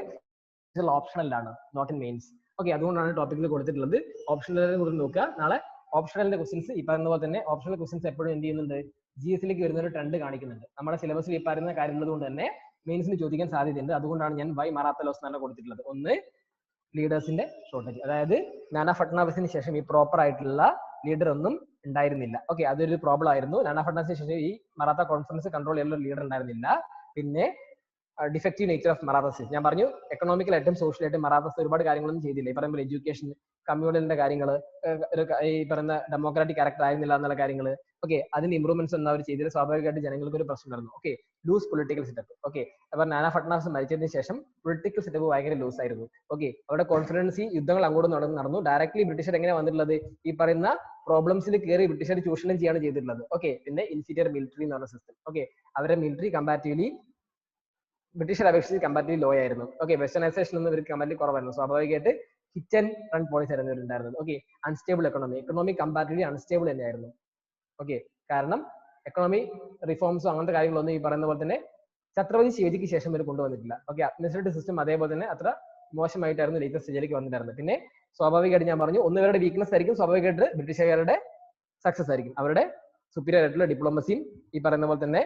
A: ഓപ്ഷണലാണ്, നോട്ട് ഇൻ മെയിൻസ്. ഓക്കെ, അതുകൊണ്ടാണ് ടോപ്പിക്കിൽ കൊടുത്തിട്ടുള്ളത്. ഓപ്ഷണലിനെ കുറിച്ച് നോക്കുക. നാളെ ഓപ്ഷണലിന്റെ ക്വസ്റ്റൻസ് ഈ പറയുന്ന പോലെ തന്നെ ഓപ്ഷണൽ ക്വസ്റ്റൻസ് എപ്പോഴും എന്ത് ചെയ്യുന്നുണ്ട്? GS ലേക്ക് വരുന്ന ഒരു ട്രെൻഡ് കാണിക്കുന്നുണ്ട്. നമ്മുടെ സിലബസിൽ ഈ പറയുന്ന കാര്യമുള്ളത് കൊണ്ട് തന്നെ മെയിൻസിന് ചോദിക്കാൻ സാധ്യതയുണ്ട്. അതുകൊണ്ടാണ് ഞാൻ വൈ മറാത്ത ലോസ് എന്നാണ് കൊടുത്തിട്ടുള്ളത്. ഒന്ന്, ലീഡേഴ്സിന്റെ ഷോർട്ടേജ്, അതായത് നാനാ ഫട്നാവിസിന് ശേഷം ഈ പ്രോപ്പർ ആയിട്ടുള്ള ലീഡർ ഒന്നും ഉണ്ടായിരുന്നില്ല. ഓക്കെ, അതൊരു പ്രോബ്ലം ആയിരുന്നു. നാനാ ഫട്നാവിസിന് ശേഷം ഈ മറാത്ത കോൺഫറൻസ് കൺട്രോൾ ചെയ്യുന്ന ലീഡർ ഉണ്ടായിരുന്നില്ല. പിന്നെ ഡിഫക്റ്റീവ് നേച്ചർ ഓഫ് മറാത്തസ്, ഞാൻ പറഞ്ഞു എക്കണോമിക്കലായിട്ടും സോഷ്യലായിട്ടും മറാത്തസ് ഒരുപാട് കാര്യങ്ങളൊന്നും ചെയ്തില്ല. ഈ പറയുമ്പോൾ എഡ്യൂക്കേഷൻ, കമ്മ്യൂണലിന്റെ കാര്യങ്ങൾ, ഈ പറയുന്ന ഡെമോക്രാറ്റിക് ക്യാരക്ടർ ആയിരുന്നില്ല എന്നുള്ള കാര്യങ്ങൾ. ഓക്കെ, അതിന് ഇംപ്രൂവ്മെന്റ്സ് ഒന്നും അവർ ചെയ്തില്ല. സ്വാഭാവികമായിട്ട് ജനങ്ങൾക്ക് ഒരു പ്രശ്നം നടന്നു. Okay, loose political setup. Okay, അപ്പൊ നാനാ ഫട്നാവിസ് മരിച്ചതിന് ശേഷം പൊളിറ്റിക്കൽ സെറ്റപ്പ് ഭയങ്കര ലൂസ് ആയിരുന്നു. ഓക്കെ, അവിടെ കോൺഫിഡൻസി യുദ്ധങ്ങൾ അങ്ങോട്ട് നടന്നു. ഡയറക്ട്ലി ബ്രിട്ടീഷർ എങ്ങനെ വന്നിട്ടുള്ളത്, ഈ പറയുന്ന പ്രോബ്ലംസിൽ കയറി ബ്രിട്ടീഷർ ചൂഷണം ചെയ്യാണ് ചെയ്തിട്ടുള്ളത്. ഓക്കെ, പിന്നെ ഇൻഫീരിയർ മിലിറ്ററി എന്ന് പറഞ്ഞ സിസ്റ്റം. ഓക്കെ, അവരുടെ മിലിറ്ററി കമ്പാരിറ്റീവ്ലി ബ്രിട്ടീഷർ അപേക്ഷിച്ച് കമ്പാരിറ്റീവ്ലി ലോ ആയിരുന്നു. ഓക്കെ, വെസ്റ്റേണൈസേഷൻ ഒന്നും ഇവർക്ക് കമ്പാരിറ്റീവ് കുറവായിരുന്നു. സ്വാഭാവികമായിട്ട് ഹിറ്റ് ആൻഡ് റൺ പോളിസി ആയിരുന്നു ഇവരുണ്ടായിരുന്നത്. Okay, unstable economy comparatively unstable തന്നെയായിരുന്നു. ഓക്കെ, കാരണം എക്കണോമി റിഫോംസോ അങ്ങനത്തെ കാര്യങ്ങളൊന്നും ഈ പറയുന്ന പോലെ തന്നെ ഛത്രപതി ശിവജിക്ക് ശേഷം ഇവർ കൊണ്ടുവന്നിട്ടില്ല. ഓക്കെ, അഡ്മിനിസ്ട്രേറ്റീവ് സിസ്റ്റം അതേപോലെ തന്നെ അത്ര മോശമായിട്ടായിരുന്നു ലേറ്റസ്റ്റ് സ്റ്റേജിലേക്ക് വന്നിട്ടുണ്ടായിരുന്നത്. പിന്നെ സ്വാഭാവികമായിട്ട് ഞാൻ പറഞ്ഞു, ഒന്ന് ഇവരുടെ വീക്ക്നെസ് ആയിരിക്കും, സ്വാഭാവികമായിട്ട് ബ്രിട്ടീഷുകാരുടെ സക്സസ് ആയിരിക്കും, അവരുടെ സുപ്പീരിയർ ആയിട്ടുള്ള ഡിപ്ലോമസിയും ഈ പറയുന്ന പോലെ തന്നെ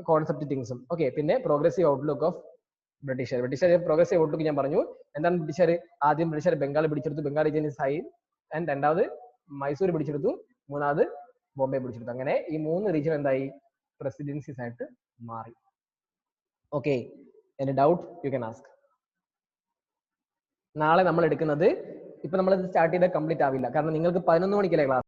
A: കോൺസെപ്റ്റ് തിങ്സും. ഓക്കെ, പിന്നെ progressive outlook of Britisher progressive outlook ഞാൻ പറഞ്ഞു. എന്താണ് ബ്രിട്ടീഷർ? ആദ്യം ബ്രിട്ടീഷർ ബംഗാൾ പിടിച്ചെടുത്തു, Bengal region is high. And രണ്ടാമത് മൈസൂർ പിടിച്ചെടുത്തു, മൂന്നാമത് ബോംബെ പിടിച്ചെടുത്തു. അങ്ങനെ ഈ 3 റീജിയൻ എന്തായി? പ്രസിഡൻസീസ് ആയിട്ട് മാറി. Okay, any doubt you can ask. നാളെ നമ്മൾ എടുക്കുന്നത്, ഇപ്പൊ നമ്മൾ സ്റ്റാർട്ട് ചെയ്താൽ കംപ്ലീറ്റ് ആവില്ല, കാരണം നിങ്ങൾക്ക് 11 മണിക്കല്ലേ ക്ലാസ്.